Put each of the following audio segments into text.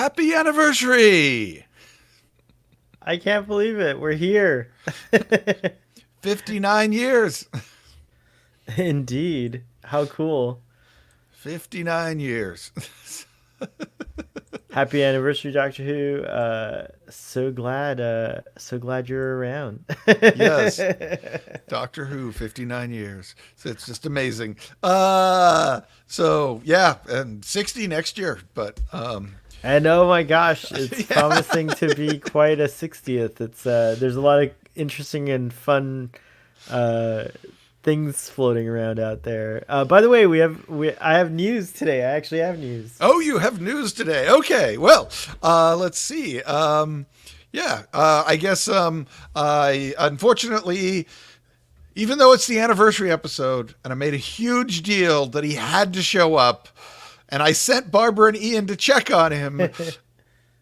Happy anniversary! I can't believe it. We're here. 59 years. Indeed. How cool. 59 years. Happy anniversary, Doctor Who. So glad you're around. Yes. Doctor Who, 59 years. So it's just amazing. So yeah, and 60 next year, but And oh my gosh, it's yeah. promising to be quite a 60th. It's there's a lot of interesting and fun uh things floating around out there. By the way, I have news today. I actually have news. Oh, you have news today. Okay. Well, let's see. I guess I unfortunately, even though it's the anniversary episode and I made a huge deal that he had to show up, and I sent Barbara and Ian to check on him.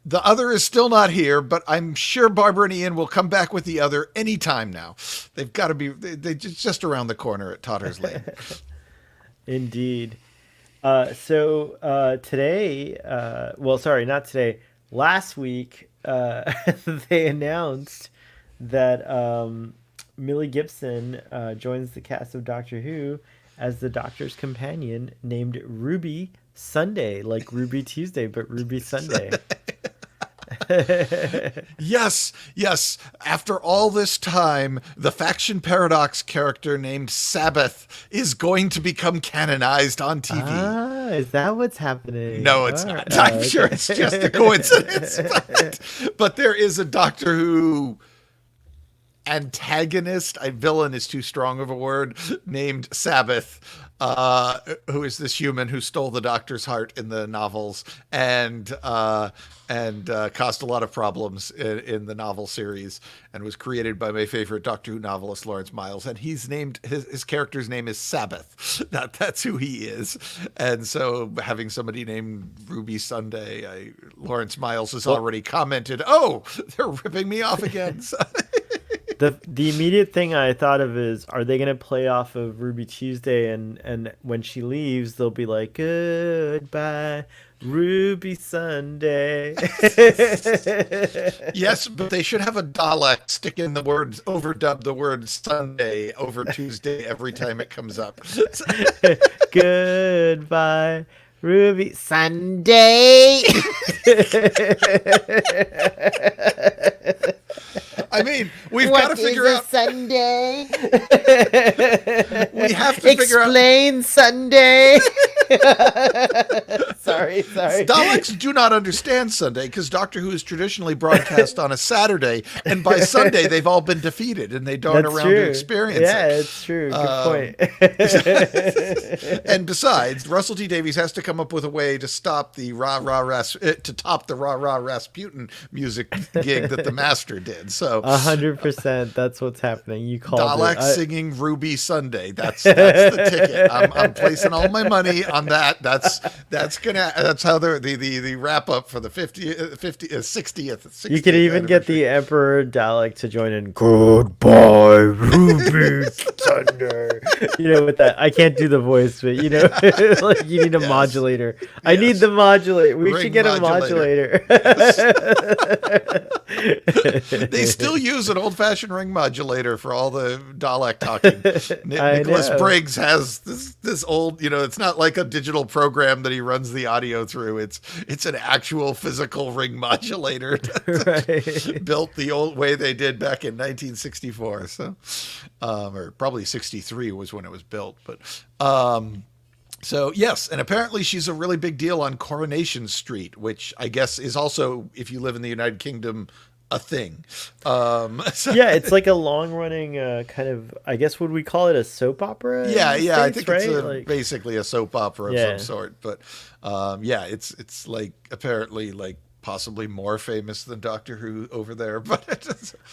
The other is still not here, but I'm sure Barbara and Ian will come back with the other anytime now. They've got to be they just around the corner at Totter's Lane. Indeed. Today, well, sorry, not today. Last week, they announced that Millie Gibson joins the cast of Doctor Who as the Doctor's companion, named Ruby Sunday, like Ruby Tuesday, but Ruby Sunday. Yes, yes. After all this time, the Faction Paradox character named Sabbath is going to become canonized on TV. Ah, is that what's happening? No, it's not. I'm sure it's just a coincidence. But there is a Doctor Who antagonist, villain is too strong of a word, named Sabbath, who is this human who stole the Doctor's heart in the novels and caused a lot of problems in the novel series, and was created by my favorite Doctor Who novelist, Lawrence Miles. And he's named his character's name is Sabbath. That's who he is. And so having somebody named Ruby Sunday, Lawrence Miles has already commented, "Oh, they're ripping me off again." The immediate thing I thought of is, are they gonna play off of Ruby Tuesday, and when she leaves they'll be like, goodbye Ruby Sunday. Yes, but they should have a Dalek stick in the words, overdub the word Sunday over Tuesday every time it comes up. Goodbye Ruby Sunday. I mean, we've got to figure out Sunday. We have to figure out. Explain Sunday. sorry. Daleks do not understand Sunday because Doctor Who is traditionally broadcast on a Saturday, and by Sunday they've all been defeated and they don't That's around true. to experience Yeah, it. it's true. Good point. And besides, Russell T Davies has to come up with a way to stop the to top the rah rah Rasputin music gig that the Master did. So 100%. That's what's happening. You called Dalek it. singing Ruby Sunday. That's the ticket. I'm placing all my money on that. That's how the wrap up for the 60th. You could even get the Emperor Dalek to join in. Goodbye, Ruby Thunder. With that, I can't do the voice, but like you need a modulator. I need the modulator. We should get a modulator. They still use an old-fashioned ring modulator for all the Dalek talking. Nicholas Briggs has this old, it's not like a digital program that he runs the audio through. It's an actual physical ring modulator built the old way they did back in 1964. So, or probably 63 was when it was built, but. So yes, and apparently she's a really big deal on Coronation Street, which I guess is also, if you live in the United Kingdom, a thing. Yeah, it's like a long-running kind of, I guess, would we call it a soap opera? Yeah, States, I think right? it's basically a soap opera of some sort. But it's like apparently like possibly more famous than Doctor Who over there. But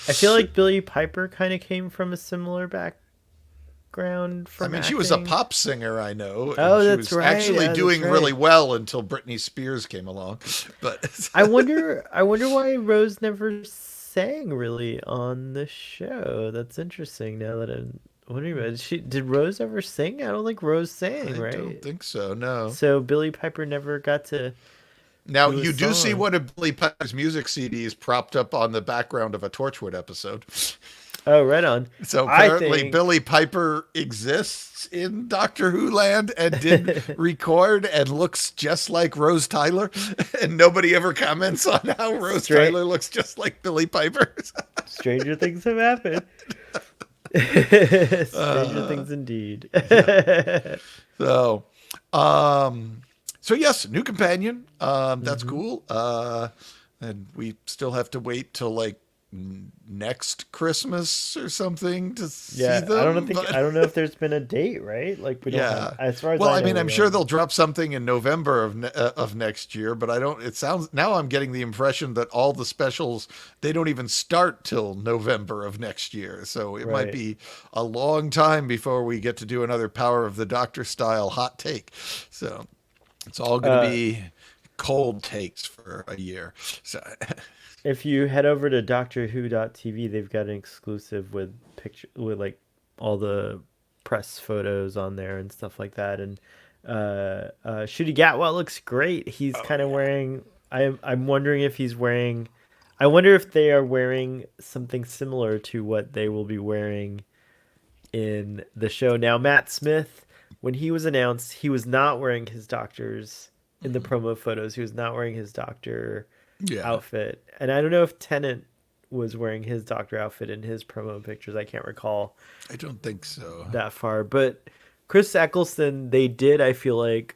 I feel like Billie Piper kind of came from a similar background. She was a pop singer, I know. Oh, she that's was right. actually doing really well until Britney Spears came along. But I wonder why Rose never sang really on the show. That's interesting. Now that I'm wondering about it, did Rose ever sing? I don't think Rose sang. Right? I don't think so. No. So Billie Piper never got to Now, do a you do see song. one of Billy Piper's music CDs propped up on the background of a Torchwood episode. Oh, right on. So I apparently think Billy Piper exists in Doctor Who land and did record and looks just like Rose Tyler. And nobody ever comments on how Rose straight Tyler looks just like Billy Piper. stranger things have happened. Stranger things indeed. Yeah. So, so yes, new companion. That's cool. And we still have to wait till like next Christmas or something to see Yeah, them. But I don't know if there's been a date, right? Like we don't have, yeah. as far as Well, I I know, mean, we I'm sure don't. they'll drop something in November of next year, but I don't. It sounds now I'm getting the impression that all the specials they don't even start till November of next year. So it might Right. be a long time before we get to do another Power of the Doctor style hot take. So it's all going to Uh, be cold takes for a year. So if you head over to DoctorWho.tv, they've got an exclusive with picture with like all the press photos on there and stuff like that. And Shooty Gatwa looks great. He's oh kind of yeah. wearing. I'm wondering if he's wearing. I wonder if they are wearing something similar to what they will be wearing in the show. Now, Matt Smith, when he was announced, he was not wearing his doctor's in the promo photos. He was not wearing his doctor Yeah. outfit. And I don't know if Tennant was wearing his doctor outfit in his promo pictures. I can't recall I don't think so. that far. But Chris Eccleston, they did, I feel like,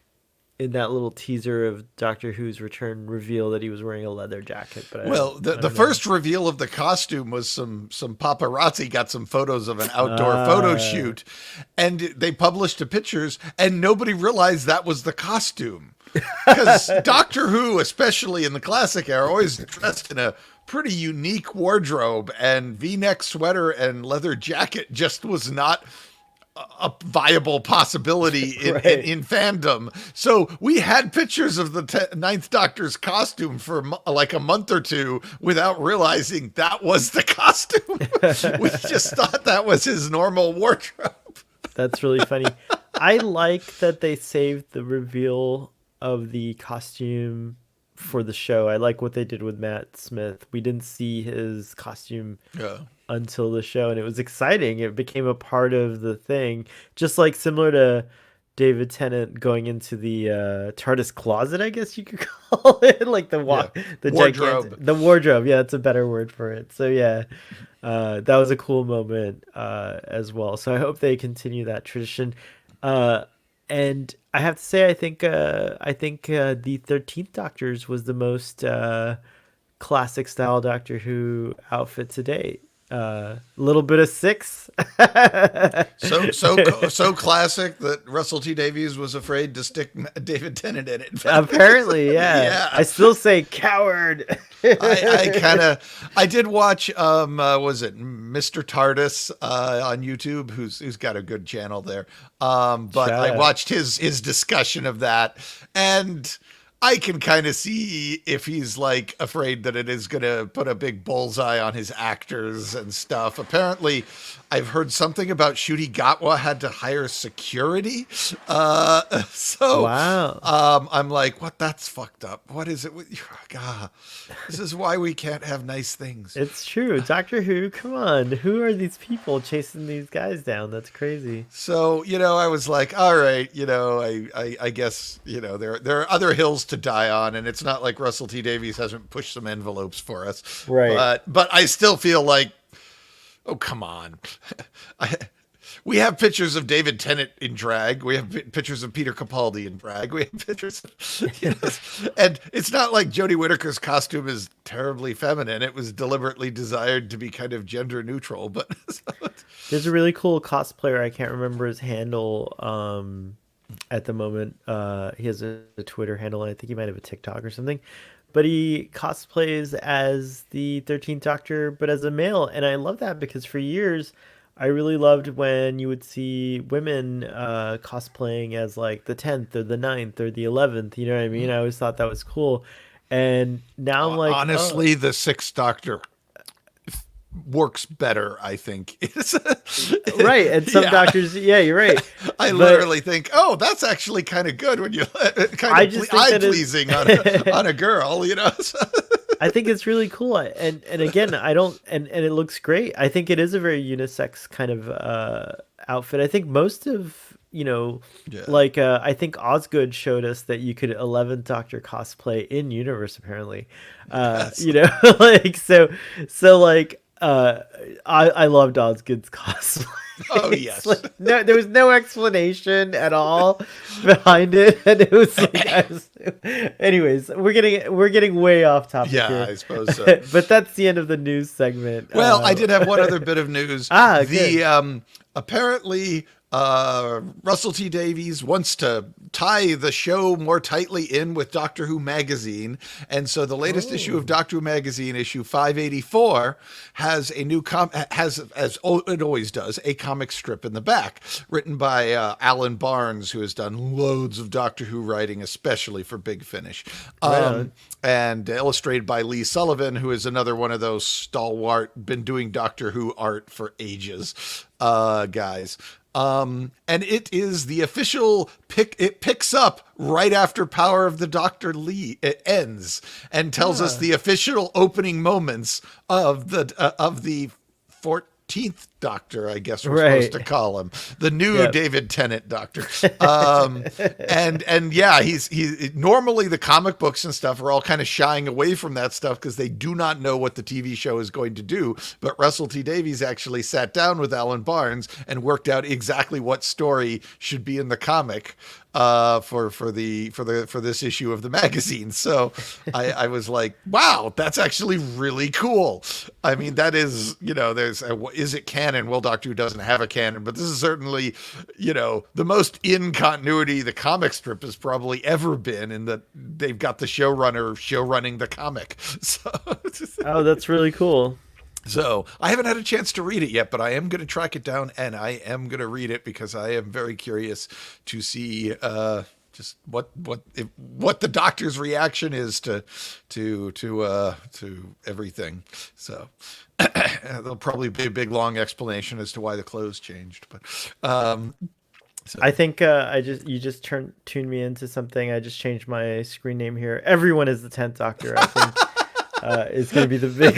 in that little teaser of Doctor Who's return reveal that he was wearing a leather jacket. But Well, I the don't know. first reveal of the costume was some paparazzi got some photos of an outdoor photo Uh, shoot, and they published the pictures, and nobody realized that was the costume. Because Doctor Who, especially in the classic era, always dressed in a pretty unique wardrobe, and V-neck sweater and leather jacket just was not a viable possibility right. in fandom. So we had pictures of the Ninth Doctor's costume for like a month or two without realizing that was the costume. We just thought that was his normal wardrobe. That's really funny. I like that they saved the reveal of the costume for the show. I like what they did with Matt Smith. We didn't see his costume Yeah. until the show, and it was exciting. It became a part of the thing, just like similar to David Tennant going into the TARDIS closet, I guess you could call it, like Yeah. the Wardrobe. gigantic the wardrobe. Yeah, that's a better word for it. So yeah, that was a cool moment as well. So I hope they continue that tradition. And I have to say, I think the 13th Doctor's was the most classic style Doctor Who outfit to date. Little bit of six. So classic that Russell T Davies was afraid to stick David Tennant in it. Apparently, yeah. Yeah. I still say coward. I did watch was it Mr. TARDIS on YouTube, who's got a good channel there. But Shout I out. watched his discussion of that, and I can kind of see if he's like afraid that it is going to put a big bullseye on his actors and stuff. Apparently, I've heard something about Shooty Gatwa had to hire security. So Wow. I'm like, what? That's fucked up. What is it with you? God, this is why we can't have nice things. It's true. Doctor Who, come on. Who are these people chasing these guys down? That's crazy. So, I was like, all right, I guess, there are other hills to die on, and it's not like Russell T Davies hasn't pushed some envelopes for us. Right. But I still feel like, oh, come on. We have pictures of David Tennant in drag. We have pictures of Peter Capaldi in drag. We have pictures, and it's not like Jodie Whittaker's costume is terribly feminine. It was deliberately desired to be kind of gender neutral, but There's a really cool cosplayer. I can't remember his handle at the moment. He has a Twitter handle, and I think he might have a TikTok or something. But he cosplays as the 13th Doctor, but as a male. And I love that because for years, I really loved when you would see women cosplaying as like the 10th or the 9th or the 11th. You know what I mean? I always thought that was cool. And now I'm like, oh, honestly, the Sixth Doctor works better, I think. Right. And some doctors, you're right. I literally think, oh, that's actually kind of good when you kind of eye-pleasing on a girl, you know? I think it's really cool. And again, and it looks great. I think it is a very unisex kind of outfit. I think most of, I think Osgood showed us that you could 11th Doctor cosplay in universe, apparently. Yes. I loved Osgood's cosplay. Oh yes. There was no explanation at all behind it, and it was anyways, we're getting way off topic here. I suppose so. But that's the end of the news segment. Well, I did have one other bit of news. Apparently Russell T Davies wants to tie the show more tightly in with Doctor Who magazine, and so the latest issue of Doctor Who magazine, issue 584, has a new as it always does, a comic strip in the back written by Alan Barnes, who has done loads of Doctor Who writing, especially for Big Finish, and illustrated by Lee Sullivan, who is another one of those stalwart, been doing Doctor Who art for ages guys. And it is the official it picks up right after Power of the Doctor it ends, and tells us the official opening moments of the 14th Doctor, I guess we're supposed to call him, the new David Tennant Doctor. And he's normally the comic books and stuff are all kind of shying away from that stuff because they do not know what the TV show is going to do. But Russell T Davies actually sat down with Alan Barnes and worked out exactly what story should be in the comic for this issue of the magazine. So I was like, wow, that's actually really cool. I mean, that is, is it canon? Well, Doctor Who doesn't have a canon, but this is certainly, the most in continuity the comic strip has probably ever been, in that they've got the showrunner running the comic. So, that's really cool. So I haven't had a chance to read it yet, but I am going to track it down and I am going to read it because I am very curious to see just what the Doctor's reaction is to everything. So there'll probably be a big long explanation as to why the clothes changed, but so. I think you just tuned me into something. I just changed my screen name here. Everyone is the 10th Doctor, I think. Is going to be the big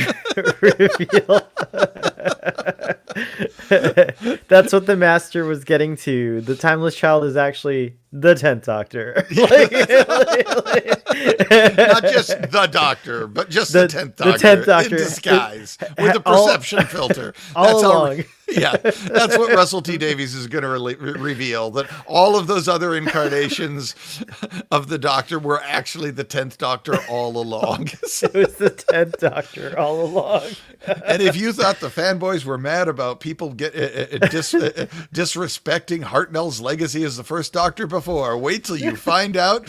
reveal. That's what the Master was getting to. The Timeless Child is actually the 10th Doctor. Not just the Doctor, but just the 10th Doctor. The 10th Doctor. In disguise. With the perception filter. All along. That's what Russell T Davies is going to reveal, that all of those other incarnations of the Doctor were actually the 10th Doctor all along. It was the 10th Doctor all along. And if you thought the fanboys were mad about people disrespecting Hartnell's legacy as the first Doctor before, wait till you find out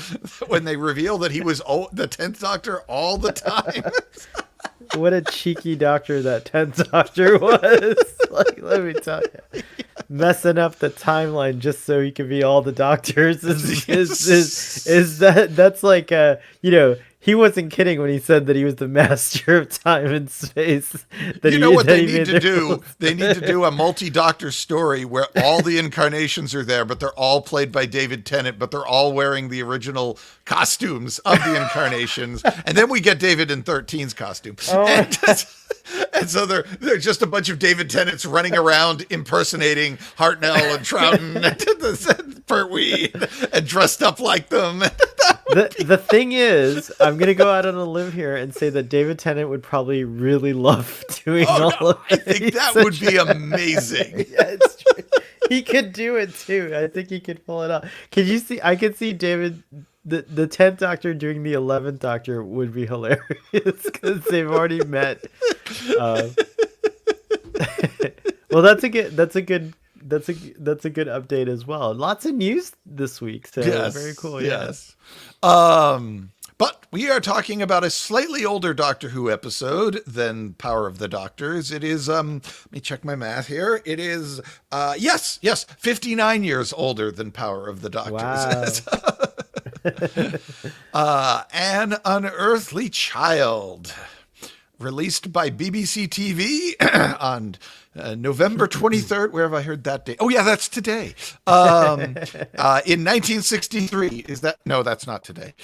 when they reveal that he was the 10th Doctor all the time. What a cheeky Doctor that 10th Doctor was. Let me tell you. Messing up the timeline just so he could be all the Doctors that's like he wasn't kidding when he said that he was the master of time and space. They need to do? They need to do a multi-Doctor story where all the incarnations are there, but they're all played by David Tennant, but they're all wearing the original costumes of the incarnations. And then we get David in 13's costume. Oh. And so they're just a bunch of David Tennants running around impersonating Hartnell and Troughton and Pertwee and dressed up like them. The thing is, I'm going to go out on a limb here and say that David Tennant would probably really love doing of it. I think that would be amazing. Yeah, it's true. He could do it too. I think he could pull it off. Can you see? I could see David, the 10th Doctor doing the 11th Doctor would be hilarious because they've already met. Well, that's a good update as well. Lots of news this week, so very cool. Yes. But we are talking about a slightly older Doctor Who episode than Power of the Doctors. It is, let me check my math here. It is, 59 years older than Power of the Doctors. Wow. An Unearthly Child. released by BBC TV on November 23rd. Where have I heard that date? Oh, yeah, that's today. In 1963. Is that? No, that's not today.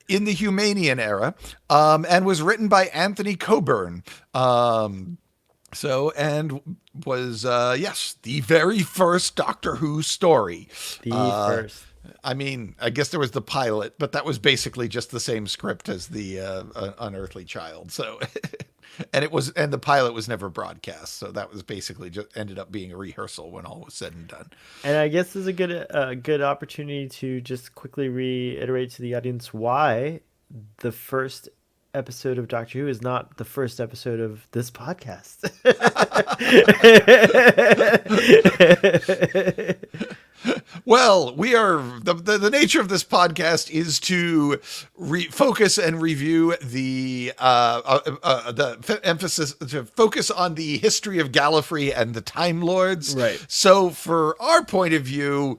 In the Humanian era, and was written by Anthony Coburn. And was, yes, the very first Doctor Who story. The first. I mean, I guess there was the pilot, but that was basically just the same script as the Unearthly Child. So, and the pilot was never broadcast. So that was basically just ended up being a rehearsal when all was said and done. And I guess this is a good opportunity to just quickly reiterate to the audience why the first episode of Doctor Who is not the first episode of this podcast. Well, we are the nature of this podcast is to focus and review the emphasis to focus on the history of Gallifrey and the Time Lords. Right. So, for our point of view,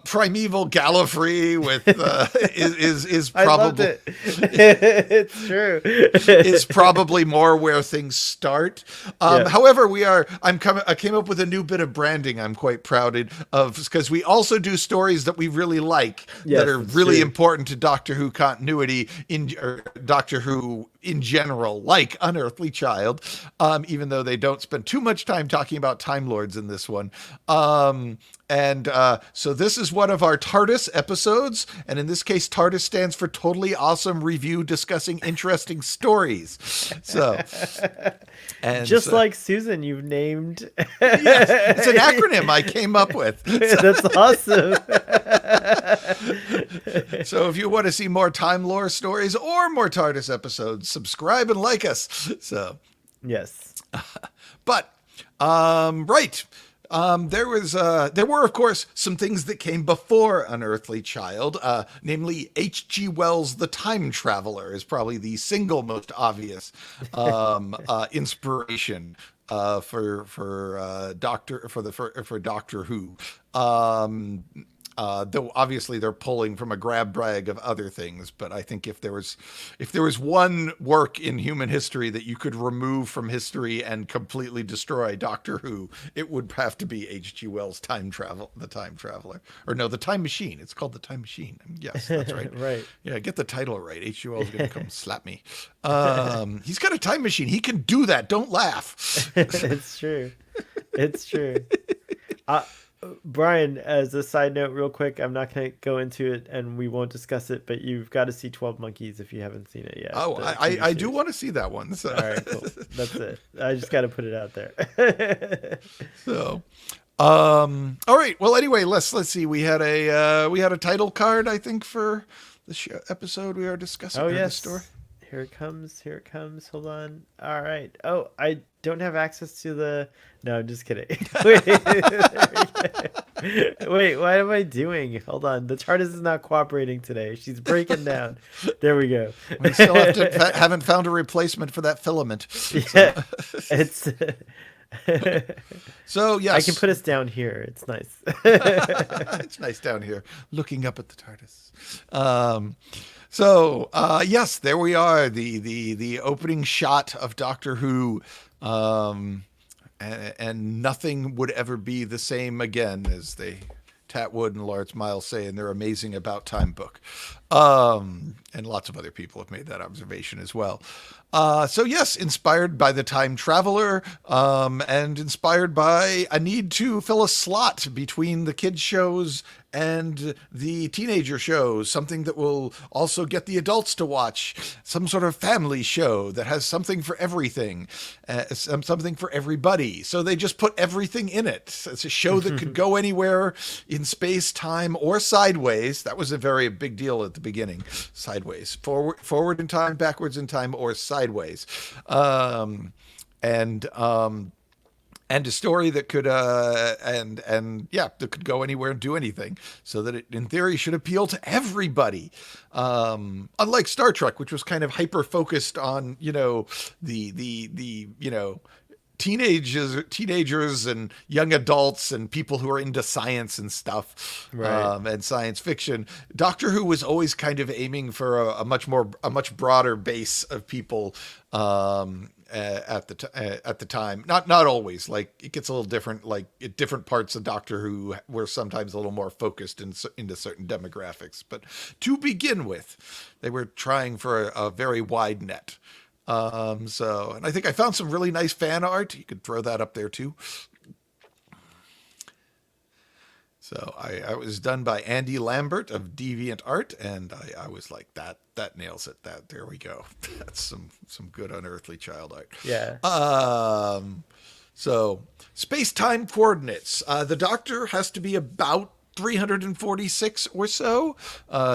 primeval Gallifrey with is probably I loved it. It's true. is probably more where things start. However, I came up with a new bit of branding I'm quite proud of, because we also do stories that we really like that are really important to Doctor Who continuity or Doctor Who in general, like Unearthly Child, even though they don't spend too much time talking about Time Lords in this one. So this is one of our TARDIS episodes, and in this case, TARDIS stands for Totally Awesome Review Discussing Interesting Stories. So, and just like Susan, you've named. Yes, it's an acronym I came up with. That's awesome. So if you want to see more Time Lore stories or more TARDIS episodes, subscribe and like us. So, yes, but right. There were, of course, some things that came before Unearthly Child, namely H.G. Wells' The Time Traveler is probably the single most obvious inspiration for Doctor Who. Though obviously they're pulling from a grab bag of other things, but I think if there was one work in human history that you could remove from history and completely destroy Doctor Who, it would have to be H.G. Wells' The Time Traveler, or no, The Time Machine. It's called The Time Machine. Yes, that's right. Right. Yeah, get the title right. H.G. Wells is going to come slap me. He's got a time machine. He can do that. Don't laugh. It's true. It's true. Brian, as a side note, real quick, I'm not going to go into it and we won't discuss it, but you've got to see 12 Monkeys if you haven't seen it yet. Oh, I do want to see that one. So. All right, cool. That's it. I just got to put it out there. So, all right. Well, anyway, let's see. We had a title card, I think, for the episode we are discussing. Oh, yes. The story. Here it comes. Hold on. All right. Oh, I don't have access to the... No, I'm just kidding. Wait, what am I doing? Hold on. The TARDIS is not cooperating today. She's breaking down. There we go. We still haven't found a replacement for that filament. Yeah, it's... So, yes. I can put us down here. It's nice. It's nice down here, looking up at the TARDIS. Yes, there we are, the opening shot of Doctor Who, and nothing would ever be the same again, as Tat Wood and Lawrence Miles say in their Amazing About Time book. And lots of other people have made that observation as well. Yes, inspired by The Time Traveler, and inspired by a need to fill a slot between the kids' shows and the teenager shows, something that will also get the adults to watch, some sort of family show that has something for everything, something for everybody. So they just put everything in it. It's a show that could go anywhere in space, time, or sideways. That was a very big deal at the beginning. Sideways, forward in time, backwards in time, or sideways. And a story that could that could go anywhere and do anything, so that it in theory should appeal to everybody. Unlike Star Trek, which was kind of hyper focused on, the teenagers and young adults and people who are into science and stuff, Right. and science fiction. Doctor Who was always kind of aiming for a much broader base of people, at the time. Not always. Like, it gets a little different. Like, at different parts of Doctor Who were sometimes a little more focused into certain demographics. But to begin with, they were trying for a very wide net. And I think I found some really nice fan art. You could throw that up there too. So I was done by Andy Lambert of Deviant Art, and I was like, that nails it. There we go. That's some good Unearthly Child art. Yeah. So space-time coordinates. The Doctor has to be about 346 or so,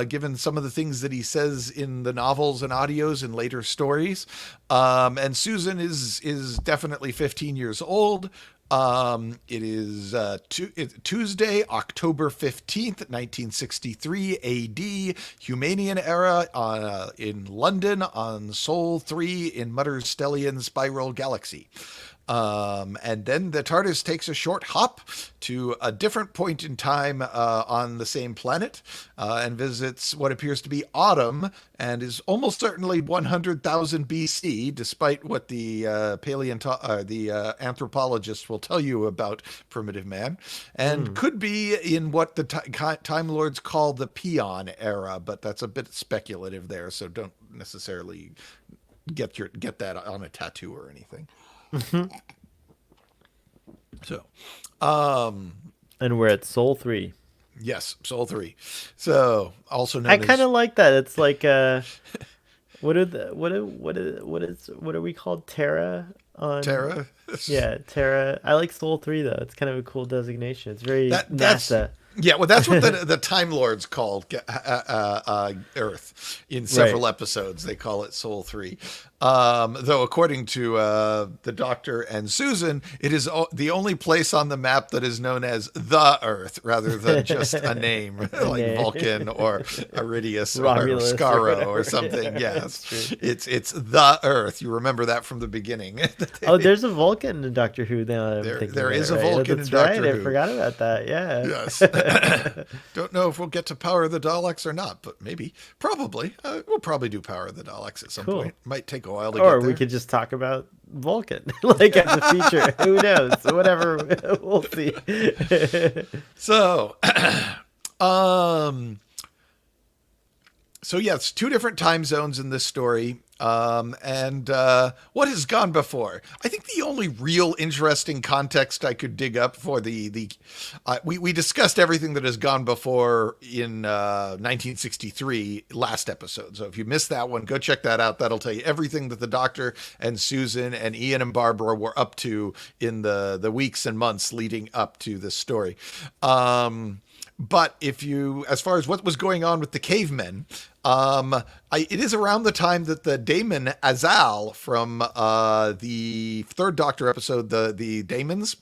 given some of the things that he says in the novels and audios and later stories. And Susan is definitely 15 years old. It is Tuesday, October 15th, 1963 AD, Humanian era, in London on Sol 3 in Mutter's Stellian Spiral Galaxy. And then the TARDIS takes a short hop to a different point in time on the same planet, and visits what appears to be autumn, and is almost certainly 100,000 BC, despite what the anthropologists will tell you about primitive man, and could be in what the Time Lords call the Peon era, but that's a bit speculative there, so don't necessarily get that on a tattoo or anything. Mm-hmm. So, and we're at Sol 3. yes, Sol 3. So, also known I kind of like that. It's like what are we called? Terra on Terra. Yeah, Terra. I like Sol 3 though. It's kind of a cool designation. It's very NASA. Yeah, well, that's what the Time Lords called Earth in several episodes. They call it Sol 3. Though, according to the Doctor and Susan, it is the only place on the map that is known as the Earth, rather than just a name like Vulcan or Iridius or Romulus Skaro or something. Yes, it's the Earth. You remember that from the beginning. Oh, there's a Vulcan in Doctor Who now. There is a Vulcan in Doctor Who. I forgot about that. Yeah. Yes. Don't know if we'll get to Power of the Daleks or not, but maybe. Probably. We'll probably do Power of the Daleks at some point. Might take a while to get there. Or we could just talk about Vulcan, like as a feature. Who knows? Whatever. We'll see. So, yes, two different time zones in this story. And what has gone before? I think the only real interesting context I could dig up for we discussed everything that has gone before in 1963 last episode. So if you missed that one, go check that out. That'll tell you everything that the Doctor and Susan and Ian and Barbara were up to in the weeks and months leading up to this story. But as far as what was going on with the cavemen, it is around the time that the daemon Azal from the third Doctor episode, the daemons,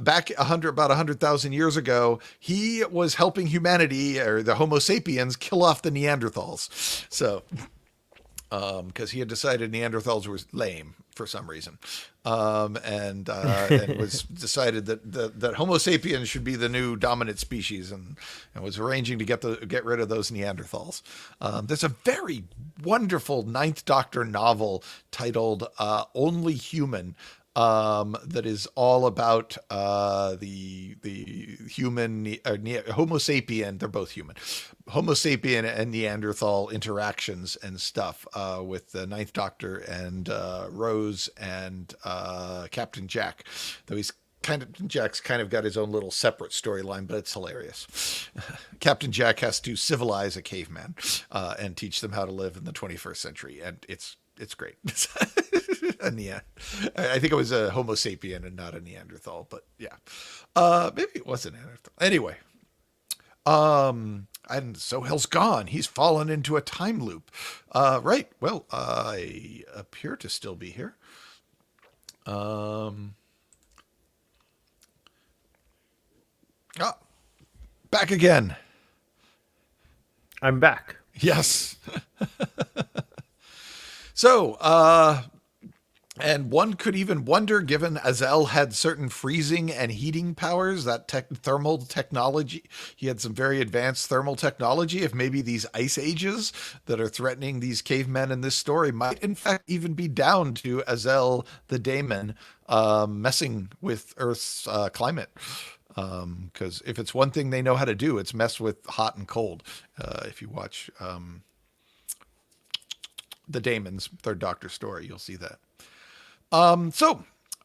back about 100,000 years ago, he was helping humanity, or the Homo sapiens, kill off the Neanderthals. So, because he had decided Neanderthals were lame for some reason. And was decided that Homo sapiens should be the new dominant species, and was arranging to get rid of those Neanderthals. There's a very wonderful Ninth Doctor novel titled Only Human, that is all about the human Homo sapien. They're both human. Homo sapien and Neanderthal interactions and stuff with the Ninth Doctor and Rose and Captain Jack. Though Jack's kind of got his own little separate storyline, but it's hilarious. Captain Jack has to civilize a caveman and teach them how to live in the 21st century, and it's great. I think it was a Homo sapien and not a Neanderthal, but yeah. Maybe it was a Neanderthal. Anyway. And so Hell's gone. He's fallen into a time loop. Right. Well, I appear to still be here. Back again. I'm back. Yes. So, And one could even wonder, given Azel had certain freezing and heating powers, that thermal technology, he had some very advanced thermal technology, if maybe these ice ages that are threatening these cavemen in this story might in fact even be down to Azel the daemon messing with Earth's climate. Because if it's one thing they know how to do, it's mess with hot and cold. If you watch the Daemon's Third Doctor story, you'll see that. It's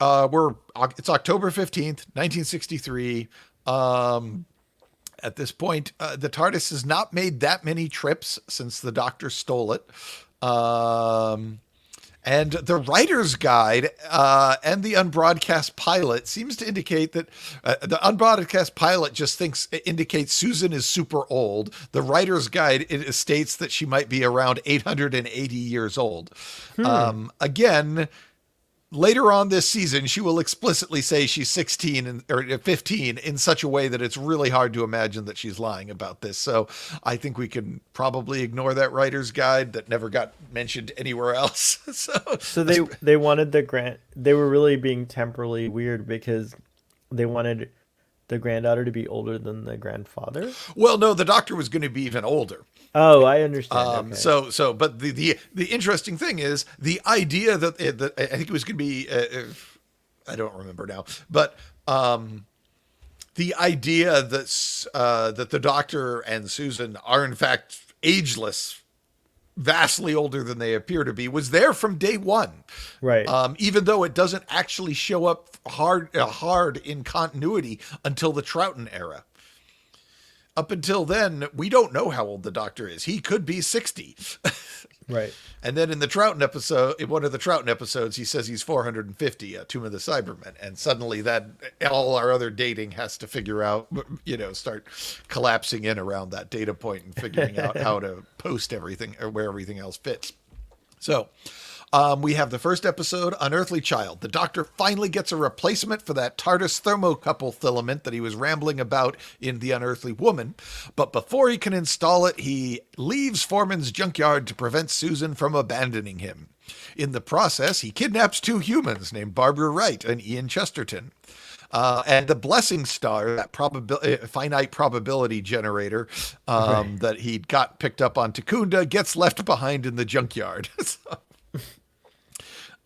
October 15th, 1963. At this point, the TARDIS has not made that many trips since the Doctor stole it. And the writer's guide and the unbroadcast pilot seems to indicate that the unbroadcast pilot just indicates Susan is super old. The writer's guide states that she might be around 880 years old. Again, later on this season, she will explicitly say she's 16 or 15 in such a way that it's really hard to imagine that she's lying about this. So I think we can probably ignore that writer's guide that never got mentioned anywhere else. So they wanted they were really being temporally weird because they wanted the granddaughter to be older than the grandfather. Well, no, the Doctor was going to be even older. Oh, I understand. Okay. But the interesting thing is the idea that I think it was going to be, I don't remember now, but the idea that the Doctor and Susan are in fact ageless, vastly older than they appear to be, was there from day one. Right. Even though it doesn't actually show up hard in continuity until the Troughton era. Up until then, we don't know how old the Doctor is. He could be 60. Right. And then in one of the Troughton episodes, he says he's 450, Tomb of the Cybermen. And suddenly all our other dating has to figure out, start collapsing in around that data point and figuring out how to post everything or where everything else fits. So we have the first episode, Unearthly Child. The Doctor finally gets a replacement for that TARDIS thermocouple filament that he was rambling about in The Unearthly Woman. But before he can install it, he leaves Foreman's junkyard to prevent Susan from abandoning him. In the process, he kidnaps two humans named Barbara Wright and Ian Chesterton. And the blessing star, that finite probability generator that he'd got picked up on Takunda, gets left behind in the junkyard.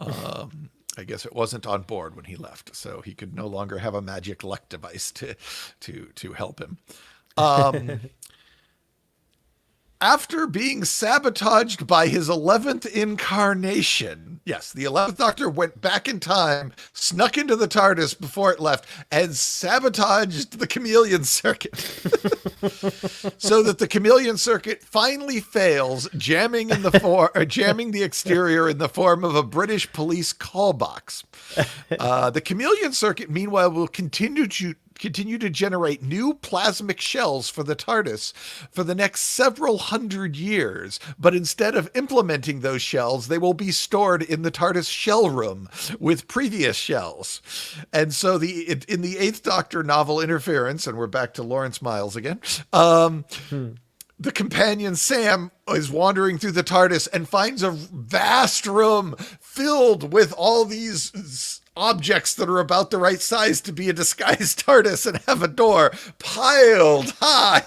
I guess it wasn't on board when he left, so he could no longer have a magic luck device to help him. After being sabotaged by his 11th incarnation, yes, the 11th Doctor went back in time, snuck into the TARDIS before it left, and sabotaged the chameleon circuit. So that the chameleon circuit finally fails, jamming the exterior in the form of a British police call box. The chameleon circuit, meanwhile, will continue to generate new plasmic shells for the TARDIS for the next several hundred years. But instead of implementing those shells, they will be stored in the TARDIS shell room with previous shells. And so in the Eighth Doctor novel Interference, and we're back to Lawrence Miles again, the companion Sam is wandering through the TARDIS and finds a vast room filled with all these objects that are about the right size to be a disguised TARDIS and have a door piled high.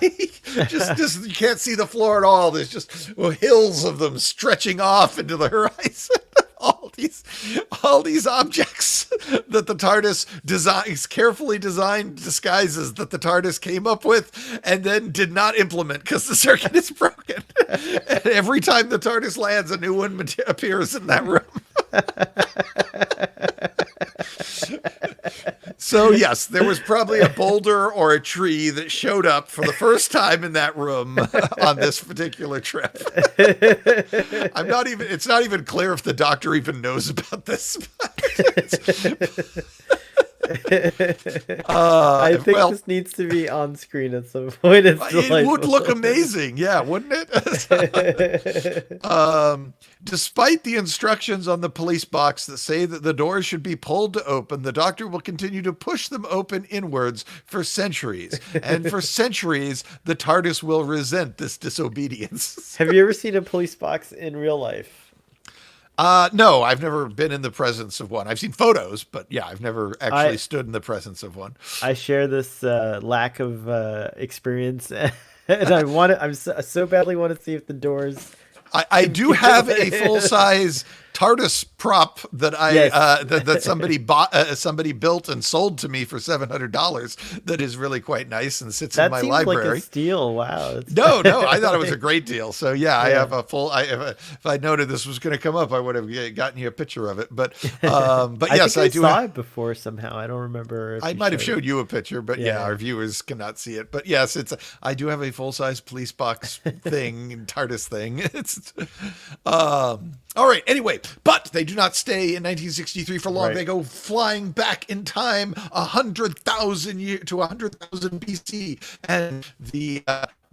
just you can't see the floor at all. There's just hills of them stretching off into the horizon. all these objects that the TARDIS carefully designed disguises that the TARDIS came up with and then did not implement because the circuit is broken. And every time the TARDIS lands, a new one appears in that room. So yes, there was probably a boulder or a tree that showed up for the first time in that room on this particular trip. It's not even clear if the Doctor even knows about this. I think this needs to be on screen at some point. It would look amazing, yeah, wouldn't it? Despite the instructions on the police box that say that the doors should be pulled to open, the Doctor will continue to push them open inwards for centuries. And for centuries, the TARDIS will resent this disobedience. Have you ever seen a police box in real life? No, I've never been in the presence of one. I've seen photos, but yeah, I've never actually I stood in the presence of one. I share this lack of experience, and I so badly want to see if the doors I can do get have a full away. size TARDIS prop that Yes, that somebody bought, somebody built and sold to me for $700. That is really quite nice and sits in that my seems like a library. steal. Wow, No, no, I thought it was a great deal. So yeah, I have yeah. a full. If I noted this was going to come up, I would have gotten you a picture of it. But I yes, think I I do. saw it before somehow. I don't remember if I you might have showed it. showed you a picture, but yeah, our Yeah. viewers cannot see it. But yes, I do have a full size police box thing, TARDIS thing. It's all right. Anyway, but they do not stay in 1963 for long. Right. They go flying back in time 100,000 year to 100,000 BC, and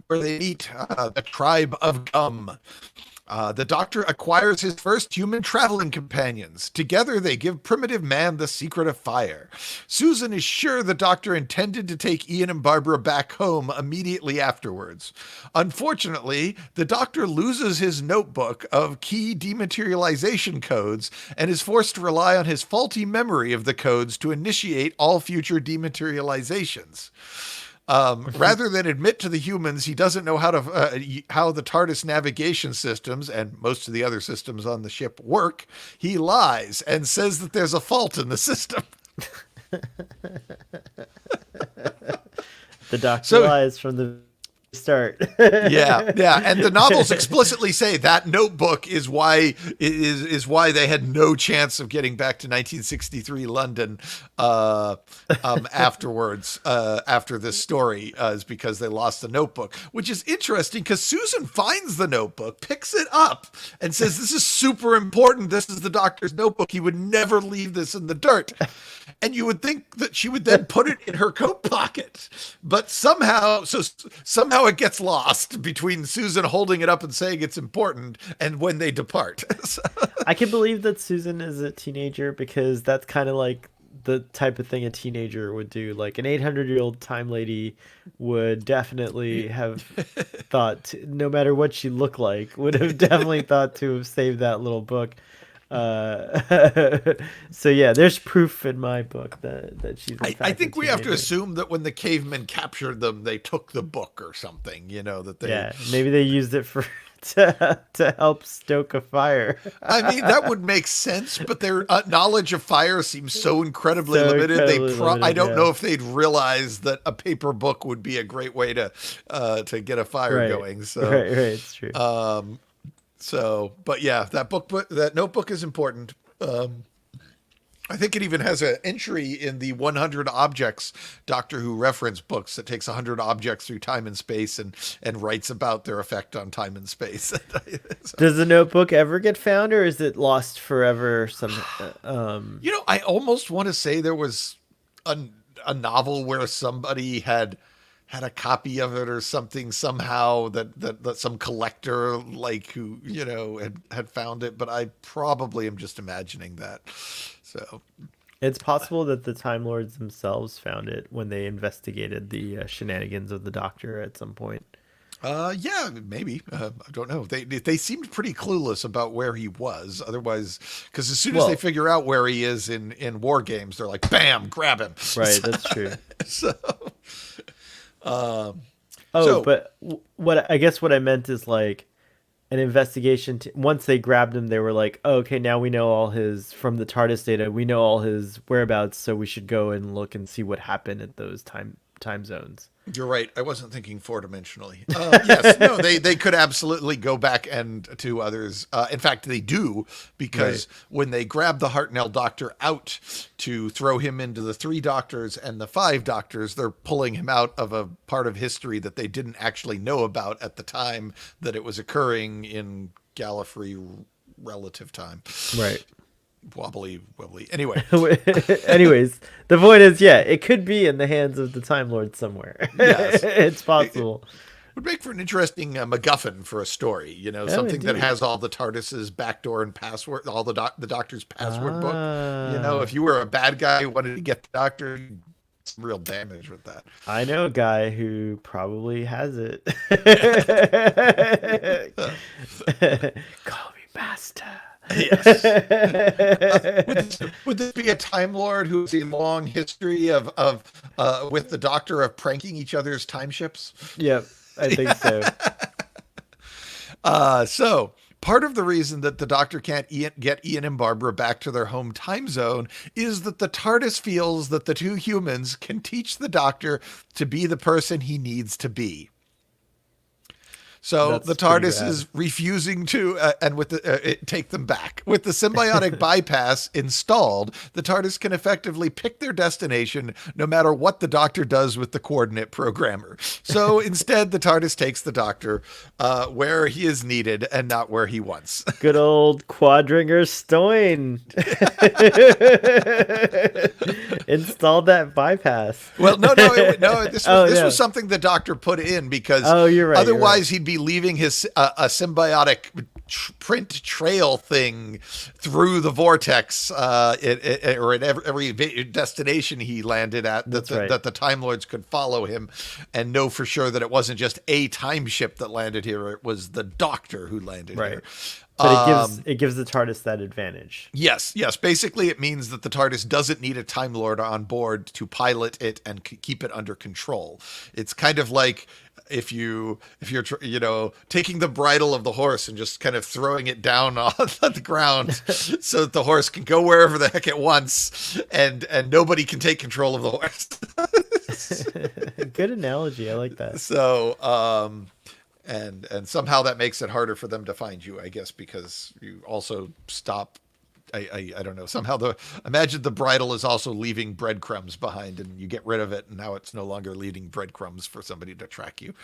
where they meet the tribe of Gum. The Doctor acquires his first human traveling companions. Together, they give primitive man the secret of fire. Susan is sure the Doctor intended to take Ian and Barbara back home immediately afterwards. Unfortunately, the Doctor loses his notebook of key dematerialization codes and is forced to rely on his faulty memory of the codes to initiate all future dematerializations. Rather than admit to the humans he doesn't know how the TARDIS navigation systems and most of the other systems on the ship work, he lies and says that there's a fault in the system. The Doctor So lies from the start. yeah, yeah, and the novels explicitly say that notebook is why they had no chance of getting back to 1963 London afterwards after this story is because they lost the notebook, which is interesting because Susan finds the notebook, picks it up, and says, "This is super important. This is the Doctor's notebook. He would never leave this in the dirt." And you would think that she would then put it in her coat pocket, but somehow it gets lost between Susan holding it up and saying it's important and when they depart. I can believe that Susan is a teenager because that's kind of like the type of thing a teenager would do. Like an 800-year-old time lady would definitely have thought, no matter what she looked like, would have definitely thought to have saved that little book. So yeah, there's proof in my book that she's in I fact a think we have to teenager. assume that when the cavemen captured them, they took the book or something. That they. Yeah, maybe they used it for to help stoke a fire. I mean, that would make sense, but their knowledge of fire seems so incredibly So limited. incredibly I limited, don't yeah. know if they'd realize that a paper book would be a great way to get a fire Right, going. So, right, it's true. but yeah, that notebook is important. I think it even has an entry in the 100 objects Doctor Who reference books that takes 100 objects through time and space and writes about their effect on time and space. So, Does the notebook ever get found, or is it lost forever? I almost want to say there was a novel where somebody had a copy of it or something somehow that some collector like who had found it, but I probably am just imagining that. So It's possible that the Time Lords themselves found it when they investigated the shenanigans of the Doctor at some point. yeah, maybe. I don't know. They seemed pretty clueless about where he was. Otherwise, because as soon as they Well, figure out where he is in War Games, they're like, "Bam, grab him!" right, that's true. So, Oh, so but what I guess what I meant is like an investigation. Once they grabbed him, they were like, oh, "Okay, now we know all his from the TARDIS data. We know all his whereabouts, so we should go and look and see what happened at those time zones." you're right. I wasn't thinking four-dimensionally. Yes, no, they could absolutely go back and to others. In fact, they do, because Right. when they grab the Hartnell Doctor out to throw him into the 3 Doctors and the 5 Doctors, they're pulling him out of a part of history that they didn't actually know about at the time that it was occurring in Gallifrey relative time. Right. Wobbly. Anyway, Anyways, the point is, yeah, it could be in the hands of the Time Lord somewhere. yes. It's possible. Would make for an interesting MacGuffin for a story, Oh, something that indeed. has all the TARDIS's backdoor and password, all the Doctor's password book. Ah, If you were a bad guy who wanted to get the Doctor, you'd do some real damage with that. I know a guy who probably has it. Call me master. Yes. Would this be a Time Lord who has a long history of with the Doctor of pranking each other's time ships? Yep, I think so. So part of the reason that the Doctor can't get Ian and Barbara back to their home time zone is that the TARDIS feels that the two humans can teach the Doctor to be the person he needs to be. So That's the TARDIS is refusing to, and with the take them back. With the symbiotic bypass installed, the TARDIS can effectively pick their destination no matter what the Doctor does with the coordinate programmer. So instead, the TARDIS takes the Doctor where he is needed and not where he wants. Good old Quadringer Stoin. Installed that bypass. Well, no. This was something the Doctor put in because you're right, otherwise he'd be leaving his a symbiotic print trail thing through the vortex or at every destination he landed at that the Time Lords could follow him and know for sure that it wasn't just a time ship that landed here. It was the Doctor who landed here. But it gives the TARDIS that advantage. Yes. Basically, it means that the TARDIS doesn't need a Time Lord on board to pilot it and keep it under control. It's kind of like if you're taking the bridle of the horse and just kind of throwing it down on the ground so that the horse can go wherever the heck it wants and nobody can take control of the horse. Good analogy. I like that. So, and somehow that makes it harder for them to find you, I guess, because you also stop. I don't know. Somehow imagine the bridle is also leaving breadcrumbs behind, and you get rid of it, and now it's no longer leaving breadcrumbs for somebody to track you.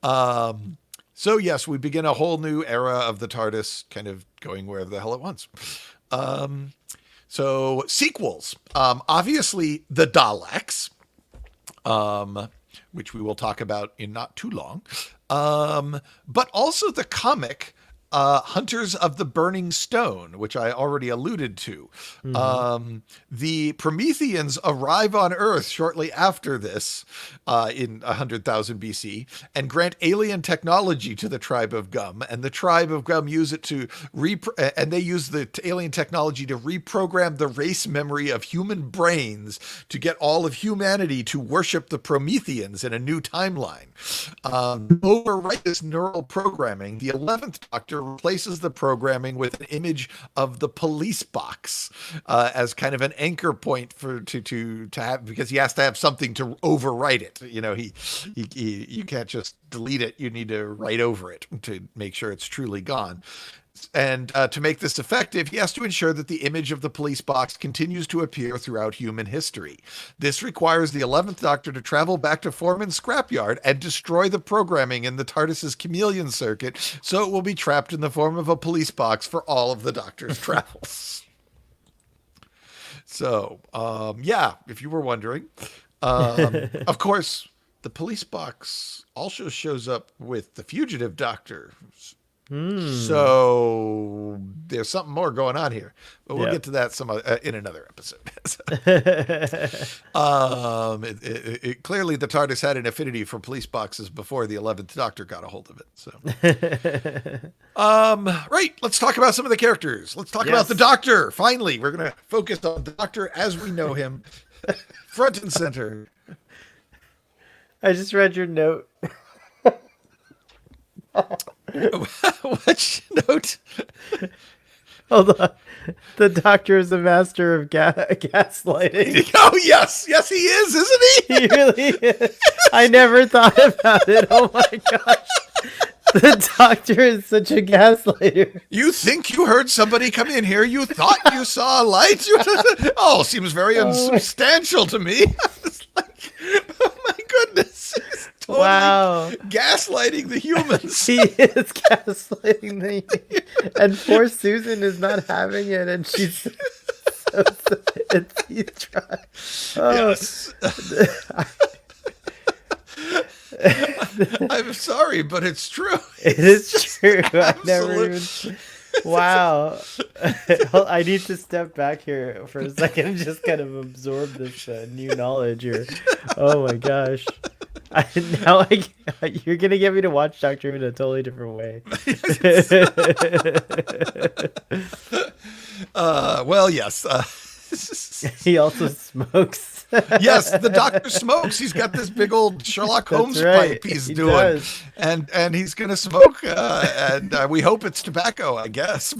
So yes, we begin a whole new era of the TARDIS, kind of going wherever the hell it wants. So sequels, obviously the Daleks, which we will talk about in not too long, but also the comic Hunters of the Burning Stone, which I already alluded to. The Prometheans arrive on Earth shortly after this, in 100,000 BC, and grant alien technology to the Tribe of Gum, and the Tribe of Gum use it to and they use the alien technology to reprogram the race memory of human brains to get all of humanity to worship the Prometheans in a new timeline. Overwrite this neural programming, the 11th Doctor replaces the programming with an image of the police box as kind of an anchor point to have, because he has to have something to overwrite it. You can't just delete it. You need to write over it to make sure it's truly gone. And to make this effective, he has to ensure that the image of the police box continues to appear throughout human history. This requires the 11th Doctor to travel back to Foreman's scrapyard and destroy the programming in the TARDIS's chameleon circuit, so it will be trapped in the form of a police box for all of the Doctor's travels. So, if you were wondering, of course, the police box also shows up with the fugitive Doctor. So there's something more going on here, but we'll get to that in another episode. Clearly the TARDIS had an affinity for police boxes before the 11th Doctor got a hold of it. So, right. Let's talk about some of the characters. Let's talk about the Doctor. Finally, we're going to focus on the Doctor as we know him, front and center. I just read your note. Which note? Hold on. The Doctor is a master of gaslighting. Oh, yes. Yes, he is, isn't he? He really is. I never thought about it. Oh, my gosh. The Doctor is such a gaslighter. You think you heard somebody come in here? You thought you saw a light? Seems very unsubstantial to me. It's like, oh, my goodness. Totally gaslighting the humans. He is gaslighting the humans. And poor Susan is not having it, and she's he's trying. Yes. I'm sorry, but it's true. It is true. I never even. Wow. I need to step back here for a second and just kind of absorb this new knowledge here. Oh my gosh. Now you're gonna get me to watch Doctor Who in a totally different way. Well, yes. He also smokes. Yes, the doctor smokes. He's got this big old Sherlock That's Holmes right. pipe he's He doing, does. and he's gonna smoke, and we hope it's tobacco, I guess.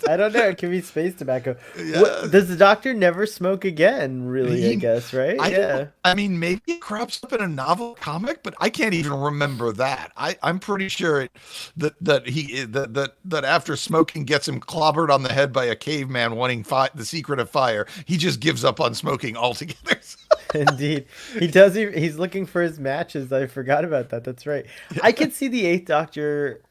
I don't know. It could be space tobacco. Yeah. Does the Doctor never smoke again? Really, I guess, right? Yeah. I mean, maybe it crops up in a novel comic, but I can't even remember that. I'm pretty sure that after smoking gets him clobbered on the head by a caveman wanting the secret of fire, he just gives up on smoking altogether. Indeed, he does. He's looking for his matches. I forgot about that. That's right. I could see the Eighth Doctor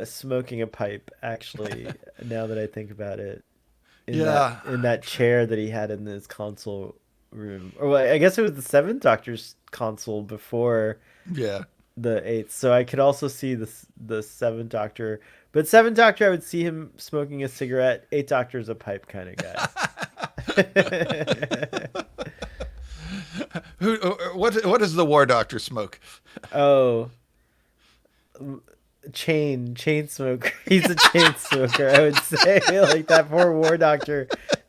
smoking a pipe. Actually, now that I think about it, in that chair that he had in his console room, or well, I guess it was the Seventh Doctor's console before the Eighth. So I could also see the Seventh Doctor, but Seventh Doctor, I would see him smoking a cigarette. Eighth Doctor is a pipe kind of guy. What does the War Doctor smoke? Oh, chain smoker. He's a chain smoker, I would say. Like that poor War Doctor,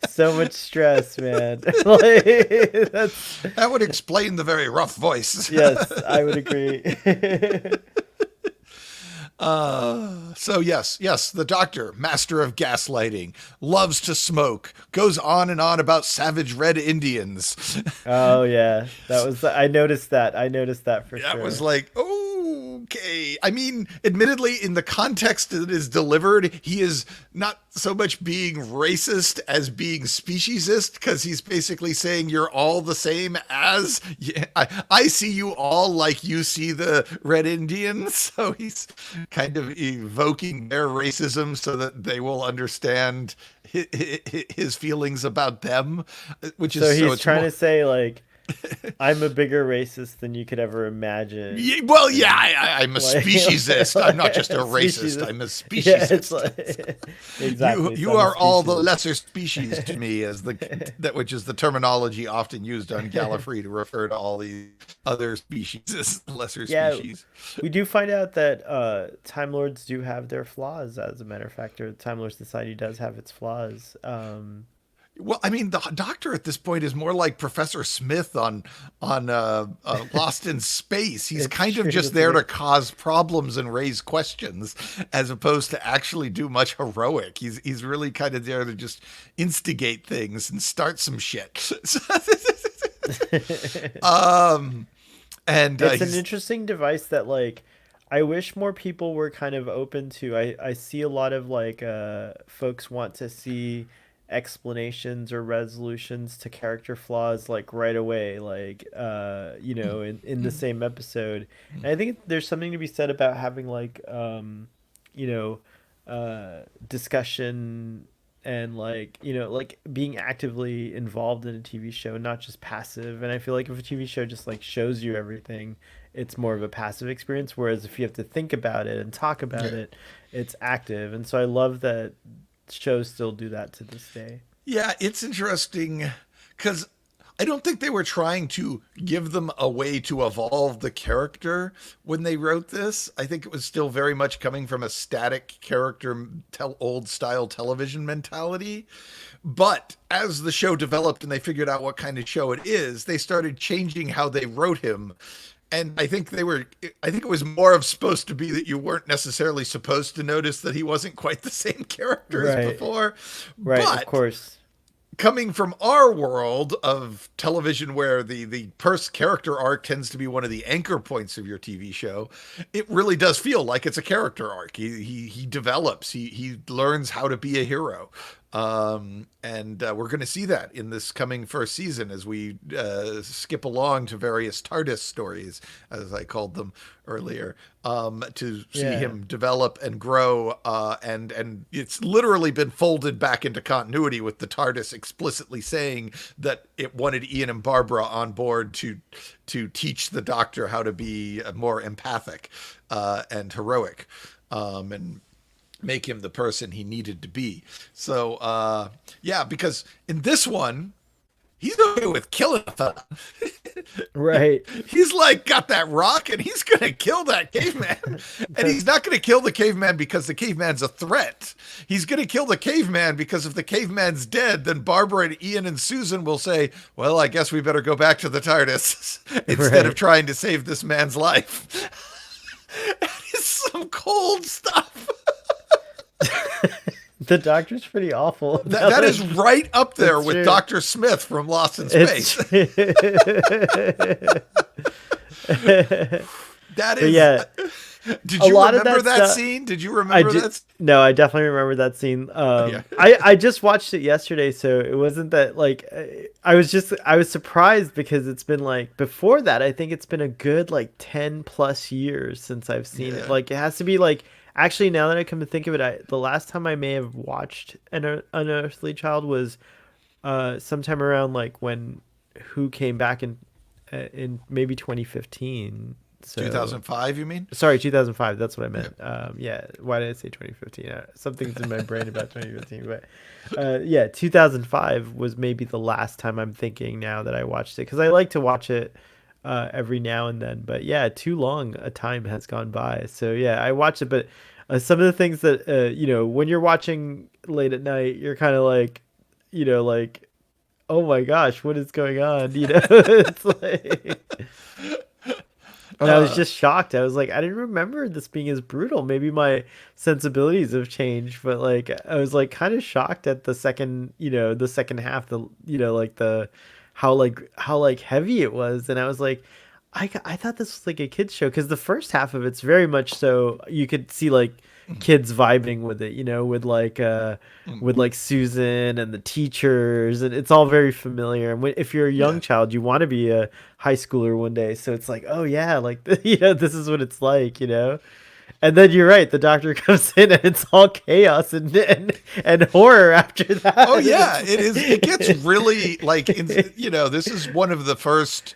so much stress, man. Like, that would explain the very rough voice. Yes, I would agree. So yes, the Doctor, master of gaslighting, loves to smoke, goes on and on about savage red Indians. Oh yeah, I noticed that for sure. That was like, okay. I mean, admittedly, in the context that it is delivered, he is not so much being racist as being speciesist, because he's basically saying you're all the same as, I see you all like you see the red Indians. So he's kind of evoking their racism so that they will understand his feelings about them, which is so he's trying to say, like, I'm a bigger racist than you could ever imagine. I'm a speciesist. I'm not just a racist. I'm a speciesist. Exactly. You are all the lesser species to me, which is the terminology often used on Gallifrey to refer to all the other species as lesser species. We do find out that Time Lords do have their flaws, as a matter of fact, or the Time Lord Society does have its flaws. Well, I mean, the Doctor at this point is more like Professor Smith on Lost in Space. He's kind of just there to cause problems and raise questions, as opposed to actually do much heroic. He's really kind of there to just instigate things and start some shit. And it's an interesting device that, like, I wish more people were kind of open to. I see a lot of, like, folks want to see explanations or resolutions to character flaws, like, right away, like in the same episode. And I think there's something to be said about having, like, discussion and, like, like being actively involved in a TV show, not just passive. And I feel like if a TV show just, like, shows you everything, it's more of a passive experience, whereas if you have to think about it and talk about it, it's active. And so I love that shows still do that to this day. Yeah, it's interesting because I don't think they were trying to give them a way to evolve the character when they wrote this. I think it was still very much coming from a static character, old style television mentality. But as the show developed and they figured out what kind of show it is, they started changing how they wrote him. And I think it was more of supposed to be that you weren't necessarily supposed to notice that he wasn't quite the same character as before. Right, but of course. Coming from our world of television, where the character arc tends to be one of the anchor points of your TV show, it really does feel like it's a character arc. He develops, he learns how to be a hero. And we're going to see that in this coming first season as we skip along to various TARDIS stories, as I called them earlier, to see him develop and grow. And it's literally been folded back into continuity with the TARDIS explicitly saying that it wanted Ian and Barbara on board to teach the Doctor how to be more empathic and heroic, and make him the person he needed to be. So, because in this one, he's okay with killing a fella. Right. He's like got that rock and he's gonna kill that caveman. And he's not gonna kill the caveman because the caveman's a threat. He's gonna kill the caveman because if the caveman's dead, then Barbara and Ian and Susan will say, well, I guess we better go back to the TARDIS instead of trying to save this man's life. It's some cold stuff. The Doctor's pretty awful. That is right up there with true. Dr. Smith from Lost in Space. That is. Yeah. Did you remember that scene? Did you remember that? No, I definitely remember that scene. I just watched it yesterday, so it wasn't that like I was surprised because it's been like before that. I think it's been a good like 10 plus years since I've seen it. Like it has to be like. Actually, now that I come to think of it, the last time I may have watched an Unearthly Child was sometime around like when Who came back in maybe 2015. So 2005, you mean? Sorry, 2005. That's what I meant. Yeah. Why did I say 2015? Something's in my brain about 2015. But yeah, 2005 was maybe the last time I'm thinking now that I watched it because I like to watch it. Every now and then, but yeah, too long a time has gone by. So yeah, I watched it, but some of the things that when you're watching late at night, you're kind of like, like, oh my gosh, what is going on? It's like, and I was just shocked. I was like, I didn't remember this being as brutal. Maybe my sensibilities have changed, but like, I was like kind of shocked at the second half, like the. How heavy it was, and I was like, I thought this was like a kids show because the first half of it's very much so you could see like kids vibing with it, with like Susan and the teachers, and it's all very familiar. And if you're a young child, you want to be a high schooler one day, so it's like, oh yeah, like this is what it's like, And then you're right. The Doctor comes in and it's all chaos and horror after that. Oh yeah, it is. It gets really like, this is one of the first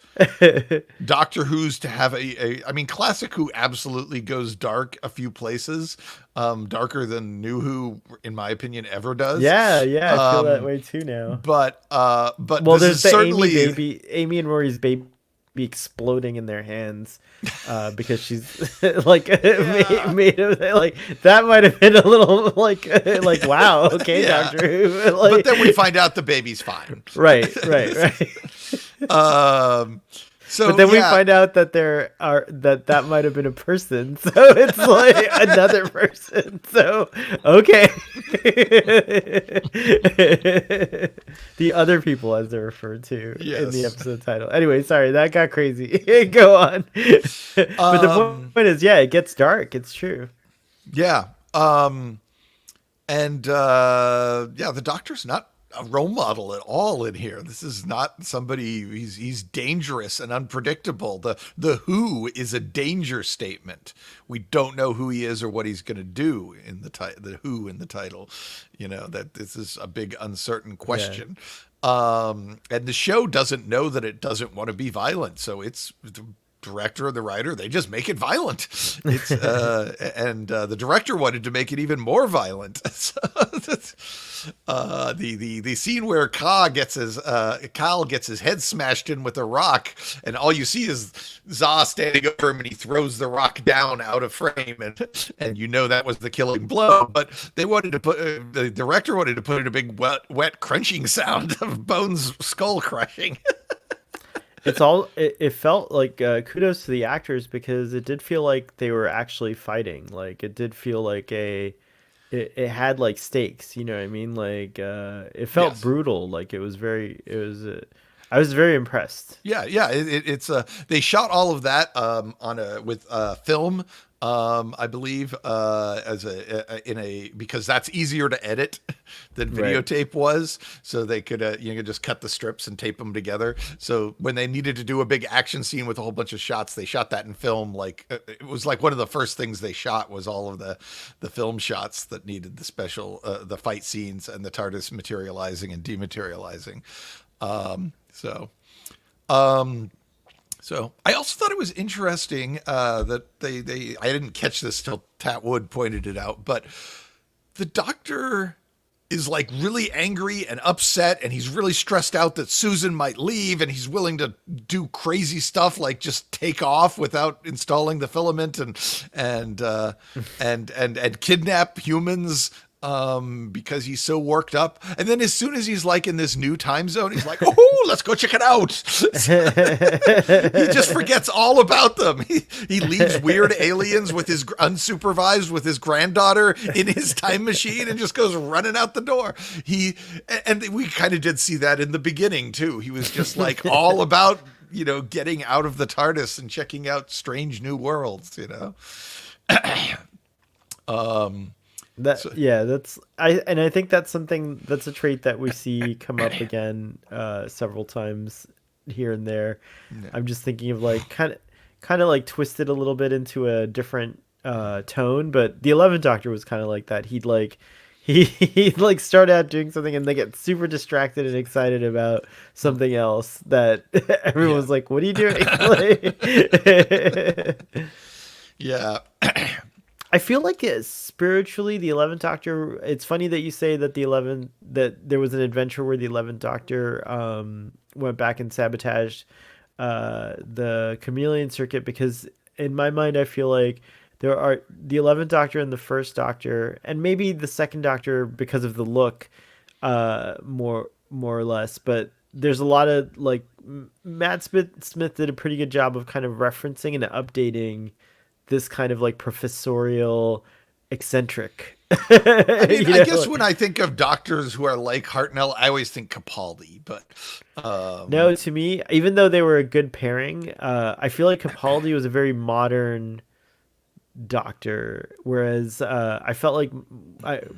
Doctor Who's to have I mean, Classic Who absolutely goes dark a few places, darker than New Who, in my opinion, ever does. Yeah, I feel that way too now. But well, there's the certainly Amy and Rory's baby exploding in their hands because she's like made of like that might have been a little like wow, okay, Doctor Who. But then we find out the baby's fine. Right. So, but then we find out that that might have been a person, so it's like another person. So okay, the other people, as they're referred to in the episode title. Anyway, sorry, that got crazy. Go on. But the point is, it gets dark. It's true. Yeah. The Doctor's not a role model at all in here. This is not somebody. He's dangerous and unpredictable. The Who is a danger statement. We don't know who he is or what he's going to do in the Who in the title. That this is a big uncertain question. And the show doesn't know that it doesn't want to be violent, so it's the director and the writer, they just make it violent. It's and the director wanted to make it even more violent. So the scene where Kyle gets his head smashed in with a rock, and all you see is Za standing over him, and he throws the rock down out of frame, and that was the killing blow. But they wanted to put the director wanted to put in a big wet crunching sound of Bones' skull crushing. It felt like kudos to the actors because it did feel like they were actually fighting. Like it did feel like it had like stakes, you know what I mean? Like it felt brutal. Like I was very impressed. Yeah. It's they shot all of that with film. I believe because that's easier to edit than videotape was, so they could just cut the strips and tape them together. So when they needed to do a big action scene with a whole bunch of shots, they shot that in film. Like it was like one of the first things they shot was all of the film shots that needed the special the fight scenes and the TARDIS materializing and dematerializing. So I also thought it was interesting that I didn't catch this till Tat Wood pointed it out, but the Doctor is like really angry and upset, and he's really stressed out that Susan might leave, and he's willing to do crazy stuff like just take off without installing the filament and kidnap humans because he's so worked up. And then as soon as he's like in this new time zone, he's like, oh, let's go check it out. He just forgets all about them. He leaves weird aliens with his unsupervised with his granddaughter in his time machine and just goes running out the door. And we kind of did see that in the beginning too. He was just like all about, getting out of the TARDIS and checking out strange new worlds, I think that's a trait that we see come up again several times here and there. Yeah. I'm just thinking of like kind of like twisted a little bit into a different tone, but the 11th Doctor was kind of like that. He'd like start out doing something and they get super distracted and excited about something else that everyone's like, what are you doing? Yeah. I feel like spiritually, the 11th Doctor. It's funny that you say that that there was an adventure where the 11th Doctor went back and sabotaged the Chameleon Circuit, because in my mind, I feel like there are the 11th Doctor and the first Doctor, and maybe the second Doctor because of the look, more or less. But there's a lot of like Matt Smith did a pretty good job of kind of referencing and updating this kind of like professorial eccentric. I guess when I think of doctors who are like Hartnell, I always think Capaldi, but no, to me, even though they were a good pairing, I feel like Capaldi was a very modern Doctor, whereas I felt like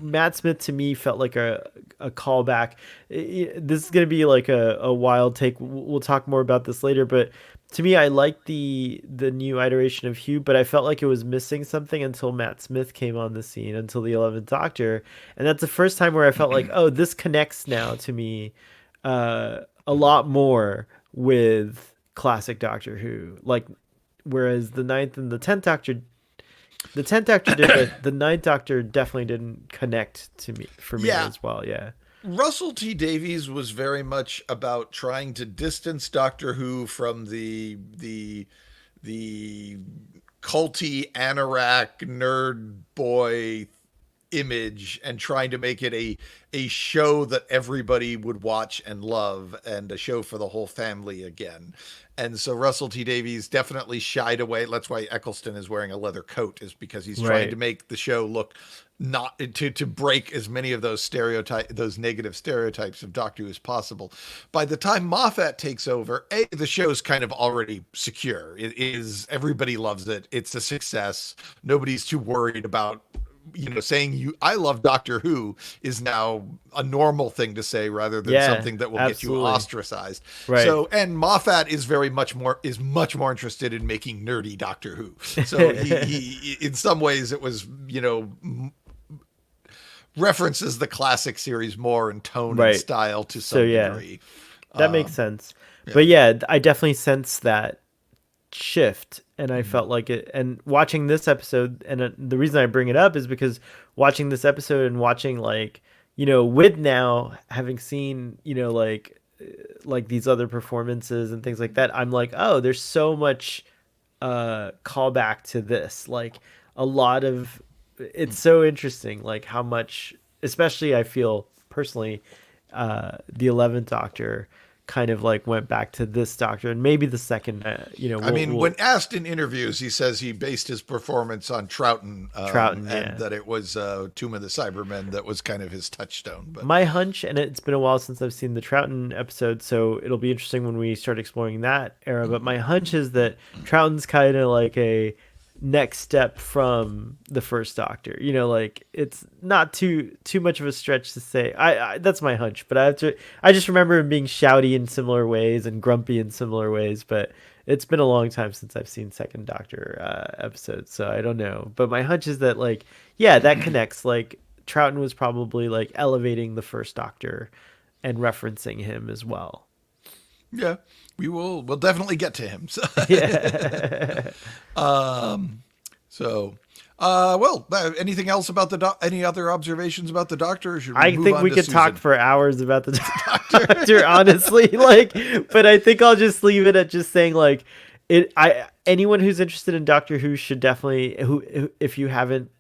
Matt Smith to me felt like a callback. This is going to be like a wild take. We'll talk more about this later, but to me, I liked the new iteration of Hugh, but I felt like it was missing something until Matt Smith came on the scene, until the 11th Doctor. And that's the first time where I felt like, oh, this connects now to me a lot more with classic Doctor Who. Like, whereas the 9th and the 10th Doctor did, but the 9th Doctor definitely didn't connect to me as well. Yeah. Russell T Davies was very much about trying to distance Doctor Who from the culty anorak nerd boy image and trying to make it a show that everybody would watch and love, and a show for the whole family again. And so Russell T Davies definitely shied away. That's why Eccleston is wearing a leather coat, is because he's trying to make the show look not to break as many of those negative stereotypes of Doctor Who as possible. By the time Moffat takes over, the show's kind of already secure. It is, everybody loves it. It's a success. Nobody's too worried about, saying I love Doctor Who is now a normal thing to say rather than something that will get you ostracized. Right. So, and Moffat is much more interested in making nerdy Doctor Who. So he in some ways it was, references the classic series more in tone and style to some degree. That makes sense. Yeah. But I definitely sense that shift, and I felt like it. And watching this episode, and the reason I bring it up is because watching this episode and watching with now having seen like these other performances and things like that, I'm like, oh, there's so much callback to this, like a lot of. It's so interesting, like how much, especially I feel personally, the 11th Doctor kind of like went back to this Doctor, and maybe the second. When asked in interviews, he says he based his performance on Troughton, and that it was Tomb of the Cybermen that was kind of his touchstone. But my hunch, and it's been a while since I've seen the Troughton episode, so it'll be interesting when we start exploring that era. But my hunch is that Troughton's kind of like a next step from the first Doctor, like it's not too much of a stretch to say. I that's my hunch, but I just remember him being shouty in similar ways and grumpy in similar ways, but it's been a long time since I've seen second Doctor episodes, so I don't know. But my hunch is that that connects. Like Troughton was probably like elevating the first Doctor and referencing him as well. Yeah, we'll definitely get to him. So. Yeah. Anything else about the any other observations about the Doctor? Or should we I move think on we to could Susan? talk for hours about the Doctor, honestly. Like, but I think I'll just leave it at just saying like anyone who's interested in Doctor Who should definitely if you haven't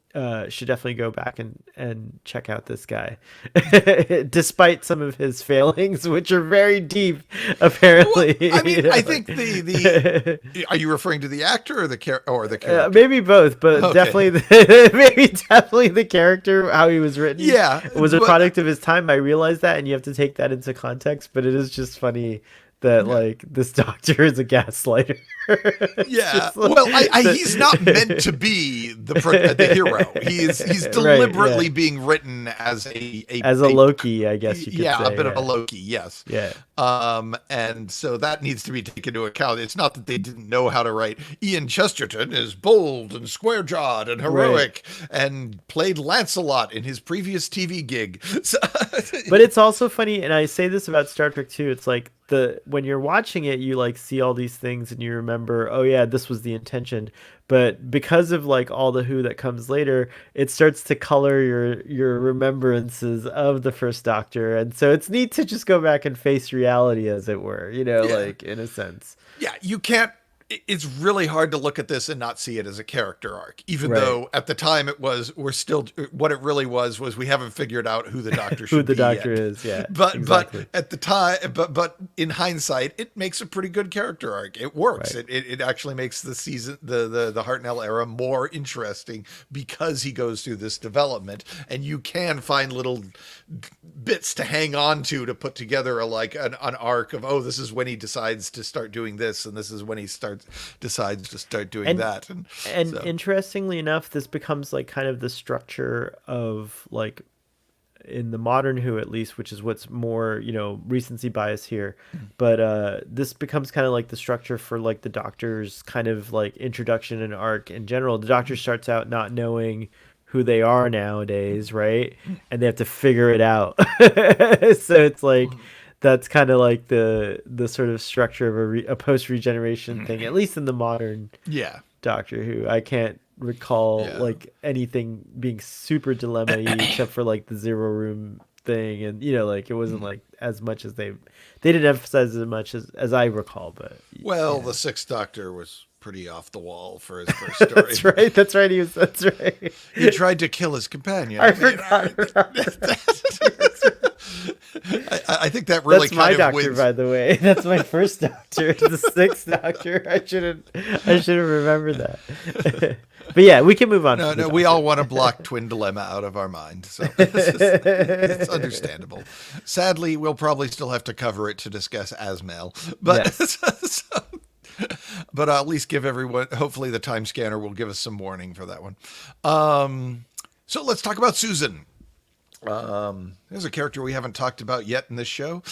should definitely go back and check out this guy, despite some of his failings, which are very deep, apparently. Well, I mean, I think the are you referring to the actor or the character? Maybe both, but Okay. definitely the character, how he was written. Yeah, was a product of his time. I realize that, and you have to take that into context. But it is just funny that like this Doctor is a gaslighter. Yeah, well, he's not meant to be the hero. He's deliberately being written as a Loki, I guess you could say. A bit of a Loki, yes. Yeah. And so that needs to be taken into account. It's not that they didn't know how to write. Ian Chesterton is bold and square-jawed and heroic and played Lancelot in his previous TV gig. So, but it's also funny, and I say this about Star Trek too. It's like when you're watching it, you like see all these things and you remember, oh yeah, this was the intention. But because of like all the Who that comes later, it starts to color your remembrances of the first Doctor, and so it's neat to just go back and face reality, as it were, like in a sense. Yeah, you can't. It's really hard to look at this and not see it as a character arc, even though at the time what it really was we haven't figured out who the Doctor should be. Who the Doctor is, yeah. But at the time, but in hindsight, it makes a pretty good character arc. It works. Right. It actually makes the season, the Hartnell era more interesting because he goes through this development, and you can find little bits to hang on to put together an arc of, oh, this is when he decides to start doing this, and this is when he decides to start doing that. And so. Interestingly enough, this becomes like kind of the structure of like in the modern Who, at least, which is what's more, recency bias here. But this becomes kind of like the structure for like the Doctor's kind of like introduction and arc in general. The Doctor starts out not knowing who they are nowadays, right? And they have to figure it out. So it's like that's kind of like the sort of structure of a post-regeneration thing, at least in the modern Doctor Who. I can't recall like anything being super dilemma-y except for like the Zero Room thing, and like it wasn't like as much as they didn't emphasize as much as I recall. But the Sixth Doctor was pretty off the wall for his first story. That's right. That's right. He tried to kill his companion. I forgot. I think that really that's my Doctor, wins. By the way, that's my first Doctor, the Sixth Doctor. I should have remembered that. But yeah, we can move on. No, we all want to block Twin Dilemma out of our mind, so it's understandable. Sadly, we'll probably still have to cover it to discuss Asmel, but but I'll at least give everyone. Hopefully, the time scanner will give us some warning for that one. So let's talk about Susan. There's a character we haven't talked about yet in this show.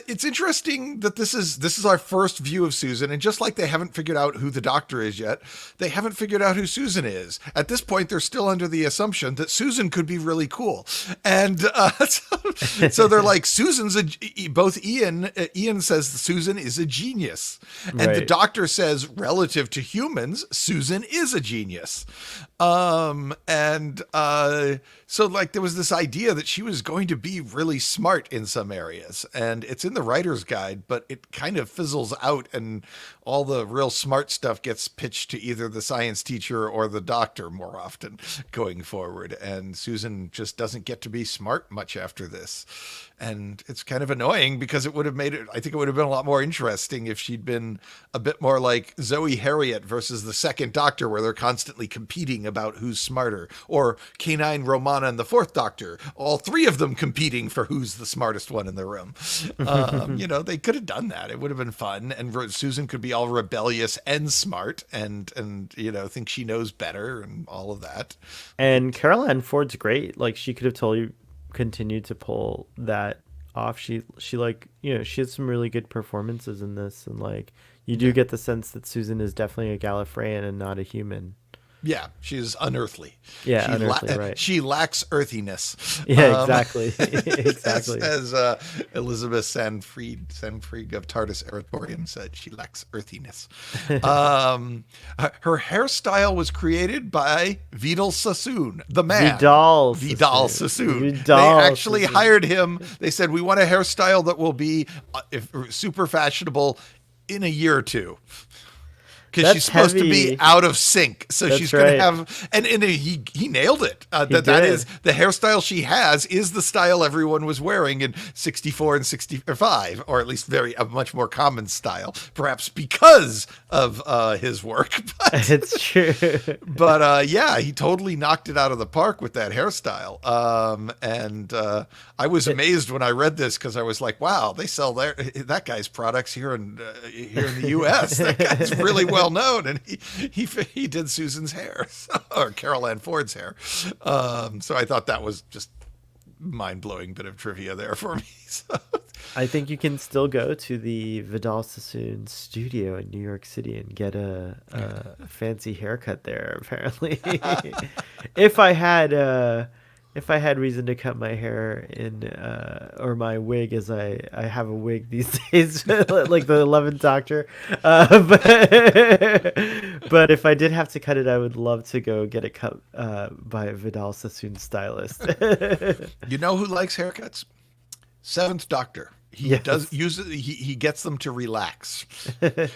It's interesting that this is our first view of Susan, and just like they haven't figured out who the Doctor is yet, they haven't figured out who Susan is. At this point, they're still under the assumption that Susan could be really cool, and so they're like, Susan's both Ian says Susan is a genius, and the Doctor says relative to humans, Susan is a genius, so like there was this idea that she was going to be really smart in some areas, and it's in the writer's guide, but it kind of fizzles out, and all the real smart stuff gets pitched to either the science teacher or the Doctor more often going forward. And Susan just doesn't get to be smart much after this. And it's kind of annoying because it would have made it, I think it would have been a lot more interesting if she'd been a bit more like Zoe Harriet versus the Second Doctor, where they're constantly competing about who's smarter, or K9 Romana and the Fourth Doctor, all three of them competing for who's the smartest one in the room. They could have done that. It would have been fun. And Susan could be all rebellious and smart and think she knows better and all of that. And Caroline Ford's great. Like, she could have totally continued to pull that off. She like, she had some really good performances in this, and like you do get the sense that Susan is definitely a Gallifreyan and not a human. Yeah, she's unearthly. Yeah, she unearthly, right. She lacks earthiness. Yeah, exactly. Exactly. As Elizabeth Sanfried of TARDIS Eratorium said, she lacks earthiness. Her hairstyle was created by Vidal Sassoon, the man. Vidal Sassoon. They actually hired him. They said, we want a hairstyle that will be super fashionable in a year or two. Because she's supposed to be out of sync, so she's going to have, and he nailed it. That is the hairstyle she has is the style everyone was wearing in 64 and 65, or at least a much more common style, perhaps because of his work. But, it's true. But yeah, he totally knocked it out of the park with that hairstyle. And I was amazed when I read this because I was like, wow, they sell that guy's products here in the U.S. That guy's really well known, and he did Susan's hair or Carol Ann Ford's hair. So I thought that was just mind-blowing bit of trivia there for me. So. I think you can still go to the Vidal Sassoon studio in New York City and get a fancy haircut there. Apparently, if I had reason to cut my hair in or my wig, as I have a wig these days, like the 11th Doctor. But if I did have to cut it, I would love to go get it cut by a Vidal Sassoon stylist. You know who likes haircuts? 7th Doctor. He does use it. He gets them to relax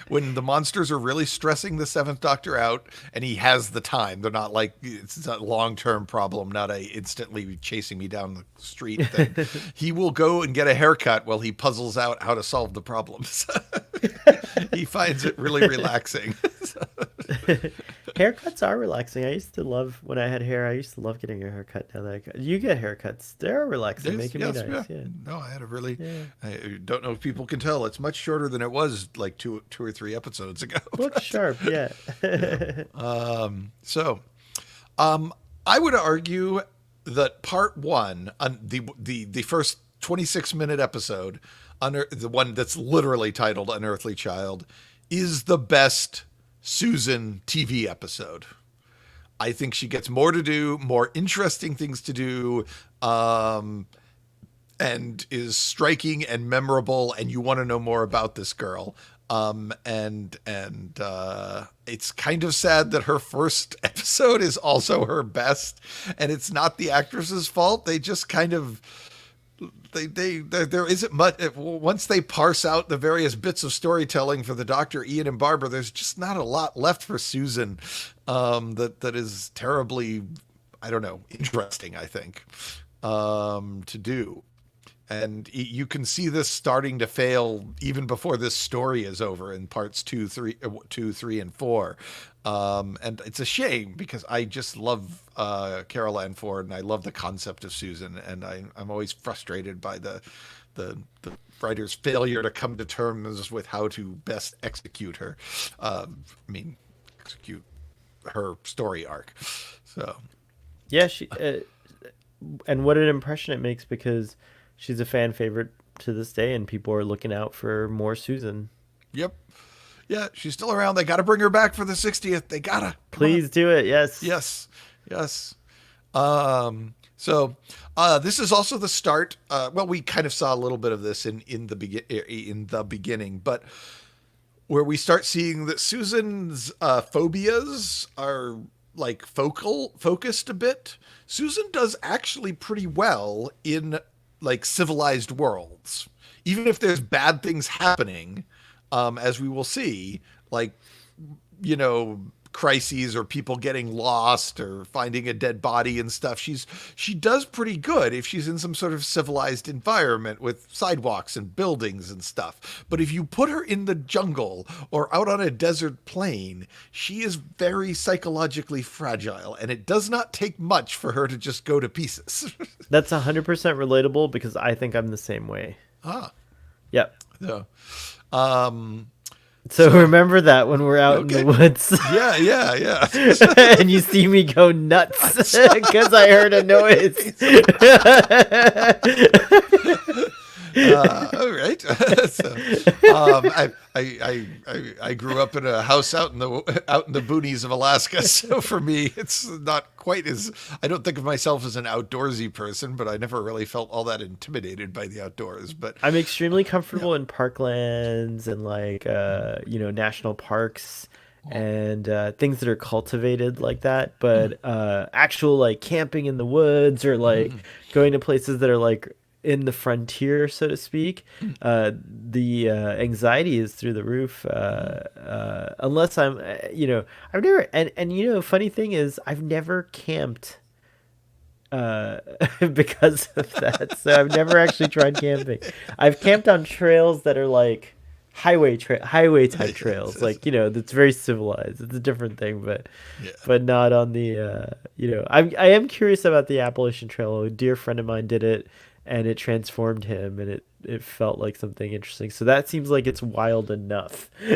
when the monsters are really stressing the 7th Doctor out, and he has the time. They're not like it's a long-term problem, not a instantly chasing me down the street thing. He will go and get a haircut while he puzzles out how to solve the problems. He finds it really relaxing. Haircuts are relaxing. I used to love when I had hair. I used to love getting a haircut. Now that you get haircuts, they're relaxing. They can be nice. Yeah. No, I had a really. Yeah. I don't know if people can tell. It's much shorter than it was like two or three episodes ago. Looks sharp, yeah. So, I would argue that part one, the first 26-minute episode, the one that's literally titled "Unearthly Child," is the best Susan TV episode. I think she gets more to do, more interesting things to do, and is striking and memorable, and you want to know more about this girl. And it's kind of sad that her first episode is also her best, and it's not the actress's fault. They just kind of there isn't much. Once they parse out the various bits of storytelling for the Doctor, Ian and Barbara, there's just not a lot left for Susan that is terribly, I don't know, interesting, I think, to do. And you can see this starting to fail even before this story is over in parts 2, 3, and 4. And it's a shame because I just love Carol Ann Ford, and I love the concept of Susan. And I'm always frustrated by the writer's failure to come to terms with how to best execute her. Execute her story arc. So, yeah, she and what an impression it makes, because she's a fan favorite to this day, and people are looking out for more Susan. Yep. Yeah, she's still around. They got to bring her back for the 60th. They gotta. Please do it. Yes. Yes. Yes. So this is also the start. Well, we kind of saw a little bit of this in the beginning, but where we start seeing that Susan's phobias are like focused a bit. Susan does actually pretty well in like civilized worlds, even if there's bad things happening, as we will see, like, you know, crises or people getting lost or finding a dead body and stuff. She does pretty good if she's in some sort of civilized environment with sidewalks and buildings and stuff. But if you put her in the jungle or out on a desert plain, she is very psychologically fragile, and it does not take much for her to just go to pieces. That's 100% relatable, because I think I'm the same way. Yep. So remember that when we're out in the woods. Yeah. And you see me go nuts because I heard a noise. All right. So, I grew up in a house out in the boonies of Alaska, so for me, it's not quite as. I don't think of myself as an outdoorsy person, but I never really felt all that intimidated by the outdoors. But I'm extremely comfortable in parklands and like national parks and things that are cultivated like that. But actual like camping in the woods or like going to places that are like in the frontier, so to speak, the anxiety is through the roof. Unless I'm, I've never, and funny thing is, I've never camped because of that. So I've never actually tried camping. I've camped on trails that are like highway type trails, like that's very civilized. It's a different thing, but not on the I am curious about the Appalachian Trail. A dear friend of mine did it, and it transformed him, and it felt like something interesting. So that seems like it's wild enough. I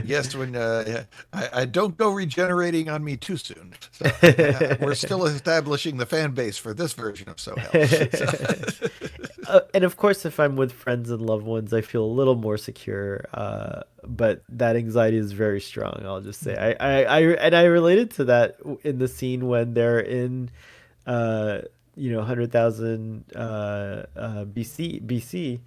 guess when I don't go regenerating on me too soon. So, we're still establishing the fan base for this version of So Hell. And of course, if I'm with friends and loved ones, I feel a little more secure. But that anxiety is very strong. I'll just say I related to that in the scene when they're in 100,000 BC,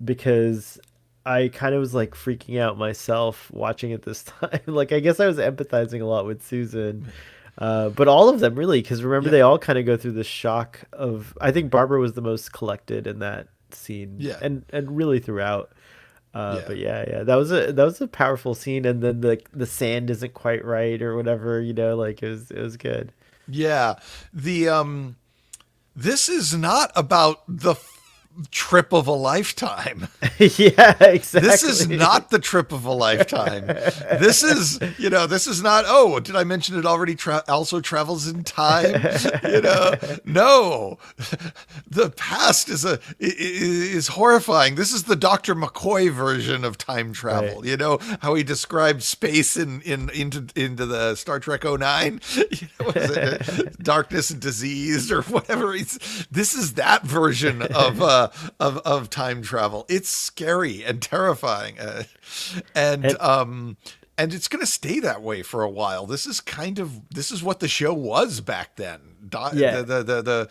because I kind of was like freaking out myself watching it this time. Like, I guess I was empathizing a lot with Susan, but all of them really, because remember they all kind of go through the shock of. I think Barbara was the most collected in that scene, and really throughout. But that was a powerful scene, and then the sand isn't quite right or whatever, like it was good. Yeah, this is not about the trip of a lifetime. Yeah, exactly. This is not the trip of a lifetime. This is, this is not, oh, did I mention it already also travels in time? No. The past is horrifying. This is the Dr. McCoy version of time travel. Right. How he described space into the Star Trek 09? Was it Darkness and Disease or whatever? This is that version of time travel. It's scary and terrifying, and it's going to stay that way for a while. This is what the show was back then. The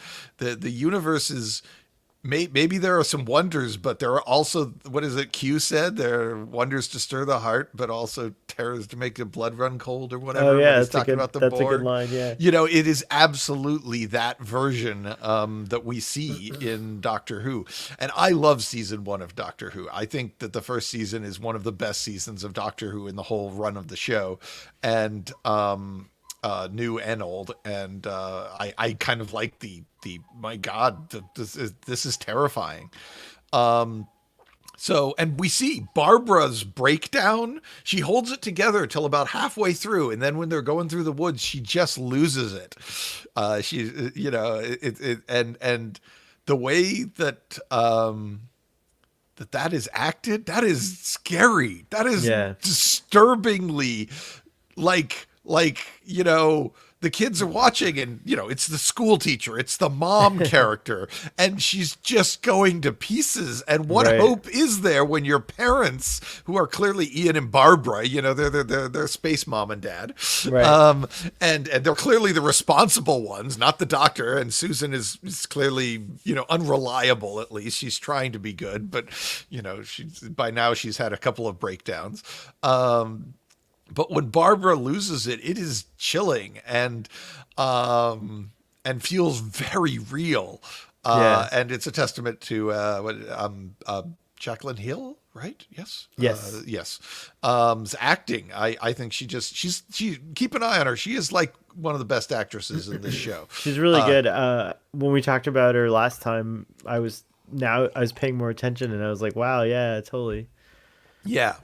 universe is. Maybe there are some wonders, but there are also, what is it Q said? There are wonders to stir the heart, but also terrors to make the blood run cold or whatever. Oh yeah, that's a good line. Yeah, it is absolutely that version that we see in Doctor Who, and I love season 1 of Doctor Who. I think that the first season is one of the best seasons of Doctor Who in the whole run of the show, and new and old, and I kind of like the my God, this is terrifying. So, and we see Barbara's breakdown. She holds it together till about halfway through, and then when they're going through the woods, she just loses it. And the way that that is acted, that is scary. That is disturbingly like the kids are watching, and it's the school teacher, it's the mom character, and she's just going to pieces. And what hope is there when your parents, who are clearly Ian and Barbara, they're space mom and dad, right? And they're clearly the responsible ones, not the doctor. And Susan is clearly unreliable. At least she's trying to be good, but by now she's had a couple of breakdowns. But when Barbara loses it, it is chilling and feels very real. And it's a testament to Jacqueline Hill, right? Yes. Yes. Acting. I think she keep an eye on her. She is like one of the best actresses in this show. She's really good. When we talked about her last time, I was paying more attention, and I was like, wow, yeah, totally. Yeah.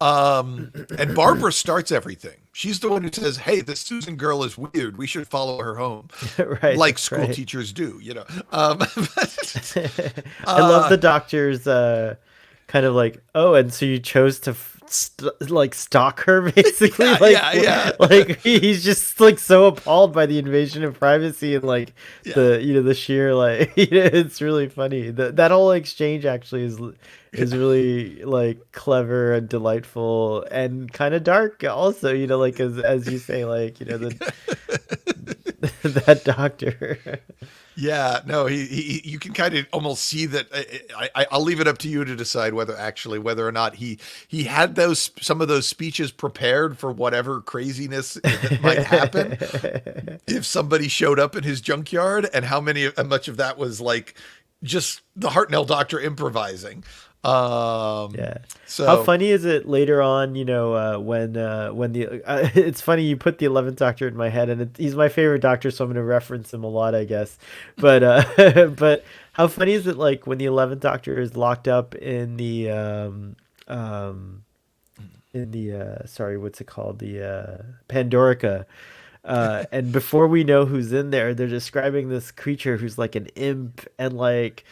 And Barbara starts everything. She's the one who says, "Hey, this Susan girl is weird. We should follow her home," like school teachers do. I love the doctor's kind of like, oh, and so you chose to like stalk her basically. Like he's just like so appalled by the invasion of privacy and like the sheer like it's really funny. That whole exchange actually is really like clever and delightful and kind of dark also, like as you say, like that doctor. Yeah, no, he you can kind of almost see that. I'll leave it up to you to decide whether or not he had some of those speeches prepared for whatever craziness that might happen if somebody showed up in his junkyard, and how much of that was like just the Hartnell doctor improvising. So how funny is it later on, when the it's funny you put the 11th Doctor in my head, and he's my favorite Doctor, so I'm going to reference him a lot, I guess. But but how funny is it, like when the 11th Doctor is locked up in the sorry, what's it called, the Pandorica. And before we know who's in there, they're describing this creature who's like an imp, and like,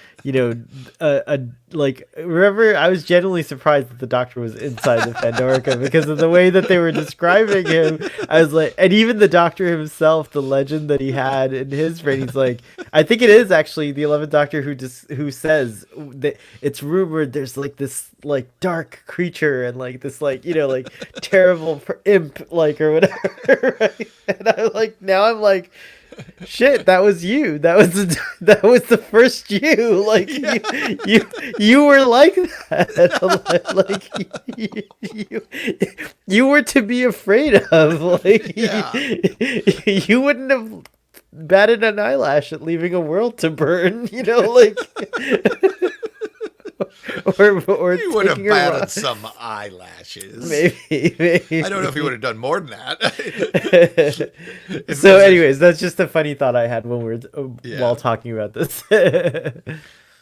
like, remember, I was genuinely surprised that the Doctor was inside the Pandorica because of the way that they were describing him. I was like, and even the Doctor himself, the legend that he had in his brain, he's like, I think it is actually the 11th Doctor who says that it's rumored there's like this like dark creature and like this like like terrible imp like or whatever, right? And I'm like, now I'm like, shit, that was you. That was the first you. Like you were like that. Like you were to be afraid of. Like you wouldn't have batted an eyelash at leaving a world to burn. Like. Or he would have batted some eyelashes. Maybe. I don't know if he would have done more than that. So, anyways, that's just a funny thought I had when we were while talking about this.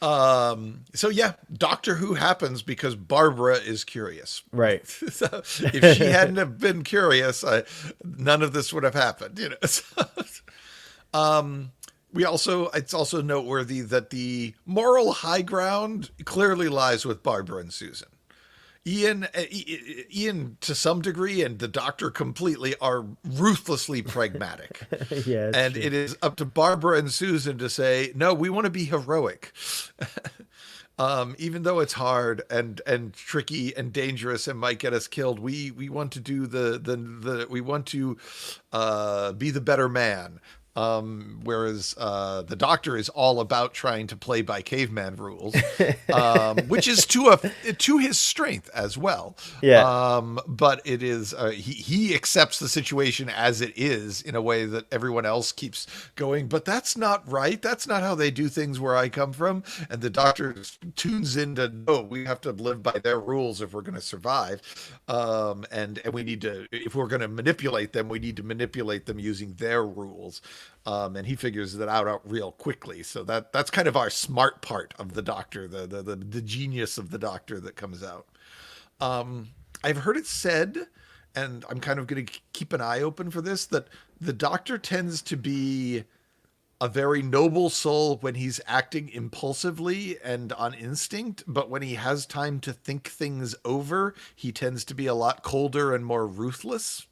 So yeah, Doctor Who happens because Barbara is curious. Right. So if she hadn't have been curious, none of this would have happened. It's also noteworthy that the moral high ground clearly lies with Barbara and Susan. Ian to some degree and the Doctor completely are ruthlessly pragmatic. Yeah, and true. It is up to Barbara and Susan to say, no, we want to be heroic. Even though it's hard and tricky and dangerous and might get us killed, we want to do we want to be the better man. Whereas the Doctor is all about trying to play by caveman rules, which is to his strength as well. Yeah. But it is he accepts the situation as it is in a way that everyone else keeps going, but that's not right. That's not how they do things where I come from. And the Doctor tunes into, no, we have to live by their rules if we're going to survive. And we need to, if we're going to manipulate them, we need to manipulate them using their rules. And he figures that out real quickly. So that's kind of our smart part of the Doctor, the genius of the Doctor that comes out. I've heard it said, and I'm kind of going to keep an eye open for this, that the Doctor tends to be a very noble soul when he's acting impulsively and on instinct, but when he has time to think things over, he tends to be a lot colder and more ruthless.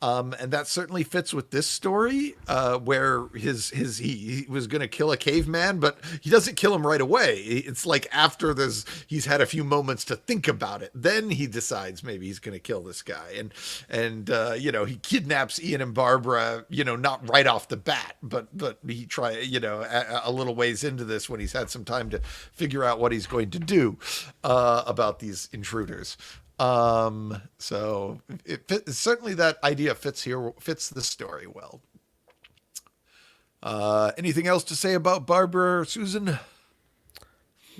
And that certainly fits with this story, where he was going to kill a caveman, but he doesn't kill him right away. It's like after he's had a few moments to think about it, then he decides maybe he's going to kill this guy. And he kidnaps Ian and Barbara, not right off the bat, but he a little ways into this when he's had some time to figure out what he's going to do about these intruders. So certainly that idea fits the story well. Anything else to say about Barbara or Susan?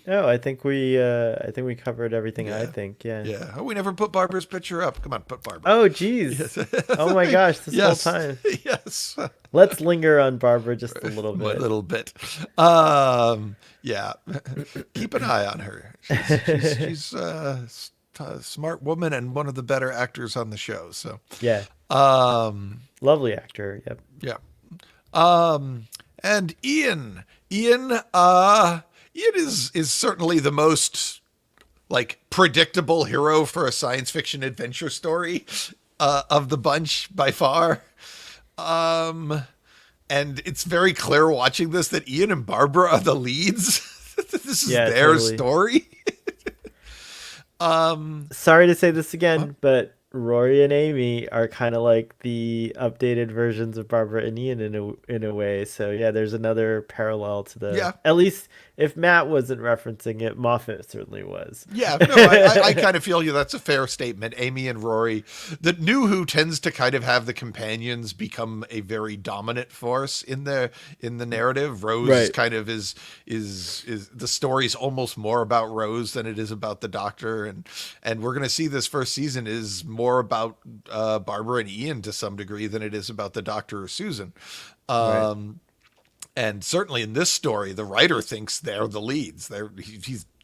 No, I think we covered everything. Yeah. I think, yeah. Yeah. Oh, we never put Barbara's picture up. Come on, put Barbara. Oh, geez. Yes. Oh my gosh, this whole time. Yes. Let's linger on Barbara just a little bit. A little bit. Yeah. Keep an eye on her. She's a smart woman and one of the better actors on the show. So yeah. Lovely actor. Yep. Yeah. And Ian is certainly the most like predictable hero for a science fiction adventure story of the bunch by far. And it's very clear watching this that Ian and Barbara are the leads. This is Yeah, their totally. story. Sorry to say this again, but Rory and Amy are kind of like the updated versions of Barbara and Ian in a way. So yeah, there's another parallel to the, Yeah. at least if Matt wasn't referencing it, Moffat certainly was. Yeah, no, I kind of feel that's a fair statement. Amy and Rory, the New Who tends to kind of have the companions become a very dominant force in the narrative. Rose Right. kind of is the story's almost more about Rose than it is about the Doctor, and we're gonna see this first season is more about Barbara and Ian to some degree than it is about the Doctor or Susan. Right. And certainly in this story, the writer thinks they're the leads. The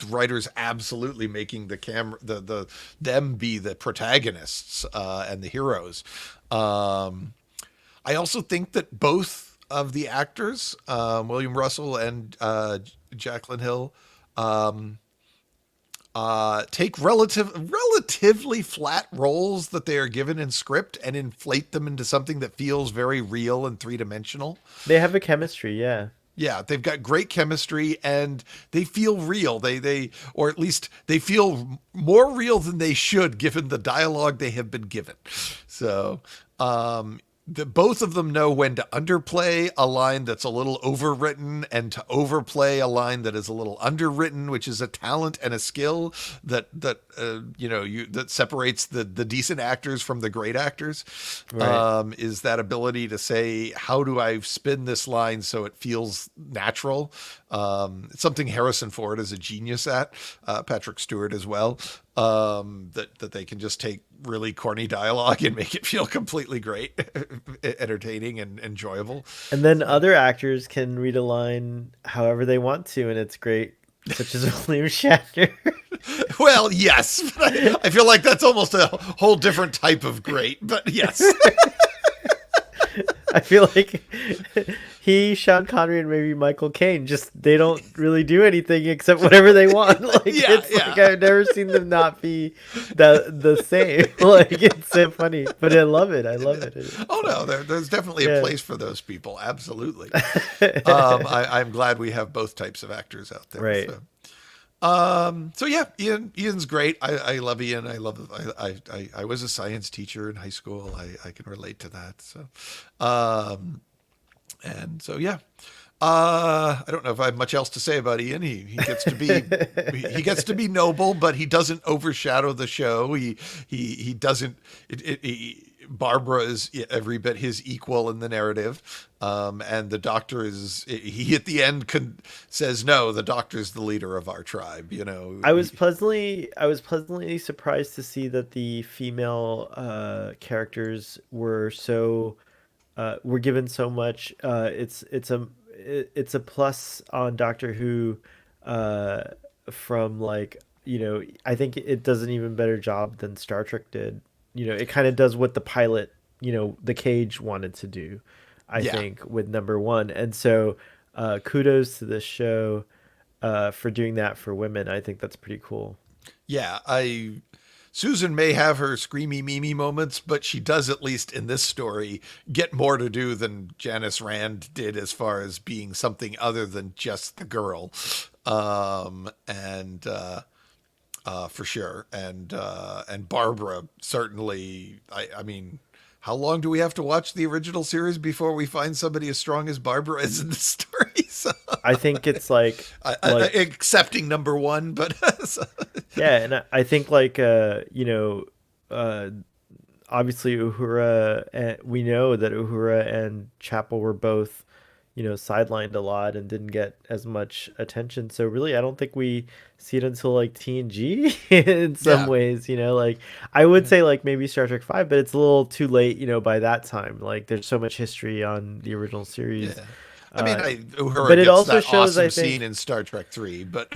writer's absolutely making them be the protagonists and the heroes. I also think that both of the actors, William Russell and Jacqueline Hill, take relatively flat roles that they are given in script and inflate them into something that feels very real and three-dimensional. They have a chemistry, yeah. Yeah, they've got great chemistry and they feel real. They or at least they feel more real than they should given the dialogue they have been given. So, both of them know when to underplay a line that's a little overwritten and to overplay a line that is a little underwritten, which is a talent and a skill that separates the decent actors from the great actors. Right. Is that ability to say, how do I spin this line so it feels natural? It's something Harrison Ford is a genius at, Patrick Stewart as well. That they can just take really corny dialogue and make it feel completely great, entertaining and enjoyable. And then other actors can read a line however they want to, and it's great, such as William Shatner. Well, yes, but I feel like that's almost a whole different type of great, but yes. I feel like he, Sean Connery, and maybe Michael Caine they don't really do anything except whatever they want. Like like I've never seen them not be the same. Like it's so funny, but I love it. I love it. Oh no, there's definitely a place for those people. Absolutely. I'm glad we have both types of actors out there. Right. So yeah, Ian's great. I love Ian. I was a science teacher in high school. I can relate to that. So, and so yeah, I don't know if I have much else to say about Ian. He gets to be he gets to be noble, but he doesn't overshadow the show. He doesn't. Barbara is every bit his equal in the narrative, and the Doctor he at the end says no. The Doctor's the leader of our tribe. I was pleasantly surprised to see that the female characters were were given so much. It's a plus on Doctor Who, from like I think it does an even better job than Star Trek did. It kind of does what the pilot, the Cage wanted to do, I think, with number one. And so kudos to this show for doing that for women. I think that's pretty cool. Yeah, Susan may have her screamy Mimi moments, but she does, at least in this story, get more to do than Janice Rand did as far as being something other than just the girl. For sure. And Barbara, certainly, I mean, how long do we have to watch the original series before we find somebody as strong as Barbara is in the story? So, I think it's like accepting number one, but yeah. And I think obviously Uhura, we know that Uhura and Chapel were both, sidelined a lot and didn't get as much attention. So really, I don't think we see it until like TNG in some ways, like I would say like maybe Star Trek 5, but it's a little too late, by that time. Like there's so much history on the original series. Yeah. I mean, Uhura but it gets also that shows, awesome I think, scene in Star Trek 3, but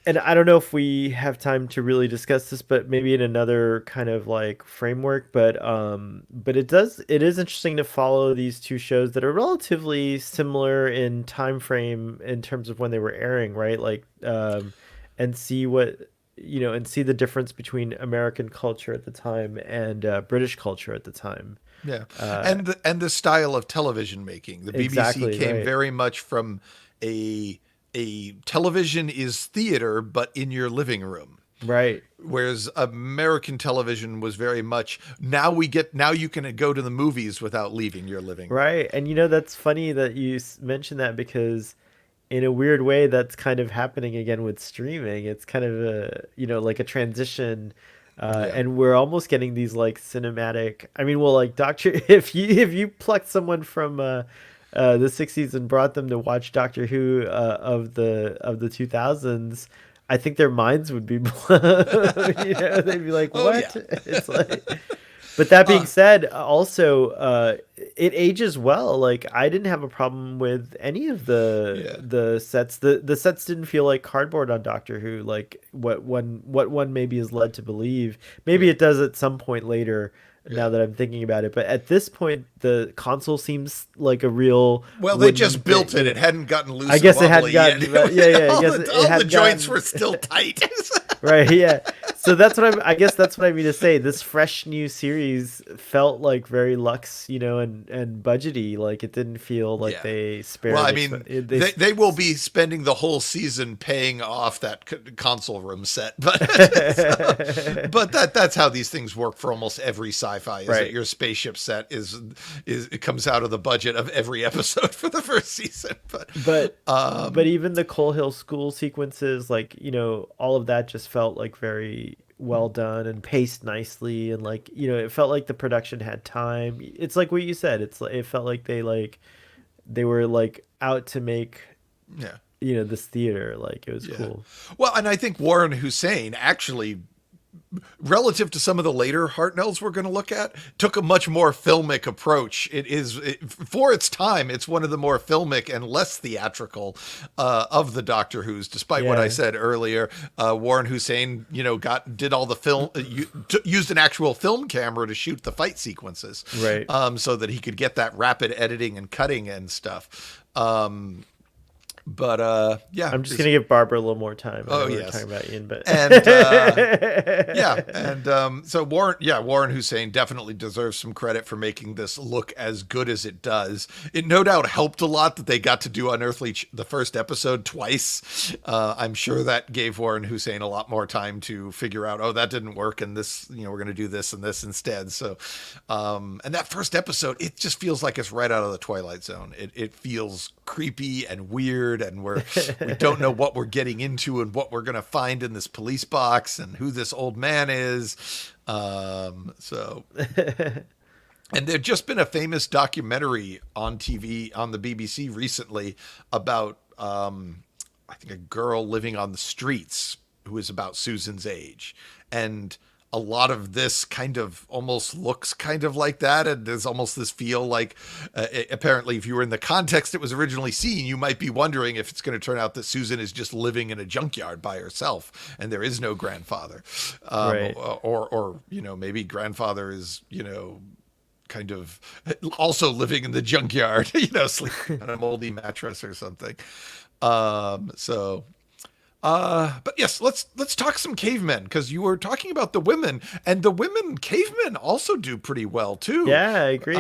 and I don't know if we have time to really discuss this, but maybe in another kind of like framework. But it is interesting to follow these two shows that are relatively similar in time frame in terms of when they were airing, right? Like and see and see the difference between American culture at the time and British culture at the time. Yeah, and the style of television making. The BBC Exactly came right. very much from a television is theater, but in your living room. Right. Whereas American television was very much now you can go to the movies without leaving your living room. Right. And that's funny that you mentioned that, because in a weird way that's kind of happening again with streaming. It's kind of a, like a transition, Yeah. and we're almost getting these like cinematic. I mean, well, like Doctor, if you plucked someone from the 60s and brought them to watch Doctor Who of the 2000s, I think their minds would be blown. They'd be like, Oh yeah. "What?" It's like, but that being Uh, said, also, it ages well. Like, I didn't have a problem with any of the yeah. the sets. The sets didn't feel like cardboard on Doctor Who, like what one maybe is led to believe. Maybe Yeah. it does at some point later. Yeah. Now that I'm thinking about it, but at this point, the console seems like a real Well, they wooden just built thing. it. It hadn't gotten loose I and guess it hadn't wobbly yet. gotten. Yeah, yeah. I guess it All the hadn't joints gotten. were still tight. Right, yeah. So that's what I guess that's what I mean to say. This fresh new series felt like very luxe, and budgety. Like, it didn't feel like Yeah. they spared. Well, I mean, they will be spending the whole season paying off that console room set, but but that's how these things work for almost every sci-fi. Is that right. your spaceship set is it comes out of the budget of every episode for the first season. But even the Coal Hill School sequences, like, all of that just felt like very well done and paced nicely, and like, it felt like the production had time. It's like what you said. It felt like they were like out to make, Yeah. this theater. Like, it was Yeah. cool. Well, and I think Warren Hussein actually, relative to some of the later Hartnells we're going to look at, took a much more filmic approach. For its time, it's one of the more filmic and less theatrical of the Doctor Who's. Despite what I Yeah. said earlier, Warren Hussein, did all the film, used an actual film camera to shoot the fight sequences, Right. so that he could get that rapid editing and cutting and stuff. But yeah, I'm just gonna give Barbara a little more time. I know we were yes. talking about Ian, but And yeah, and so Warren Hussein definitely deserves some credit for making this look as good as it does. It no doubt helped a lot that they got to do Unearthly the first episode twice. I'm sure that gave Warren Hussein a lot more time to figure out, oh, that didn't work, and this, we're going to do this and this instead. So, and that first episode, it just feels like it's right out of the Twilight Zone. It feels creepy and weird, and we don't know what we're getting into and what we're going to find in this police box and who this old man is. So and there'd just been a famous documentary on TV on the BBC recently about I think a girl living on the streets who is about Susan's age, and a lot of this kind of almost looks kind of like that, and there's almost this feel like apparently if you were in the context it was originally seen, you might be wondering if it's going to turn out that Susan is just living in a junkyard by herself and there is no grandfather, Right. or maybe grandfather is kind of also living in the junkyard, sleeping on a moldy mattress or something. So but yes, let's talk some cavemen, because you were talking about the women, and the women cavemen also do pretty well too. Yeah, I agree.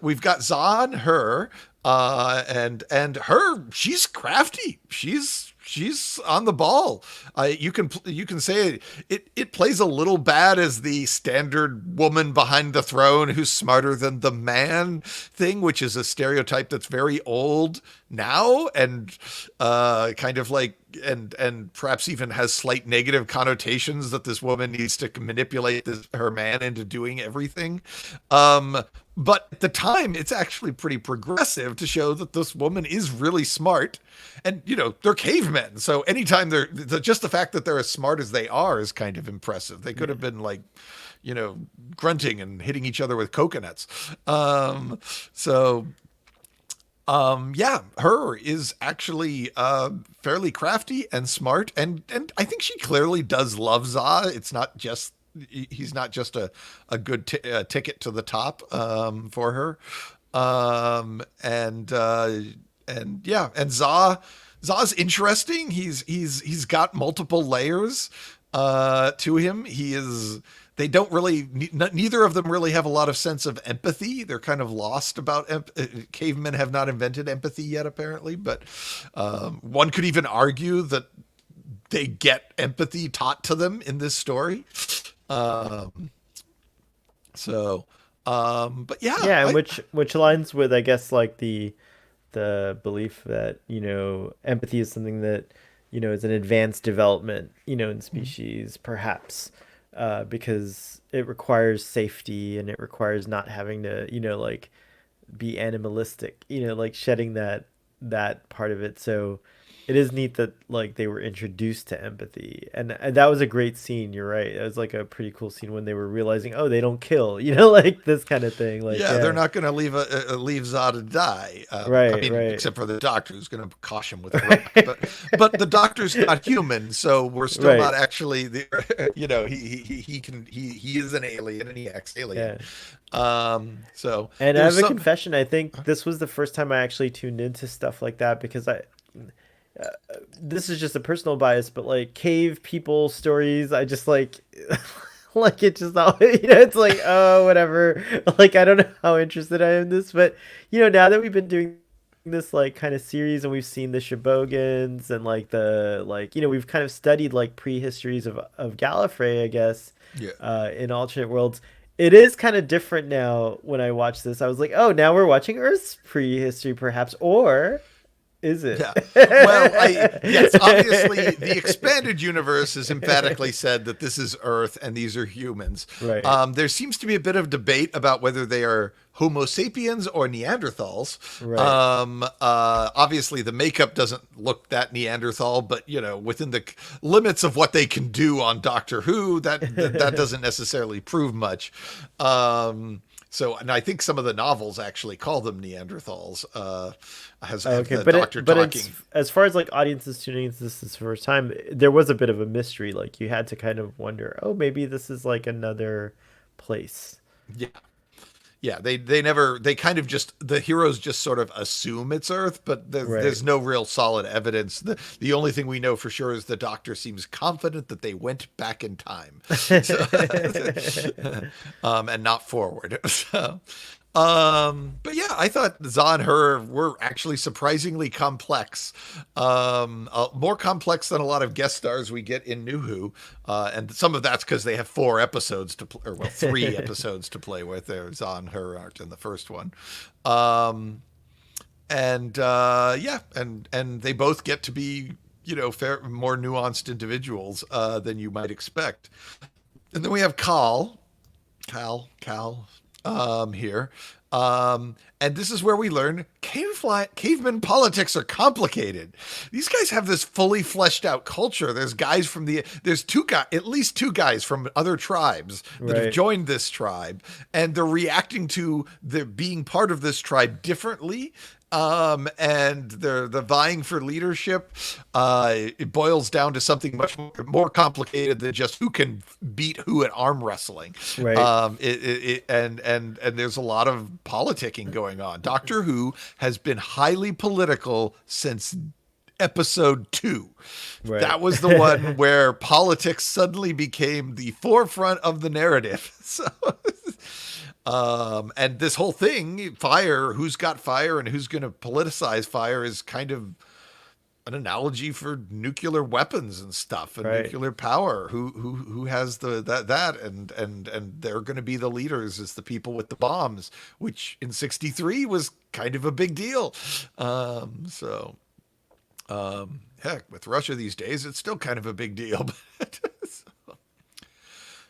We've got Zahn, her, and her. She's crafty. She's on the ball. You can say it plays a little bad as the standard woman behind the throne who's smarter than the man thing, which is a stereotype that's very old now, and kind of like and perhaps even has slight negative connotations, that this woman needs to manipulate her man into doing everything. But at the time, it's actually pretty progressive to show that this woman is really smart. And, they're cavemen. So anytime just the fact that they're as smart as they are is kind of impressive. They could have been like, grunting and hitting each other with coconuts. Yeah, her is actually fairly crafty and smart. And I think she clearly does love Za. It's not just, he's not just a good ticket to the top for her. And yeah, and Za's interesting. He's got multiple layers to him. They don't really, neither of them really have a lot of sense of empathy. They're kind of lost about cavemen have not invented empathy yet, apparently. But one could even argue that they get empathy taught to them in this story. But yeah, yeah, and which aligns with, I guess, like the belief that, you know, empathy is something that, you know, is an advanced development, you know, in species, perhaps, because it requires safety and it requires not having to, you know, like be animalistic, you know, like shedding that part of it. So it is neat that like they were introduced to empathy, and that was a great scene. You're right. It was like a pretty cool scene when they were realizing, oh, they don't kill, you know, like this kind of thing. Like, yeah, they're not going to leave Zod to die. Right, I mean, right. except for the doctor who's going to caution with a rock. But the doctor's not human, so we're still Right. not actually the. You know, he is an alien and he acts alien. So And I have a confession. I think this was the first time I actually tuned into stuff like that, because this is just a personal bias, but like cave people stories, I just like like it just all, you know, it's like, oh, whatever. Like, I don't know how interested I am in this, but you know, now that we've been doing this like kind of series and we've seen the Shibogans and like you know, we've kind of studied like prehistories of Gallifrey, I guess, in alternate worlds. It is kind of different now when I watch this. I was like, oh, now we're watching Earth's prehistory, perhaps, or is it? Yeah. Well, yes, obviously the expanded universe has emphatically said that this is Earth and these are humans. Right. There seems to be a bit of debate about whether they are Homo sapiens or Neanderthals. Right. Obviously the makeup doesn't look that Neanderthal, but you know, within the limits of what they can do on Doctor Who, that doesn't necessarily prove much. So, and I think some of the novels actually call them Neanderthals. But as far as like audiences tuning into this the first time, there was a bit of a mystery. Like you had to kind of wonder, oh, maybe this is like another place. Yeah. Yeah, they kind of just, the heroes just sort of assume it's Earth, but there's no real solid evidence. The only thing we know for sure is the Doctor seems confident that they went back in time, and not forward. So, but yeah, I thought Za and her were actually surprisingly complex, more complex than a lot of guest stars we get in New Who, and some of that's because they have 4 episodes to play, or well, 3 episodes to play with. There's Za and her aren't in the first one, and they both get to be, you know, more nuanced individuals than you might expect. And then we have Cal here. And this is where we learn caveman politics are complicated. These guys have this fully fleshed out culture. There's at least two guys from other tribes that have joined this tribe, and they're reacting to the being part of this tribe differently. And they're vying for leadership. It boils down to something much more complicated than just who can beat who at arm wrestling. Right. And there's a lot of politicking going on. Doctor Who has been highly political since episode 2. Right. That was the one where politics suddenly became the forefront of the narrative. So. And this whole thing, fire, who's got fire and who's going to politicize fire, is kind of an analogy for nuclear weapons and stuff, and nuclear power. Who has that and they're going to be the leaders as the people with the bombs, which in '63 was kind of a big deal. Heck, with Russia these days, it's still kind of a big deal.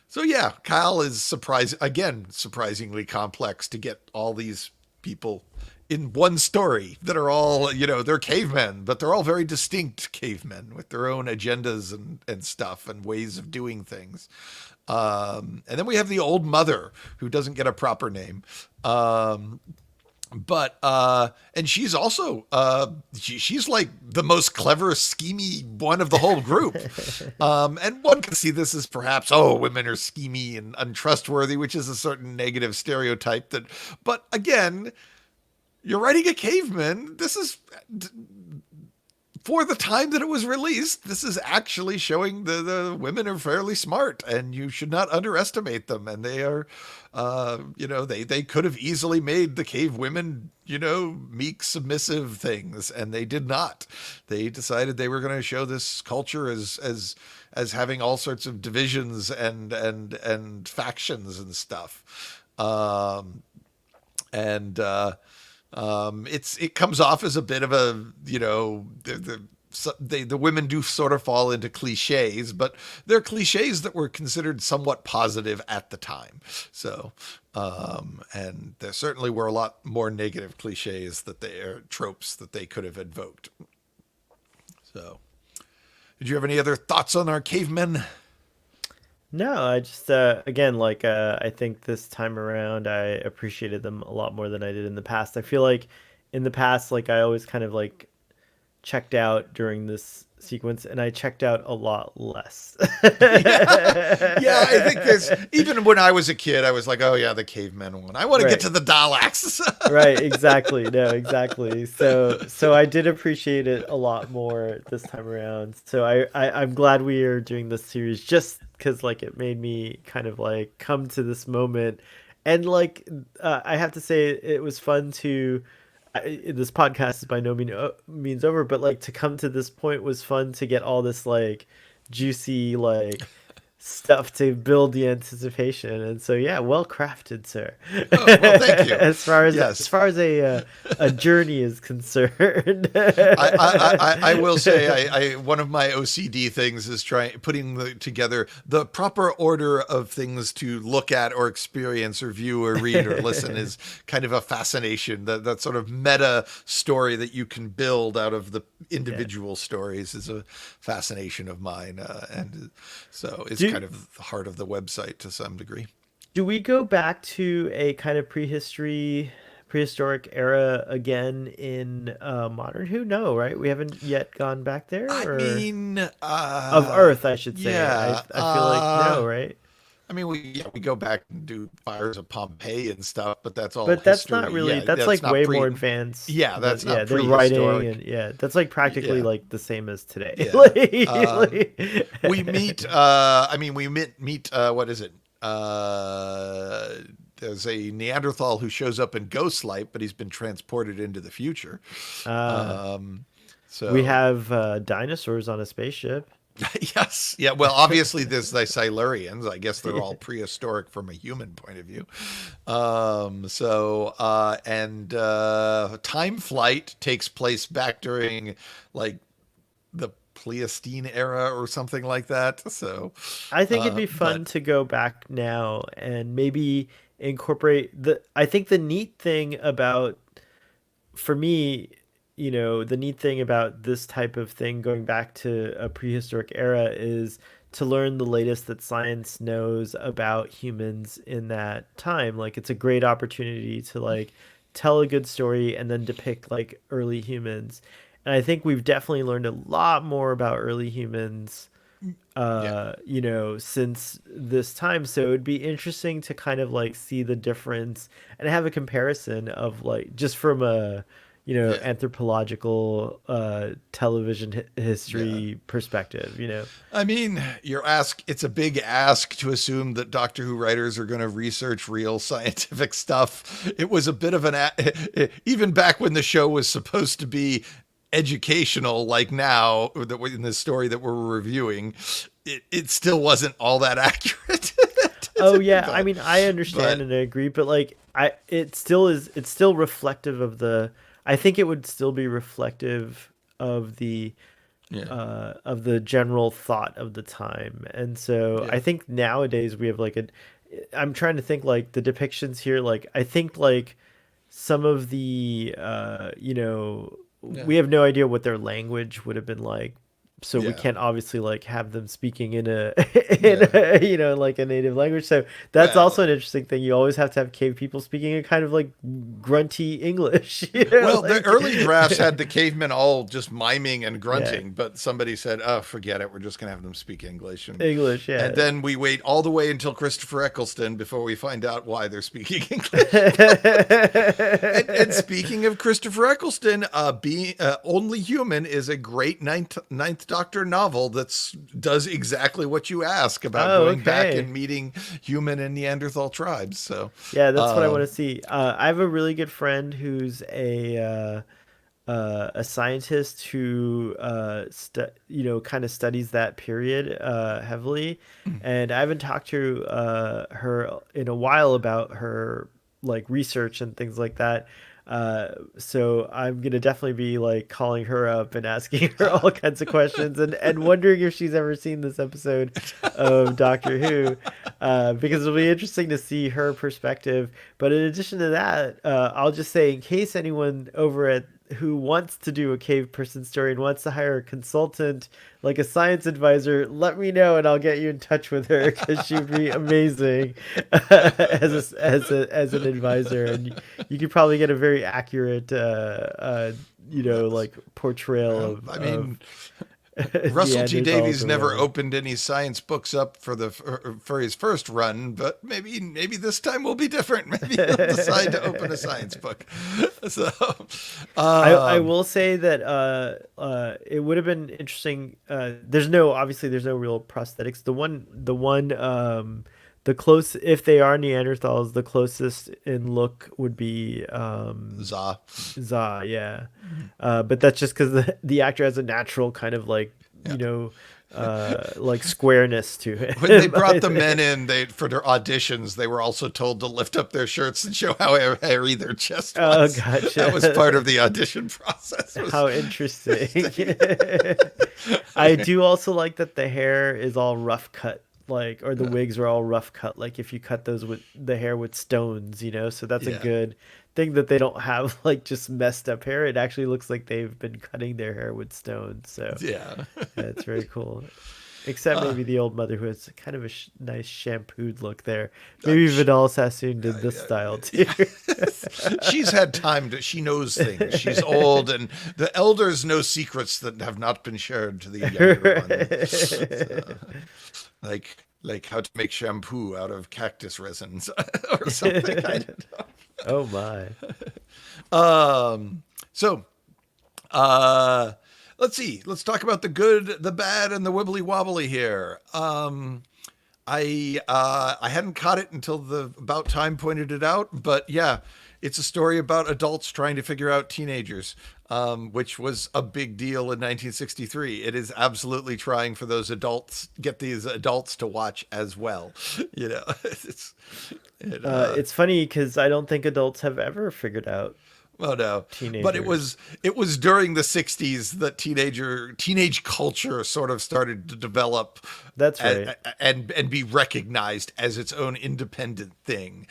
So yeah, Kyle is surprisingly complex to get all these people in one story that are all, you know, they're cavemen, but they're all very distinct cavemen with their own agendas and stuff and ways of doing things. And then we have the old mother who doesn't get a proper name. And she's also, she's like the most clever, schemy one of the whole group. And one can see this as perhaps, women are schemy and untrustworthy, which is a certain negative stereotype but again, you're writing a caveman. This is for the time that it was released, this is actually showing the women are fairly smart, and you should not underestimate them. And they are, they could have easily made the cave women, meek, submissive things, and they did not. They decided they were going to show this culture as having all sorts of divisions and factions and stuff. It comes off as a bit of a, the women do sort of fall into cliches, but they're cliches that were considered somewhat positive at the time. So, and there certainly were a lot more negative cliches tropes that they could have invoked. So, did you have any other thoughts on our cavemen? No, I just again, like I think this time around I appreciated them a lot more than I did in the past. I feel like in the past, like I always kind of like checked out during this sequence, and I checked out a lot less. Yeah, I think there's, even when I was a kid, I was like, oh yeah, the cavemen one. I want to get to the Daleks. Right, exactly. No, exactly. So I did appreciate it a lot more this time around. So I'm glad we are doing this series, just because like it made me kind of like come to this moment. And like I have to say it was fun to this podcast is by no means over, but like to come to this point was fun, to get all this like juicy like stuff to build the anticipation. And so yeah, well crafted, sir. Oh, well, thank you. as far as a journey is concerned. I will say I one of my OCD things is putting together the proper order of things to look at or experience or view or read or listen is kind of a fascination. That sort of meta story that you can build out of the individual stories is a fascination of mine, and so it's kind of the heart of the website to some degree. Do we go back to a kind of prehistoric era again in modern Who? No, right? We haven't yet gone back there? Of Earth, I should say. Yeah, I feel like no, right? I mean, we go back and do Fires of Pompeii and stuff, but that's all. But that's history. not really. Yeah, that's like way more advanced. Yeah, that's not they're writing, and that's like practically like the same as today. Yeah. We meet. We meet. What is it? There's a Neanderthal who shows up in Ghostlight, but he's been transported into the future. So we have dinosaurs on a spaceship. Yes. Yeah. Well, obviously there's the Silurians. I guess they're all prehistoric from a human point of view. Time Flight takes place back during like the Pleistocene era or something like that. So I think it'd be fun to go back now and maybe incorporate I think the neat thing about, for me, the neat thing about this type of thing going back to a prehistoric era is to learn the latest that science knows about humans in that time. Like it's a great opportunity to like tell a good story and then depict like early humans. And I think we've definitely learned a lot more about early humans, since this time. So it'd be interesting to kind of like see the difference and have a comparison of like, just from a, anthropological television history perspective, I mean, it's a big ask to assume that Doctor Who writers are going to research real scientific stuff. It was a bit of even back when the show was supposed to be educational, like now, in the story that we're reviewing, it still wasn't all that accurate. Oh yeah. I mean, I understand and I agree, but like it's still reflective of I think it would still be reflective of the general thought of the time. And so I think nowadays we have like I'm trying to think like the depictions here, like I think like some of the we have no idea what their language would have been like So we Yeah. can't obviously like have them speaking in a you know, like a native language. So that's Well, also an interesting thing. You always have to have cave people speaking a kind of like grunty English. You know, well, the like early drafts had the cavemen all just miming and yeah, grunting, but somebody said, "Oh, forget it. We're just going to have them speak English." English. And Yeah. then we wait all the way until Christopher Eccleston before we find out why they're speaking English. And speaking of Christopher Eccleston, being Only Human is a great Ninth Doctor novel that does exactly what you ask about Oh, going back okay. and meeting human and Neanderthal tribes. So, Yeah, that's what I want to um, see. I have a really good friend who's a scientist who you know, kind of studies that period heavily, and I haven't talked to her in a while about her like research and things like that. So I'm gonna definitely be like calling her up and asking her all kinds of questions and wondering if she's ever seen this episode of Doctor Who, because it'll be interesting to see her perspective. But in addition to that, I'll just say, in case anyone over at who wants to do a cave person story and wants to hire a consultant, like a science advisor, let me know and I'll get you in touch with her, because she'd be amazing as an advisor, and you could probably get a very accurate you know, like portrayal I of mean, Russell T Neanderthals Davies or never whatever. opened any science books up for his first run, but maybe this time will be different. Maybe he'll decide to open a science book. So, I um, will say that it would have been interesting. There's no, obviously there's no real prosthetics. The close, if they are Neanderthals, the closest in look would be Za. Za, yeah. But that's just because the actor has a natural kind of like, Yeah. you know, like squareness to When they him. brought I the men think. in, they for their auditions, they were also told to lift up their shirts and show how hairy their chest Oh, was. That was part gotcha. of the audition process. How interesting. I do also like that the hair is all rough cut, like, or the wigs are all rough cut, like if you cut those with the hair with stones, you know, so that's a Yeah. good thing that they don't have like just messed up hair. It actually looks like they've been cutting their hair with stones. So Yeah. yeah, it's very cool. Except maybe the old mother, who has kind of a nice shampooed look there. Maybe Sh- Vidal Sassoon did this style too. yeah. She's had time to, she knows things. She's old, and the elders know secrets that have not been shared to the younger ones. So, like how to make shampoo out of cactus resins or something. I don't know. Oh my. So, uh, let's see. Let's talk about the good, the bad, and the wibbly wobbly here. I hadn't caught it until the About Time pointed it out, but yeah, it's a story about adults trying to figure out teenagers, which was a big deal in 1963. It is absolutely trying for those adults, get these adults to watch as well. You know, it, It's funny because I don't think adults have ever figured out oh no, but teenagers. it was during the 60s that teenage culture sort of started to develop That's right. and be recognized as its own independent thing.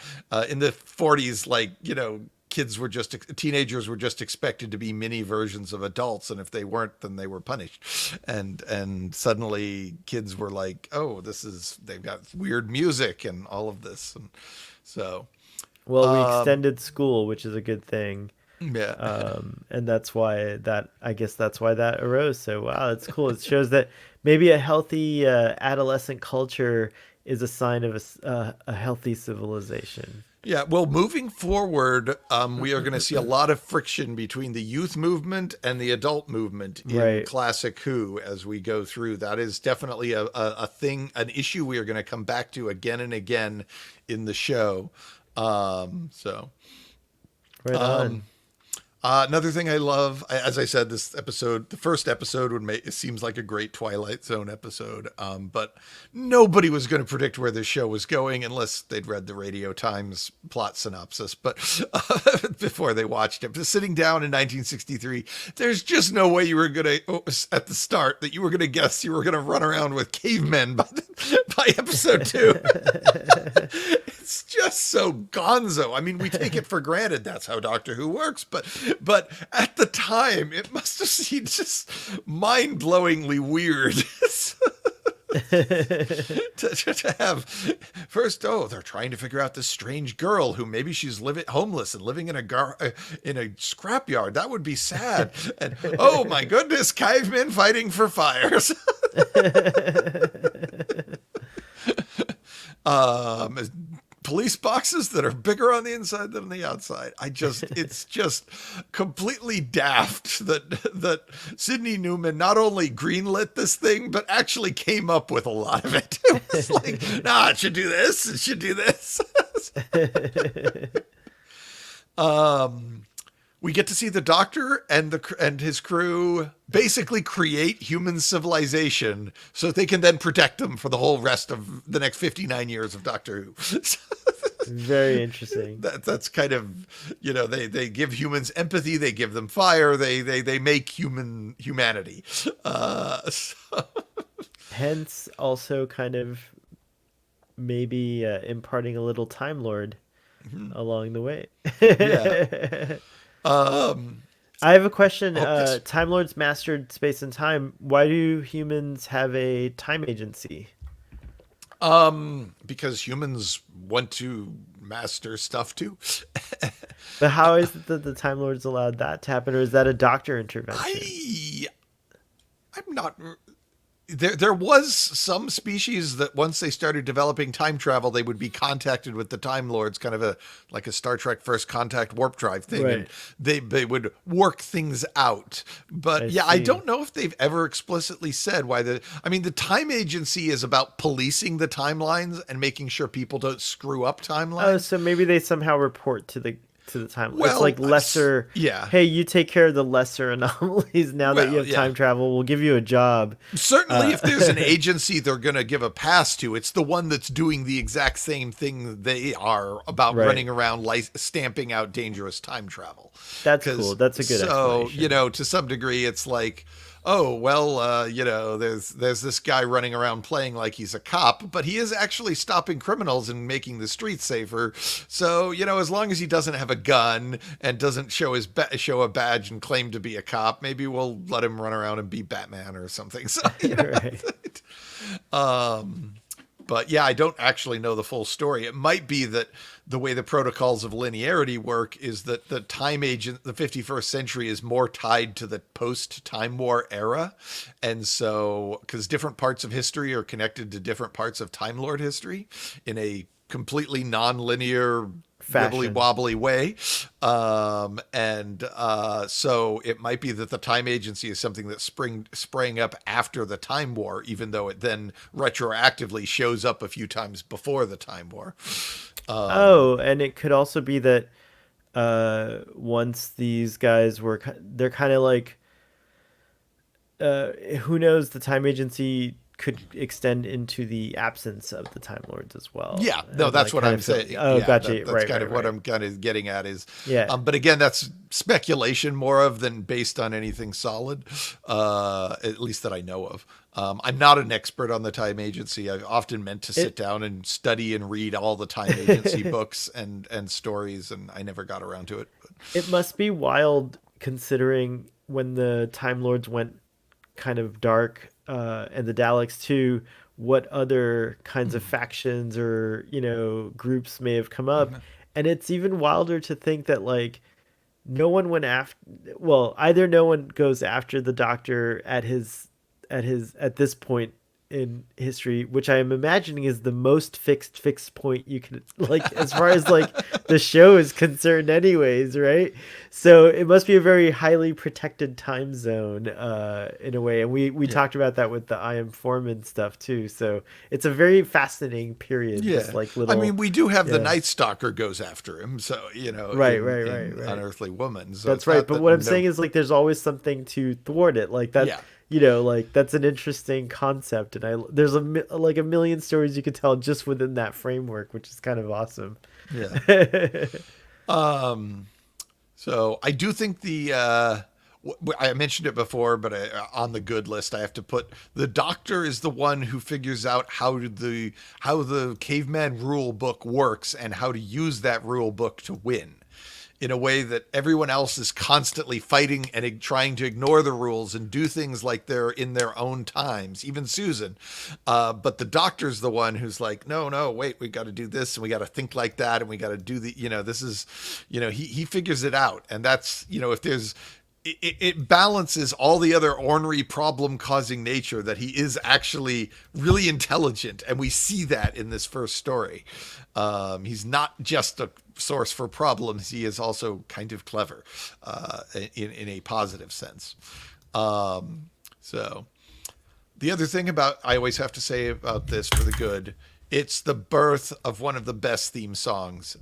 In the 40s, like, you know, teenagers were just expected to be mini versions of adults, and if they weren't, then they were punished. And suddenly kids were like, oh, they've got weird music and all of this. And so Well, we extended school, which is a good thing. yeah. And that's why that, I guess that's why that arose. So, wow, it's cool. It shows that maybe a healthy adolescent culture is a sign of a healthy civilization. Yeah, well, moving forward, we are going to see a lot of friction between the youth movement and the adult movement in Right. classic Who as we go through. That is definitely a thing, an issue we are going to come back to again and again in the show. So, Right on. another thing I love, as I said, this episode, the first episode would make, it seems like a great Twilight Zone episode. But nobody was going to predict where this show was going unless they'd read the Radio Times plot synopsis, but before they watched it. But sitting down in 1963, there's just no way you were going to, at the start, that you were going to guess you were going to run around with cavemen by episode 2. It's just so gonzo. I mean, we take it for granted that's how Doctor Who works, but But at the time, it must have seemed just mind-blowingly weird. to have first, they're trying to figure out this strange girl who maybe she's homeless and living in a scrapyard. That would be sad. And oh my goodness, cavemen fighting for fires. Police boxes that are bigger on the inside than on the outside. It's just completely daft that Sidney Newman not only greenlit this thing, but actually came up with a lot of it. It was like, it should do this. It should do this. We get to see the Doctor and his crew basically create human civilization so that they can then protect them for the whole rest of the next 59 years of Doctor Who. Very interesting. That's kind of, they give humans empathy, they give them fire, they make humanity. Hence also kind of maybe imparting a little Time Lord along the way. Yeah. I have a question. Time Lords mastered space and time. Why do humans have a time agency? Because humans want to master stuff too. But how is it that the Time Lords allowed that to happen, or is that a Doctor intervention? I'm not. There was some species that once they started developing time travel, they would be contacted with the Time Lords, kind of like a Star Trek First Contact warp drive thing. Right. And they would work things out. But I don't know if they've ever explicitly said why the time agency is about policing the timelines and making sure people don't screw up timelines. Oh, so maybe they somehow report to the time. Well, it's like lesser. Yeah. Hey, you take care of the lesser anomalies now that you have time travel. We'll give you a job. Certainly, if there's an agency they're going to give a pass to, it's the one that's doing the exact same thing they are about running around stamping out dangerous time travel. That's cool. That's a good explanation. So, to some degree, it's like, oh, well, there's this guy running around playing like he's a cop, but he is actually stopping criminals and making the streets safer. So, as long as he doesn't have a gun and doesn't show show a badge and claim to be a cop, maybe we'll let him run around and be Batman or something. So, right. But yeah, I don't actually know the full story. It might be that the way the protocols of linearity work is that the 51st century is more tied to the post-Time War era. And so, because different parts of history are connected to different parts of Time Lord history in a completely non-linear, wibbly-wobbly way. So it might be that the time agency is something that sprang up after the Time War, even though it then retroactively shows up a few times before the Time War. And it could also be that once these guys they're kind of like, who knows, the time agency could extend into the absence of the Time Lords as well. Yeah, no, that's what I'm saying. Oh, yeah, gotcha. That's kind of what I'm kind of getting at is, yeah. But again, that's speculation more of than based on anything solid, at least that I know of. I'm not an expert on the time agency. I've often meant to sit down and study and read all the time agency books and stories, and I never got around to it. It must be wild considering when the Time Lords went kind of dark, and the Daleks too, what other kinds of factions or groups may have come up. And it's even wilder to think that like no one went after, either no one goes after the Doctor at this point in history, which I am imagining is the most fixed point you can, like, as far as like the show is concerned anyways, right? So it must be a very highly protected time zone in a way, and we talked about that with the I Am Foreman stuff too. So it's a very fascinating period. Just like little, we do have the Night Stalker goes after him, so right. Unearthly Woman. So that's right. But what I'm saying is like there's always something to thwart it, like that. Yeah. Like that's an interesting concept, and there's a million stories you could tell just within that framework, which is kind of awesome. Yeah. So I do think I mentioned it before, but on the good list, I have to put the Doctor is the one who figures out how the caveman rule book works and how to use that rule book to win. in a way that everyone else is constantly fighting and trying to ignore the rules and do things like they're in their own times, even Susan. But the doctor's the one who's like, no, wait, we got to do this and we got to think like that. And we got to do this is, he figures it out. And that's, if there's, it balances all the other ornery problem-causing nature that he is actually really intelligent, and we see that in this first story. He's not just a source for problems; he is also kind of clever, in a positive sense. So, the other thing I always have to say about this for the good, it's the birth of one of the best theme songs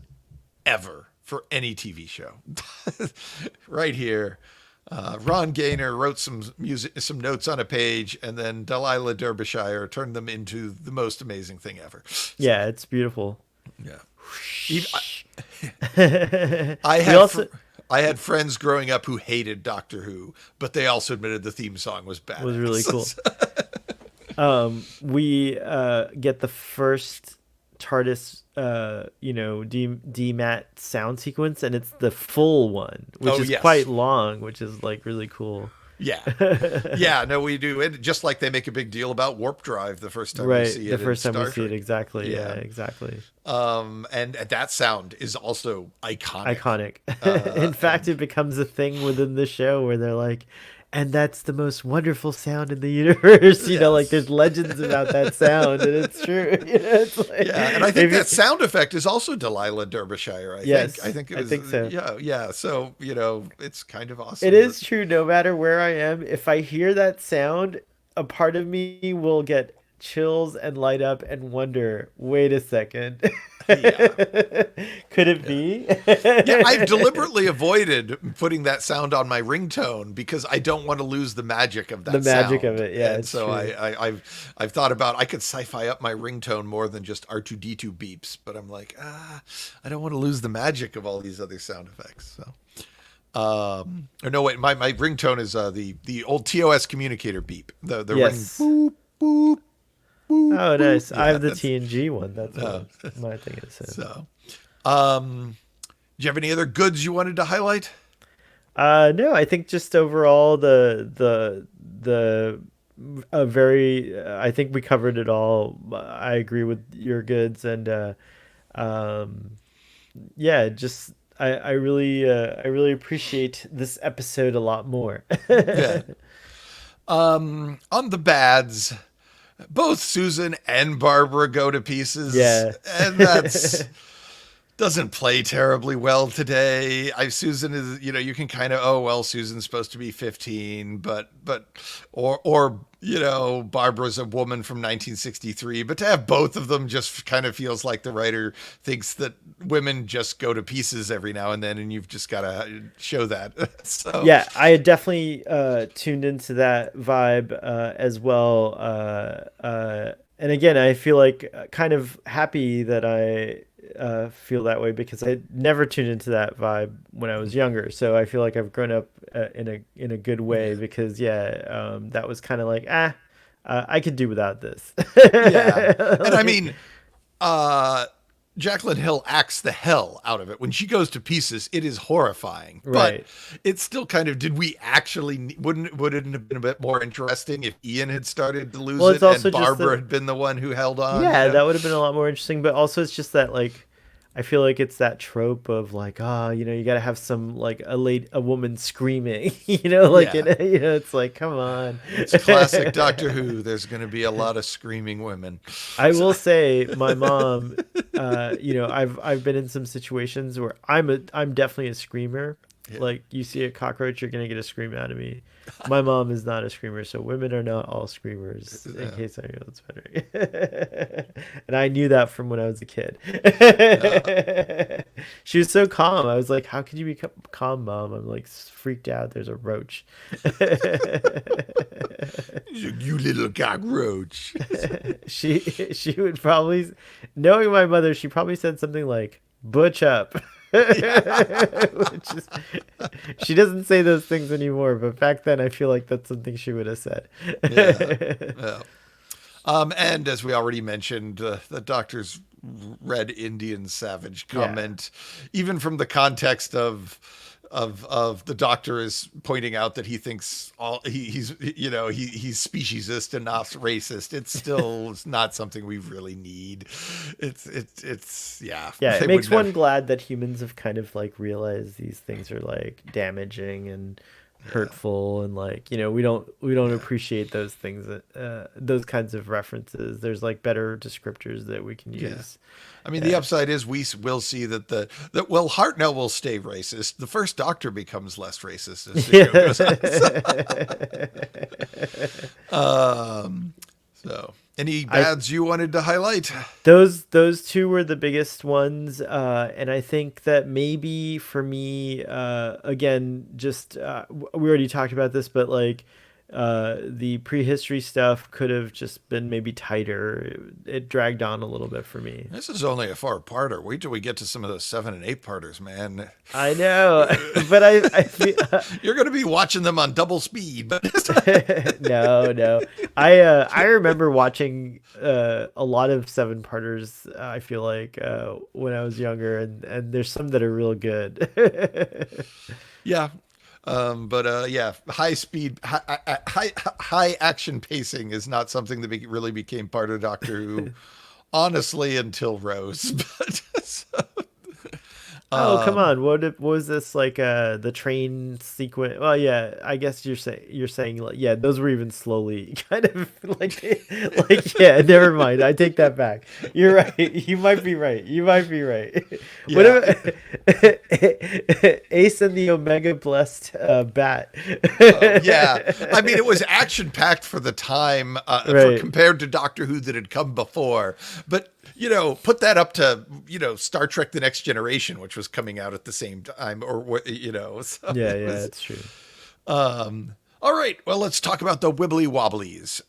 ever for any TV show. Right here. Ron Gaynor wrote some notes on a page, and then Delilah Derbyshire turned them into the most amazing thing ever. Yeah, it's beautiful. Yeah. I had friends growing up who hated Doctor Who, but they also admitted the theme song was bad. It was really cool. We get the first TARDIS DMAT sound sequence, and it's the full one, which is quite long, which is like really cool. Yeah, no, we do it just like they make a big deal about warp drive the first time we see it. The first time we see it, exactly. Yeah, exactly. And that sound is also iconic. In fact, it becomes a thing within the show where they're like, and that's the most wonderful sound in the universe. You know, like there's legends about that sound, and it's true. It's like, and I think that sound effect is also Delilah Derbyshire. I think so. Yeah. So it's kind of awesome. It is true. No matter where I am, if I hear that sound, a part of me will get chills and light up and wonder, wait a second. Could it be? I've deliberately avoided putting that sound on my ringtone because I don't want to lose the magic of that sound. The magic of it, yeah. And so I've thought about, I could sci-fi up my ringtone more than just R2-D2 beeps, but I'm like, I don't want to lose the magic of all these other sound effects. So no, wait, my ringtone is the old TOS communicator beep. The ring boop boop. Oh, nice. Yeah, I have the TNG one. That's what my thing is. So, do you have any other goods you wanted to highlight? No, I think just overall I think we covered it all. I agree with your goods, and just I really appreciate this episode a lot more. Yeah. On the bads, both Susan and Barbara go to pieces. Yeah. And that's doesn't play terribly well today. Susan is, you can kind of, Susan's supposed to be 15, but Barbara's a woman from 1963, but to have both of them just kind of feels like the writer thinks that women just go to pieces every now and then, and you've just got to show that. So yeah, I had definitely tuned into that vibe as well. And again, I feel like kind of happy that I feel that way because I never tuned into that vibe when I was younger. So I feel like I've grown up in a good way because that was kind of like I could do without this. Yeah, and I mean, Jacqueline Hill acts the hell out of it. When she goes to pieces, it is horrifying. Right. But it's still kind of, did we actually, wouldn't it have been a bit more interesting if Ian had started to lose it and Barbara had been the one who held on? Yeah, that would have been a lot more interesting. But also it's just that, like, I feel like it's that trope of like, you got to have some like a woman screaming, it's like, come on. It's classic Doctor Who. There's going to be a lot of screaming women. I will say my mom, I've been in some situations where I'm definitely a screamer. Yeah. Like you see a cockroach, you're going to get a scream out of me. My mom is not a screamer, so women are not all screamers, in case anyone was wondering. And I knew that from when I was a kid. She was so calm. I was like, how could you be calm, Mom? I'm like freaked out. There's a roach. You little cockroach. She would probably, knowing my mother, she probably said something like, butch up. Which is, she doesn't say those things anymore, but back then I feel like that's something she would have said. Yeah. And as we already mentioned, the Doctor's Red Indian Savage comment, even from the context of the Doctor is pointing out that he thinks he's speciesist and not racist. It's still not something we really need. It's yeah. It makes one glad that humans have kind of like realized these things are like damaging and hurtful, and like, you know, we don't appreciate those things, those kinds of references. There's like better descriptors that we can use. I mean, the upside is we will see that well, Hartnell will stay racist. The first Doctor becomes less racist as the show goes on. So any bads you wanted to highlight? Those two were the biggest ones, and I think that maybe for me, again, just we already talked about this, but like the prehistory stuff could have just been maybe tighter. It dragged on a little bit for me. This is only a 4-parter. Wait till we get to some of those 7 and 8-parters, man. I know, but I feel you're going to be watching them on double speed. No. I remember watching a lot of 7-parters. I feel like when I was younger, and there's some that are real good. Yeah. High speed, high action pacing is not something that really became part of Doctor Who, honestly, until Rose. But come on! What was this like? The train sequence. Well, yeah, I guess you're saying like, yeah, those were even slowly kind of like yeah. Never mind. I take that back. You're right. You might be right. Yeah. What about Ace and the Omega Blessed Bat? Yeah, I mean, it was action packed for the time, compared to Doctor Who that had come before, but. You know, put that up to, you know, Star Trek: The Next Generation, which was coming out at the same time, or, you know. So that's true. All right. Well, let's talk about the wibbly wobblies.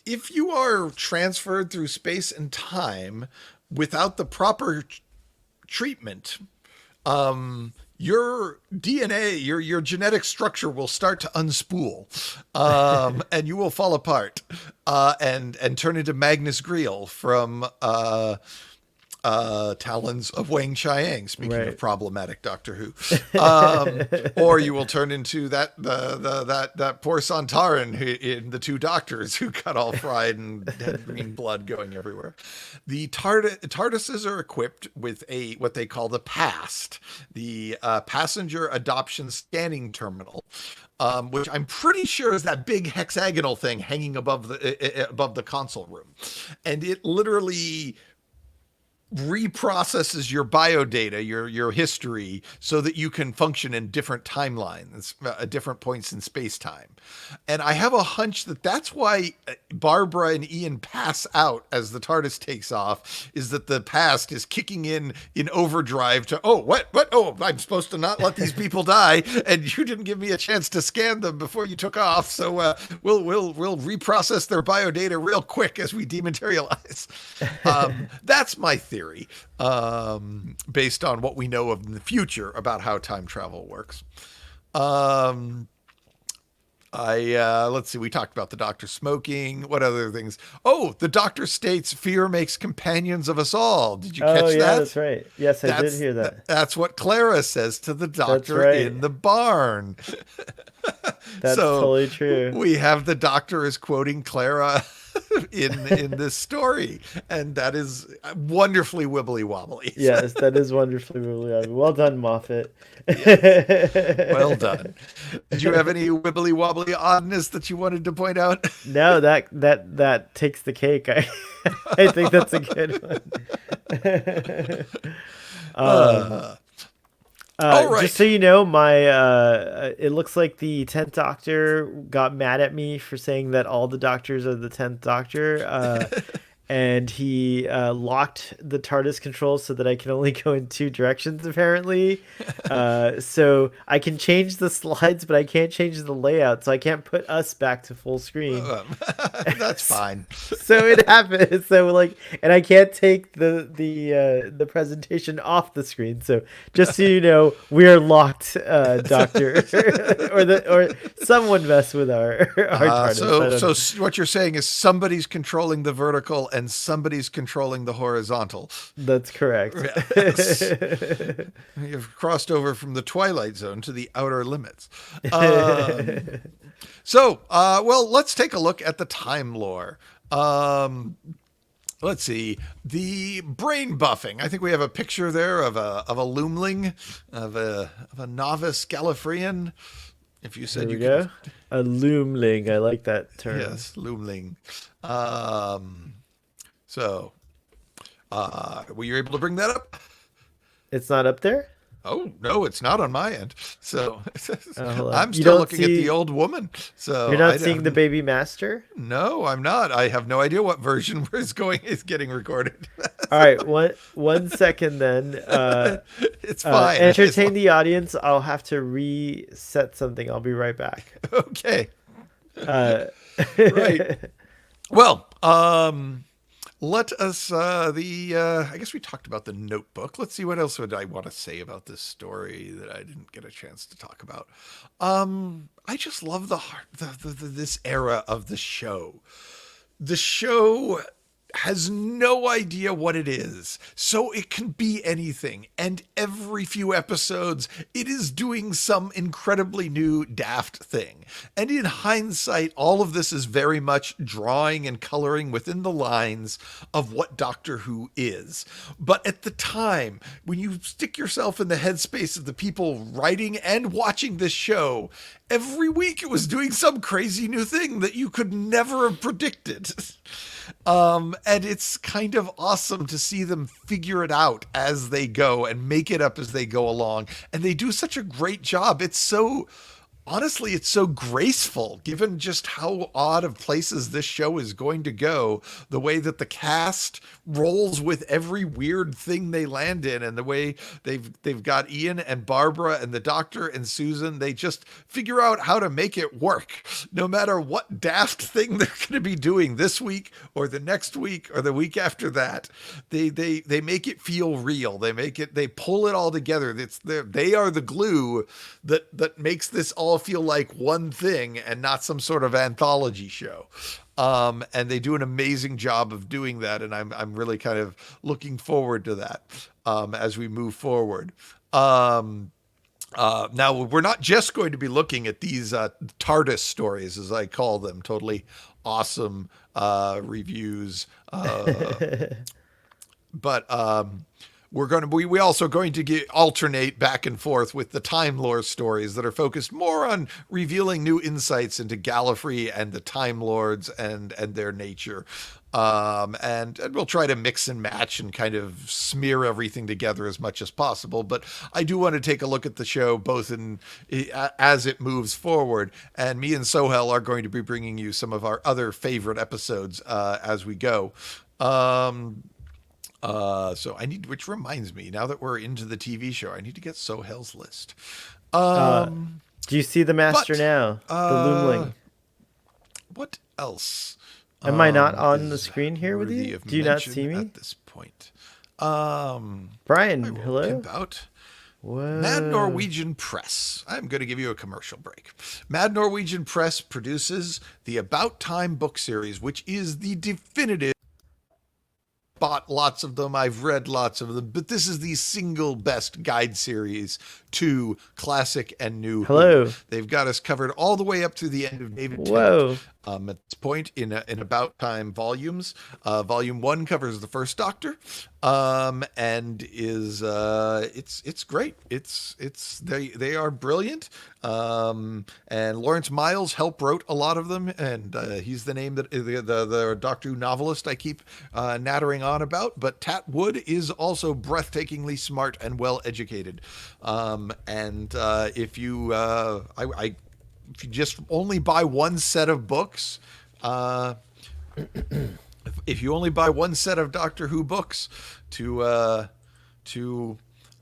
If you are transferred through space and time without the proper treatment, your DNA, your genetic structure will start to unspool, and you will fall apart, and turn into Magnus Greel from Talons of Wang Chiang. Speaking of problematic Doctor Who, or you will turn into that poor Santaran in the Two Doctors who got all fried and had green blood going everywhere. The TARDISes are equipped with what they call the PAST, the Passenger Adoption Scanning Terminal. Which I'm pretty sure is that big hexagonal thing hanging above the console room, and it literally reprocesses your biodata, your history, so that you can function in different timelines, different points in space-time. And I have a hunch that that's why Barbara and Ian pass out as the TARDIS takes off, is that the past is kicking in overdrive to, I'm supposed to not let these people die, and you didn't give me a chance to scan them before you took off, so we'll reprocess their biodata real quick as we dematerialize. That's my theory, based on what we know of in the future about how time travel works. Let's see, we talked about the Doctor smoking. What other things? Oh, the Doctor states fear makes companions of us all. Did you catch that? That's right. Yes, I did hear that. That's what Clara says to the Doctor in the barn. That's totally true. We have the Doctor is quoting Clara in this story, and that is wonderfully wibbly wobbly. Yes, that is wonderfully wibbly wobbly. Well done, Moffat. Yes. Well done. Did you have any wibbly wobbly oddness that you wanted to point out? No, that takes the cake. I think that's a good one. All right. Just so you know, it looks like the 10th Doctor got mad at me for saying that all the Doctors are the 10th Doctor. And he locked the TARDIS controls so that I can only go in 2 directions, apparently. So I can change the slides, but I can't change the layout, so I can't put us back to full screen. That's fine. So it happens. So and I can't take the presentation off the screen. So just so you know, we are locked, Doctor, or someone messed with our TARDIS. So what you're saying is somebody's controlling the vertical and somebody's controlling the horizontal. That's correct. Yes. You've crossed over from the Twilight Zone to the outer limits. Well, let's take a look at the time lore. Let's see, the brain buffing. I think we have a picture there of a loomling, of a novice Gallifreyan. If you said There we go. A loomling. I like that term. Yes, loomling. Were you able to bring that up? It's not up there? Oh, no, it's not on my end. So I'm You still don't looking at the old woman. So You're not seeing the baby master? No, I'm not. I have no idea what version is getting recorded. All right, one second then. It's fine. Entertain the audience. I'll have to reset something. I'll be right back. Okay. Right. Well, let us, I guess we talked about the Notebook. Let's see what else would I want to say about this story that I didn't get a chance to talk about. I just love this era of the show. The show has no idea what it is, so it can be anything. And every few episodes, it is doing some incredibly new, daft thing. And in hindsight, all of this is very much drawing and coloring within the lines of what Doctor Who is. But at the time, when you stick yourself in the headspace of the people writing and watching this show, every week it was doing some crazy new thing that you could never have predicted. And it's kind of awesome to see them figure it out as they go and make it up as they go along. And they do such a great job. Honestly, it's so graceful, given just how odd of places this show is going to go, the way that the cast rolls with every weird thing they land in, and the way they've got Ian and Barbara and the Doctor and Susan. They just figure out how to make it work, no matter what daft thing they're going to be doing this week or the next week or the week after that. They make it feel real. They pull it all together. They are the glue that makes this all feel like one thing and not some sort of anthology show. And they do an amazing job of doing that, and I'm really kind of looking forward to that as we move forward. Now, we're not just going to be looking at these TARDIS stories, as I call them, totally awesome reviews, but we also going to alternate back and forth with the Time Lord stories that are focused more on revealing new insights into Gallifrey and the Time Lords and their nature. And we'll try to mix and match and kind of smear everything together as much as possible. But I do want to take a look at the show both as it moves forward. And me and Sohel are going to be bringing you some of our other favorite episodes as we go. Which reminds me, now that we're into the TV show, I need to get Sohel's list. Do you see the master now? The loomling. What else? Am I not on the screen here with you? Do you not see me at this point? Brian, hello. About Mad Norwegian Press. I'm going to give you a commercial break. Mad Norwegian Press produces the About Time book series, which is the definitive. Bought lots of them. I've read lots of them, but this is the single best guide series to classic and new. Hello. They've got us covered all the way up to the end of David Whoa. Tennant. At this point in About Time volumes, volume 1 covers the first Doctor, and is it's great. They are brilliant. And Lawrence Miles wrote a lot of them, and he's the name that the Doctor Who novelist I keep nattering on about. But Tat Wood is also breathtakingly smart and well educated. If you just only buy one set of books, if you only buy one set of Doctor Who books to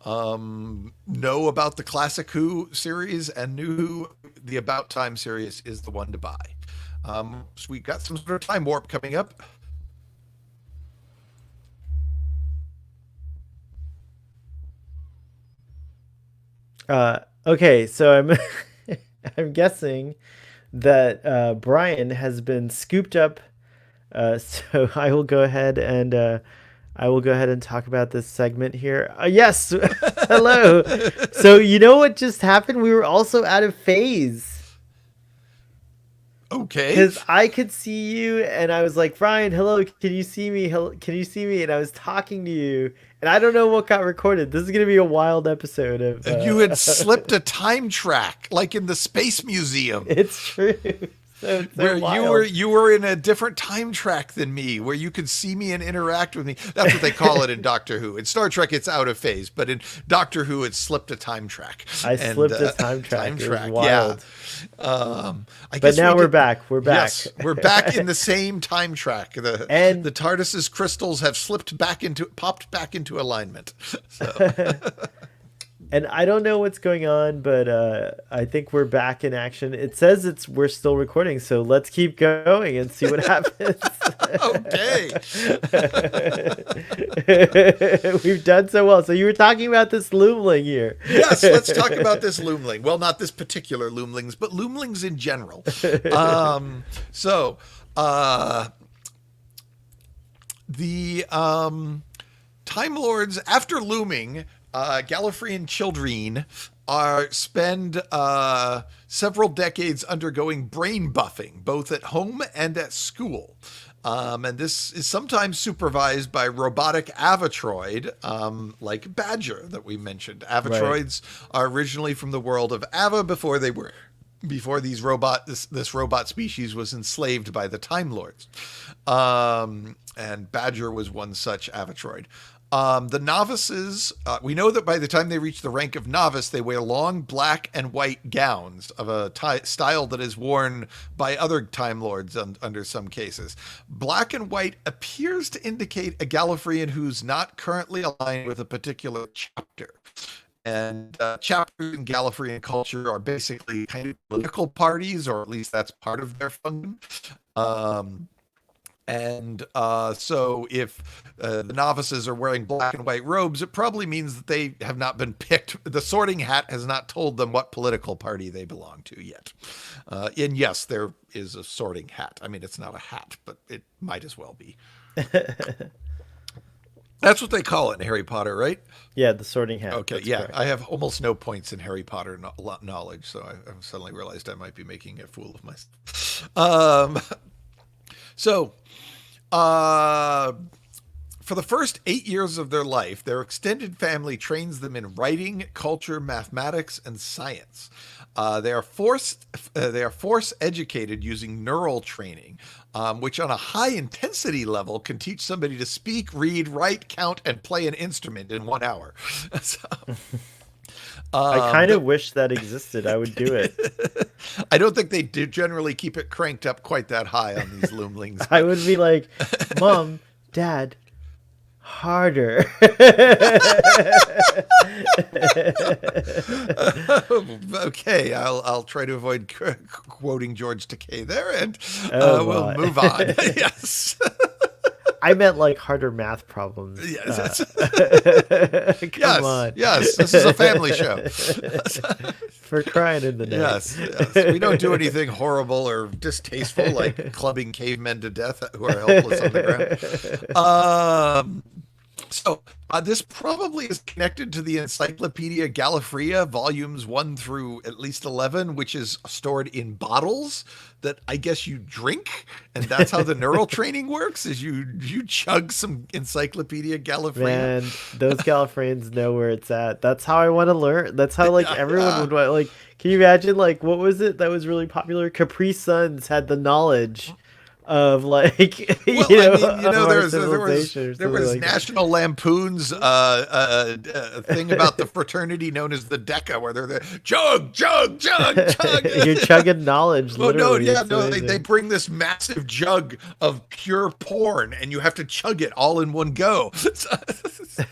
know about the classic Who series and new Who, the About Time series is the one to buy. So we got some sort of time warp coming up. Okay, so I'm I'm guessing that Brian has been scooped up So I will go ahead and talk about this segment here. Yes, hello. So you know what just happened? We were also out of phase. Okay. Because I could see you, and I was like, Brian, hello, can you see me? Hello, can you see me? And I was talking to you, and I don't know what got recorded. This is gonna be a wild episode of. You had slipped a time track, like in the Space Museum. It's true. So where wild. you were in a different time track than me, where you could see me and interact with me. That's what they call it in Doctor Who. In Star Trek, it's out of phase, but in Doctor Who, it's slipped a time track. Slipped a time track. It was wild. Yeah. But now we're back. We're back. Yes, we're back in the same time track. The TARDIS's crystals have popped back into alignment. So. And I don't know what's going on, but I think we're back in action. It says we're still recording, so let's keep going and see what happens. Okay. We've done so well. So you were talking about this loomling here. Yes, let's talk about this loomling. Well, not this particular loomlings, but loomlings in general. The Time Lords, after looming, Gallifreyan children spend several decades undergoing brain buffing, both at home and at school. And this is sometimes supervised by robotic avatroid, like Badger that we mentioned. Avatroids are originally from the world of Ava before this robot species was enslaved by the Time Lords. And Badger was one such avatroid. The novices, we know that by the time they reach the rank of novice, they wear long black and white gowns of a style that is worn by other Time Lords under some cases. Black and white appears to indicate a Gallifreyan who's not currently aligned with a particular chapter. And chapters in Gallifreyan culture are basically kind of political parties, or at least that's part of their function. So if the novices are wearing black and white robes, it probably means that they have not been picked. The sorting hat has not told them what political party they belong to yet. And yes, there is a sorting hat. I mean, it's not a hat, but it might as well be. That's what they call it in Harry Potter, right? Yeah, the sorting hat. Okay, yeah. Correct. I have almost no points in Harry Potter knowledge, so I suddenly realized I might be making a fool of myself. For the first 8 years of their life, their extended family trains them in writing, culture, mathematics, and science. They are force educated using neural training, which on a high intensity level can teach somebody to speak, read, write, count, and play an instrument in 1 hour. I kind of wish that existed. I would do it. I don't think they do generally keep it cranked up quite that high on these loomlings. I would be like, Mom, Dad, harder. Okay, I'll try to avoid quoting George Takei there, and we'll move on. Yes. I meant like harder math problems. Yes. Come on. Yes, this is a family show. For crying in the night. Yes. We don't do anything horrible or distasteful like clubbing cavemen to death who are helpless on the ground. This probably is connected to the Encyclopedia Gallifreya, volumes 1 through at least 11, which is stored in bottles that I guess you drink, and that's how the neural training works. Is you chug some Encyclopedia Gallifreya. Man, those Gallifreyans know where it's at. That's how I want to learn. That's how everyone would want. Like, can you imagine what was it that was really popular? Capri Suns had the knowledge of there was National Lampoon's thing about the fraternity known as the Decca, where they're the chug. You're chugging knowledge. They bring this massive jug of pure porn, and you have to chug it all in one go.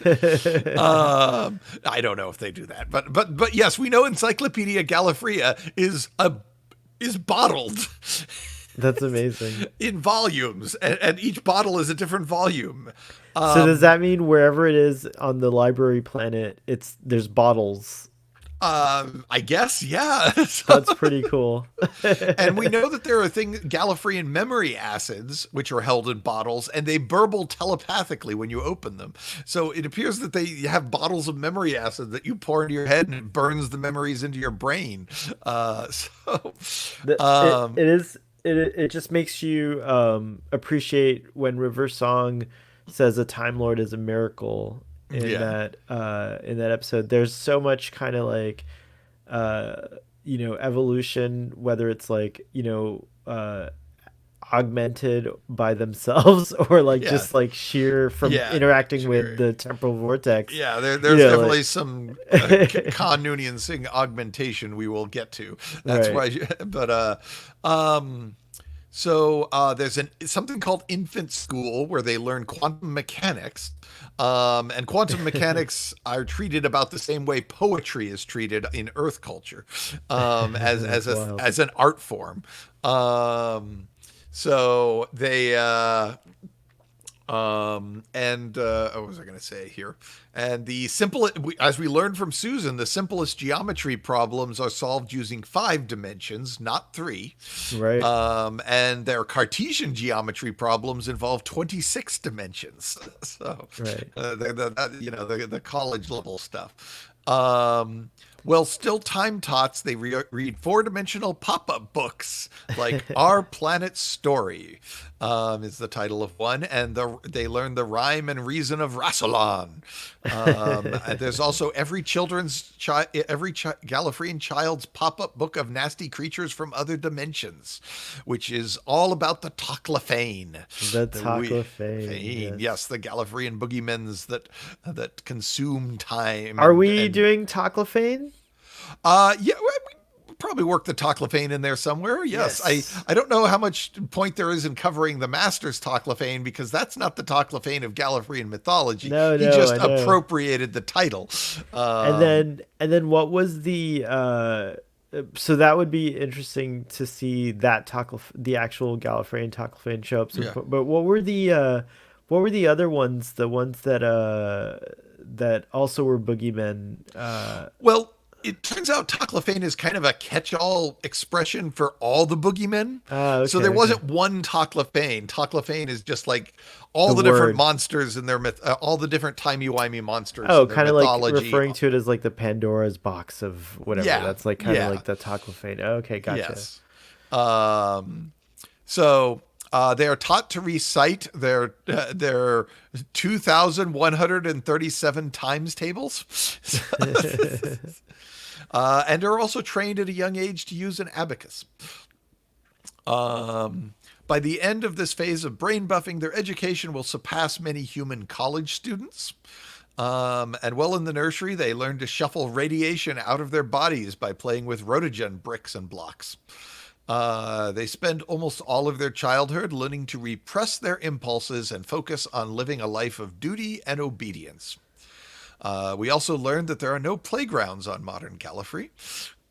I don't know if they do that, but yes, we know Encyclopedia Gallifreya is bottled. That's amazing. In volumes, and each bottle is a different volume. So does that mean wherever it is on the library planet, there's bottles? I guess, yeah. That's pretty cool. And we know that there are Gallifreyan memory acids, which are held in bottles, and they burble telepathically when you open them. So it appears that they have bottles of memory acid that you pour into your head and it burns the memories into your brain. So, It is it just makes you appreciate when River Song says a Time Lord is a miracle yeah, in that episode. There's so much kind of like uh evolution, whether it's like augmented by themselves or like yeah, just like sheer from yeah, interacting with sure. the temporal vortex. Yeah, You there's know, definitely like some Khan Noonien Singh augmentation we will get to. That's right. why, um, so there's something called infant school where they learn quantum mechanics, and quantum mechanics are treated about the same way poetry is treated in Earth culture, That's wild. as an art form. So they and what was I going to say here? And the simple, as we learned from Susan, the simplest geometry problems are solved using 5 dimensions, not 3. Right. And their Cartesian geometry problems involve 26 dimensions. So, Right. the college level stuff. Well, still Timetots, they read 4-dimensional pop-up books like Our Planet Story is the title of one, and they learn the rhyme and reason of Rassilon. And there's also every Gallifreyan child's pop-up book of nasty creatures from other dimensions, which is all about the Toclafane. The The Taclophane, Fane, yes, yes. the Gallifreyan boogeymens that consume time Are and we doing Taclophane? yeah, we probably work the Toclafane in there somewhere. Yes, Yes. I don't know how much point there is in covering the Master's Toclafane because that's not the Toclafane of Gallifreyan mythology. No, He no, just I know. appropriated the title. And Um, then what was the so that would be interesting to see that the actual Gallifreyan Taclophane show up. So, yeah. but what were the other ones? The ones that that also were boogeymen. Well, it turns out Toclafane is kind of a catch-all expression for all the boogeymen. So Okay, there okay. wasn't one Toclafane. Toclafane is just like all The the different word. monsters in their all the different timey-wimey monsters Oh, in their kind of like mythology. referring to it as like the Pandora's box of whatever. Yeah, That's like kind of yeah, like the Taclophane. Okay, gotcha. yes. Um, so they are taught to recite their 2,137 times tables. And are also trained at a young age to use an abacus. By the end of this phase of brain buffing, their education will surpass many human college students. And while in the nursery, they learn to shuffle radiation out of their bodies by playing with rotogen bricks and blocks. They spend almost all of their childhood learning to repress their impulses and focus on living a life of duty and obedience. We also learned that there are no playgrounds on modern Gallifrey.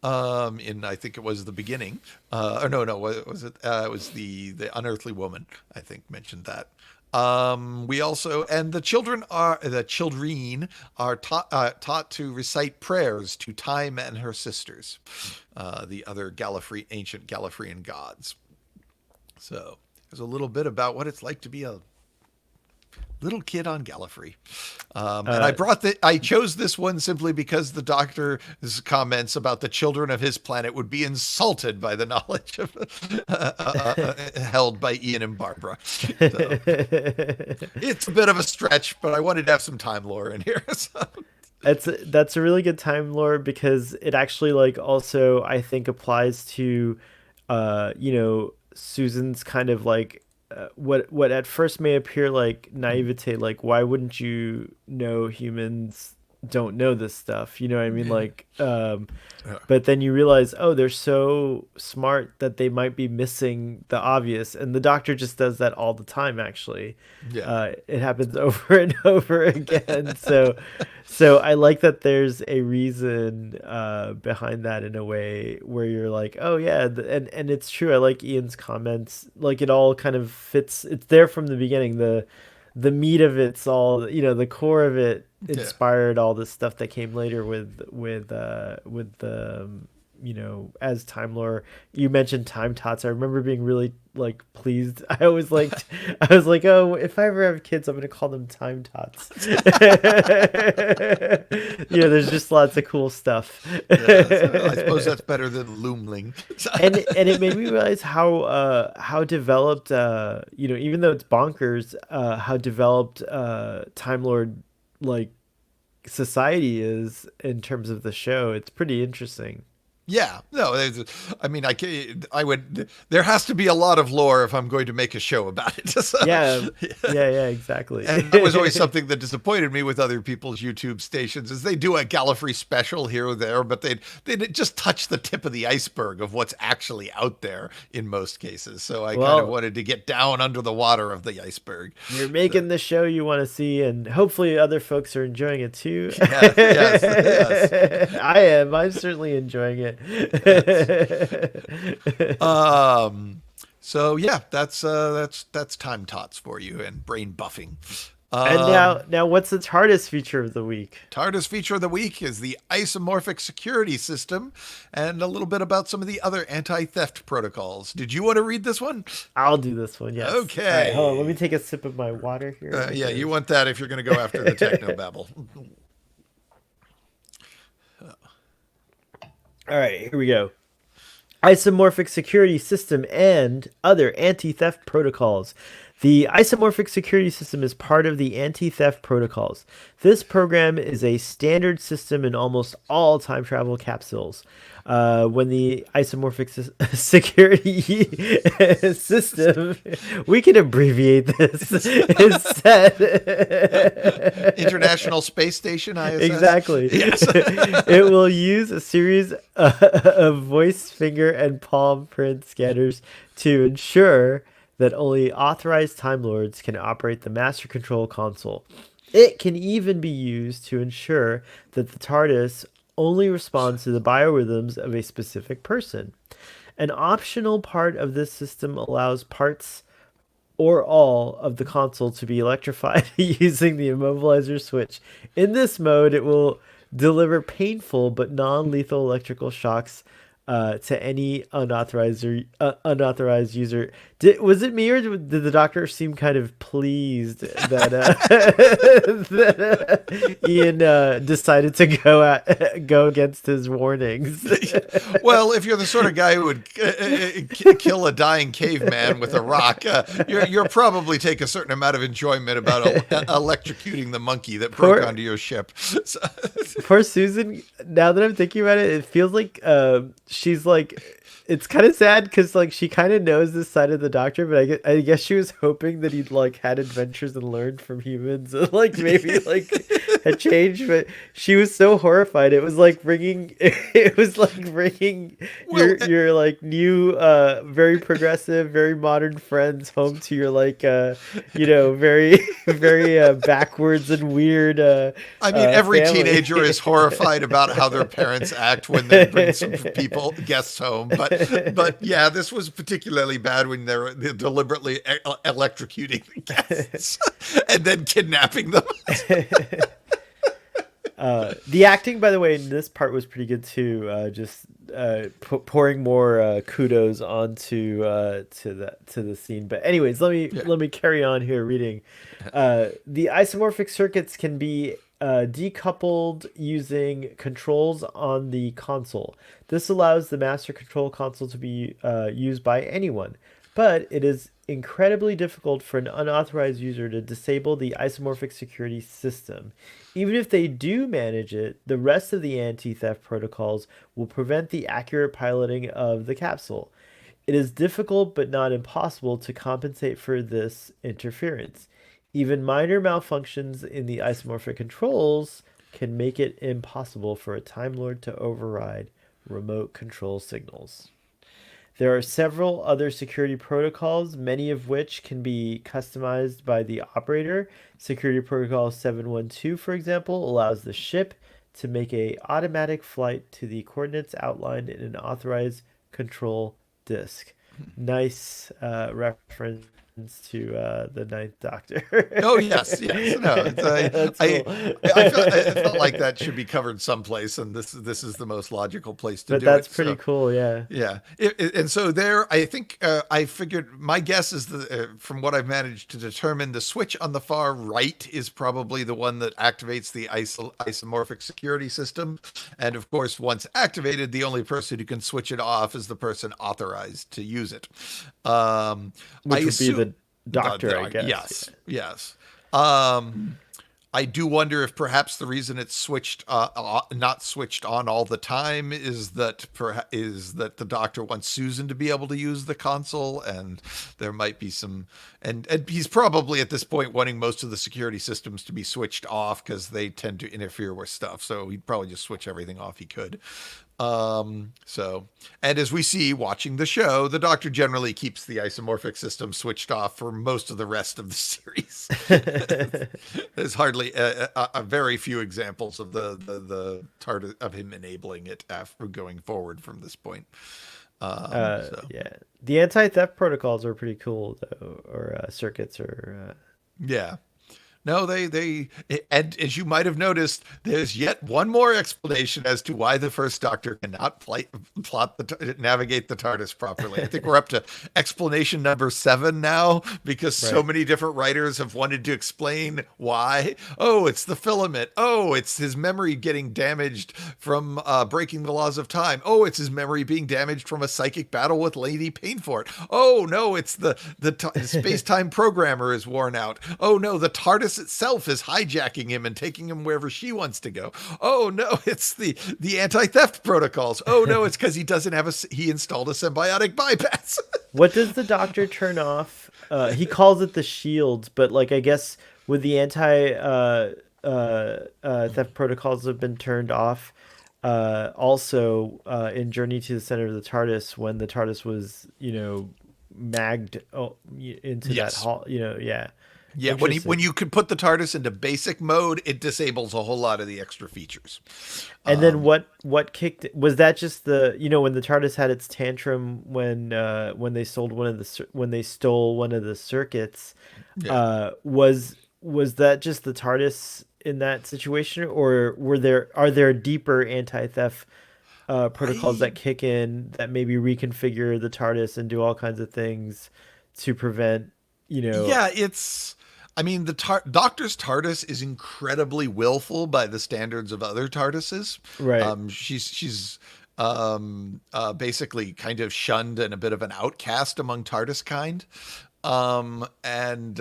In I think it was the beginning, or no, what was it? It was the Unearthly Woman. I think mentioned that. We also and the children are taught to recite prayers to Time and her sisters, the other ancient Gallifreyan gods. So there's a little bit about what it's like to be a little kid on Gallifrey. And Uh, I chose this one simply because the Doctor's comments about the children of his planet would be insulted by the knowledge of held by Ian and Barbara. So it's a bit of a stretch, but I wanted to have some time lore in here. So. that's a really good time lore because it actually like also I think applies to Susan's kind of like what at first may appear like naivete, like why wouldn't you know humans don't know this stuff, you know what I mean, like Yeah. but then you realize, oh, they're so smart that they might be missing the obvious, and the Doctor just does that all the time actually. Yeah. It happens over and over again. So I like that there's a reason behind that in a way where you're like, oh yeah, and it's true. I like Ian's comments, like it all kind of fits. It's there from the beginning. The meat of it's all, the core of it inspired all this stuff that came later with the as Time Lore. You mentioned Timetots. I remember being really like pleased. I was like, oh, if I ever have kids, I'm gonna call them Timetots. There's just lots of cool stuff. I suppose that's better than Loomling. and it made me realize how developed even though it's bonkers, how developed Time Lord like society is in terms of the show. It's pretty interesting. Yeah, no, I mean, I would. There has to be a lot of lore if I'm going to make a show about it. So, yeah, exactly. And that was always something that disappointed me with other people's YouTube stations, is they do a Gallifrey special here or there, but they'd just touch the tip of the iceberg of what's actually out there in most cases. So I kind of wanted to get down under the water of the iceberg. You're making the show you want to see, and hopefully other folks are enjoying it too. Yes. I am. I'm certainly enjoying it. So yeah, that's Timetots for you, and Brainbuffing. And now what's the TARDIS feature of the week? TARDIS feature of the week is the Isomorphic security system, and a little bit about some of the other anti-theft protocols. Did you want to read this one? I'll do this one, yes. Okay. All right, hold on, let me take a sip of my water here. Yeah, you want that if you're going to go after the technobabble. All right, here we go. Isomorphic security system and other anti-theft protocols. The Isomorphic security system is part of the anti-theft protocols. This program is a standard system in almost all time travel capsules. When the Isomorphic security system, we can abbreviate this, is set. International Space Station, ISS? Exactly. Yes. It will use a series of voice, finger, and palm print scanners to ensure that only authorized Time Lords can operate the Master Control Console. It can even be used to ensure that the TARDIS only responds to the biorhythms of a specific person. An optional part of this system allows parts or all of the console to be electrified using the immobilizer switch. In this mode, it will deliver painful but non-lethal electrical shocks to any unauthorized user. Was it me, or did the doctor seem kind of pleased that Ian decided to go against his warnings? Well, if you're the sort of guy who would kill a dying caveman with a rock, you're probably take a certain amount of enjoyment about electrocuting the monkey that broke onto your ship. So. Poor Susan. Now that I'm thinking about it, it feels like she's like, it's kind of sad because like she kind of knows this side of the doctor, but I guess she was hoping that he'd like had adventures and learned from humans and like maybe like had changed, but she was so horrified. It was like bringing your like new very progressive, very modern friends home to your like very very backwards and weird I mean, every family. Teenager is horrified about how their parents act when they bring some guests home, but yeah, this was particularly bad when they're deliberately electrocuting the guests and then kidnapping them. The acting, by the way, in this part was pretty good too. Just pouring more kudos onto to the scene. But anyways, let me carry on here reading. The isomorphic circuits can be decoupled using controls on the console. This allows the master control console to be used by anyone, but it is incredibly difficult for an unauthorized user to disable the isomorphic security system. Even if they do manage it, the rest of the anti-theft protocols will prevent the accurate piloting of the capsule. It is difficult but not impossible to compensate for this interference. Even minor malfunctions in the isomorphic controls can make it impossible for a Time Lord to override remote control signals. There are several other security protocols, many of which can be customized by the operator. Security Protocol 712, for example, allows the ship to make an automatic flight to the coordinates outlined in an authorized control disk. Nice reference to the Ninth Doctor. Oh yes, yes. No, it's, That's I, cool. I felt like that should be covered someplace, and this is the most logical place to But do that's it. pretty So cool, yeah. yeah, and so there, I think I figured my guess is that from what I've managed to determine, the switch on the far right is probably the one that activates the isomorphic security system, and of course, once activated, the only person who can switch it off is the person authorized to use it. I Which would be assume. the Doctor, I guess. Yes, yes. Um, I do wonder if perhaps the reason it's switched, not switched on all the time, is that the Doctor wants Susan to be able to use the console, and there might be some, and he's probably at this point wanting most of the security systems to be switched off because they tend to interfere with stuff. So he'd probably just switch everything off he could. So, and as we see watching the show, the Doctor generally keeps the isomorphic system switched off for most of the rest of the series. There's hardly a very few examples of the TARDIS of him enabling it after going forward from this point. So Yeah. The anti-theft protocols are pretty cool, though, or circuits, or yeah. No, and as you might have noticed, there's yet one more explanation as to why the first Doctor cannot navigate the TARDIS properly. I think we're up to explanation number 7 now, because so right. many different writers have wanted to explain why. Oh, it's the filament. Oh, it's his memory getting damaged from breaking the laws of time. Oh, it's his memory being damaged from a psychic battle with Lady Painfort. Oh no, it's the space-time programmer is worn out. Oh no, the TARDIS itself is hijacking him and taking him wherever she wants to go. Oh no, it's the anti-theft protocols. Oh no, it's because he installed a symbiotic bypass. What does the Doctor turn off? He calls it the shields, but like I guess with the anti theft protocols have been turned off. Also, in Journey to the Center of the TARDIS, when the TARDIS was, magged into that Yes. hall, yeah. Yeah, Interesting. when you could put the TARDIS into basic mode, it disables a whole lot of the extra features. And then what kicked was that just the when the TARDIS had its tantrum when they sold when they stole one of the circuits, Yeah. Was that just the TARDIS in that situation, or are there deeper anti-theft protocols I that kick in that maybe reconfigure the TARDIS and do all kinds of things to prevent Yeah, I mean, Doctor's TARDIS is incredibly willful by the standards of other TARDISes. right. She's basically kind of shunned and a bit of an outcast among TARDIS kind. And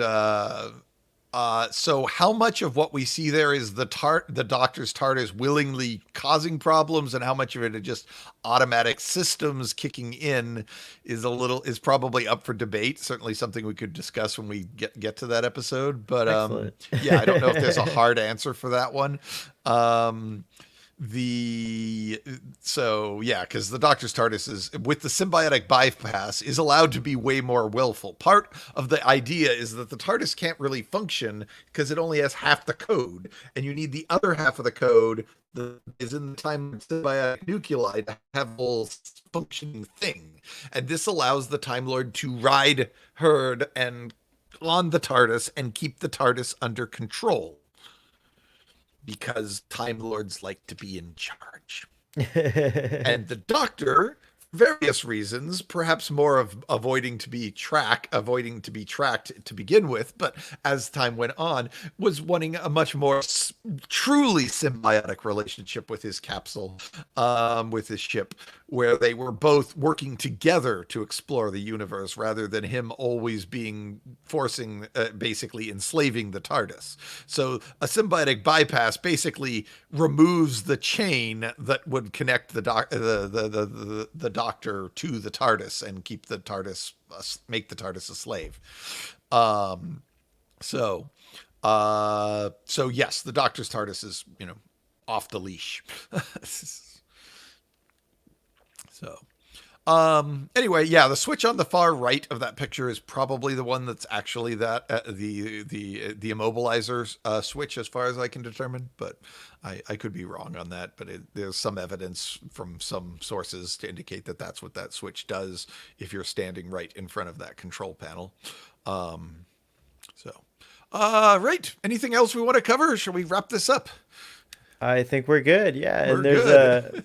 so how much of what we see there is the Doctor's TARDIS willingly causing problems, and how much of it are just automatic systems kicking in is probably up for debate. Certainly something we could discuss when we get to that episode. But Excellent. yeah, I don't know if there's a hard answer for that one. The so yeah, because the Doctor's TARDIS is with the symbiotic bypass is allowed to be way more willful. Part of the idea is that the TARDIS can't really function because it only has half the code, and you need the other half of the code that is in the time of symbiotic nuclei to have a whole functioning thing. And this allows the Time Lord to ride herd and on the TARDIS and keep the TARDIS under control, because Time Lords like to be in charge. And the Doctor, for various reasons, perhaps more of avoiding to be tracked to begin with, but as time went on, was wanting a much more truly symbiotic relationship with his capsule, with his ship, where they were both working together to explore the universe rather than him always basically enslaving the TARDIS. So a symbiotic bypass basically removes the chain that would connect the Doctor to the TARDIS and make the TARDIS a slave. So yes, the Doctor's TARDIS is off the leash. So, anyway, yeah, the switch on the far right of that picture is probably the one that's actually the immobilizer switch, as far as I can determine. But I could be wrong on that. But there's some evidence from some sources to indicate that that's what that switch does if you're standing right in front of that control panel. So, right. Anything else we want to cover? Or shall we wrap this up? I think we're good. Yeah, We're and there's good.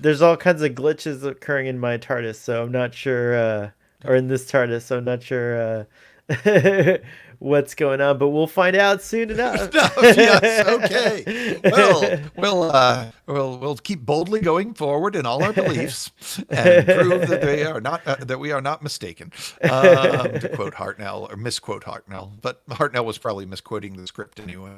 there's all kinds of glitches occurring in my TARDIS, so I'm not sure, or in this TARDIS, so I'm not sure what's going on, but we'll find out soon enough. Yes, okay. Well, we'll keep boldly going forward in all our beliefs and prove that they are not that we are not mistaken. To quote Hartnell or misquote Hartnell, but Hartnell was probably misquoting the script anyway.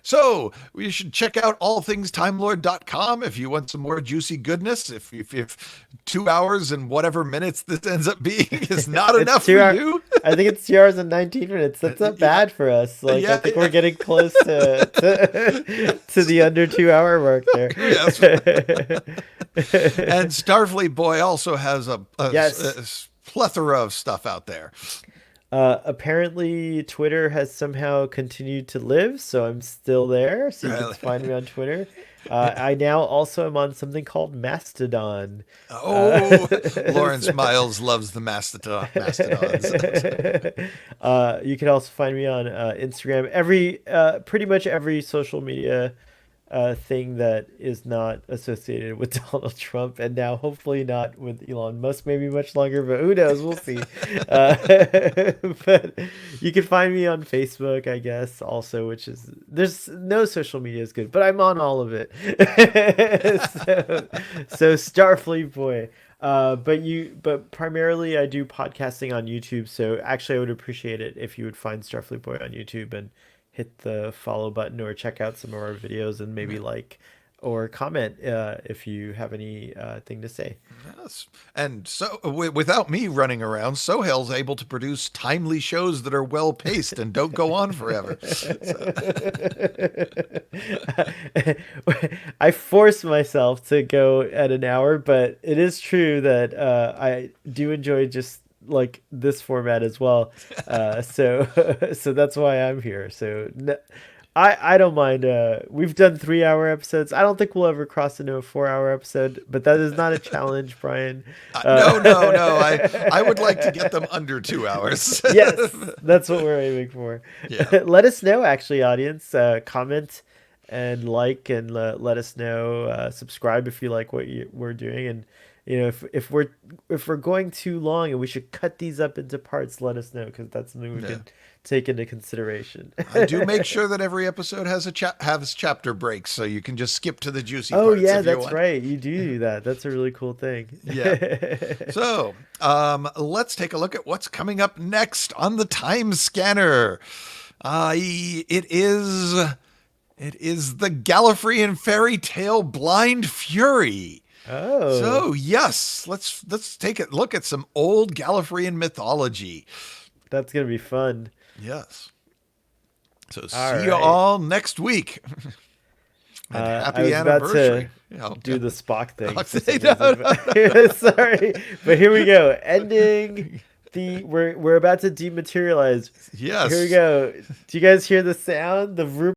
So we should check out allthingstimelord.com if you want some more juicy goodness. If 2 hours and whatever minutes this ends up being is not enough for you. I think it's 2 hours and 19 minutes. That's not bad for us. Like, I think we're getting close to the under 2 hour mark there. Yes. And Starfleet Boy also has a plethora of stuff out there. Apparently Twitter has somehow continued to live, so I'm still there. So you can find me on Twitter. I now also am on something called Mastodon. Lawrence Miles loves the Mastodons. You can also find me on Instagram. Pretty much every social media thing that is not associated with Donald Trump, and now hopefully not with Elon Musk, maybe much longer, but who knows? We'll see. But you can find me on Facebook, I guess, also, which is, there's no social media is good, but I'm on all of it. So Starfleet Boy. But primarily I do podcasting on YouTube. So actually I would appreciate it if you would find Starfleet Boy on YouTube and hit the follow button or check out some of our videos and maybe like or comment if you have any thing to say. Yes. And so without me running around, Sohail's able to produce timely shows that are well paced and don't go on forever. I force myself to go at an hour, but it is true that I do enjoy just like this format as well. So that's why I'm here. So I don't mind. We've done 3-hour episodes. I don't think we'll ever cross into a 4-hour episode, but that is not a challenge, Brian. No. I would like to get them under 2 hours. Yes, that's what we're aiming for. Yeah. Let us know, actually, audience. Comment and like, and let us know. Subscribe if you like what we're doing, and if we're going too long and we should cut these up into parts, let us know, because that's something we can take into consideration. I do make sure that every episode has has chapter breaks, so you can just skip to the juicy parts. Oh yeah, that's right. You do that. That's a really cool thing. Yeah. So let's take a look at what's coming up next on the Time Scanner. It is the Gallifreyan fairy tale Blind Fury. Oh. So yes, let's take a look at some old Gallifreyan mythology. That's gonna be fun. Yes. So see you all next week. And happy anniversary. About to do the Spock thing. No. Sorry, but here we go. Ending we're about to dematerialize. Yes. Here we go. Do you guys hear the sound? The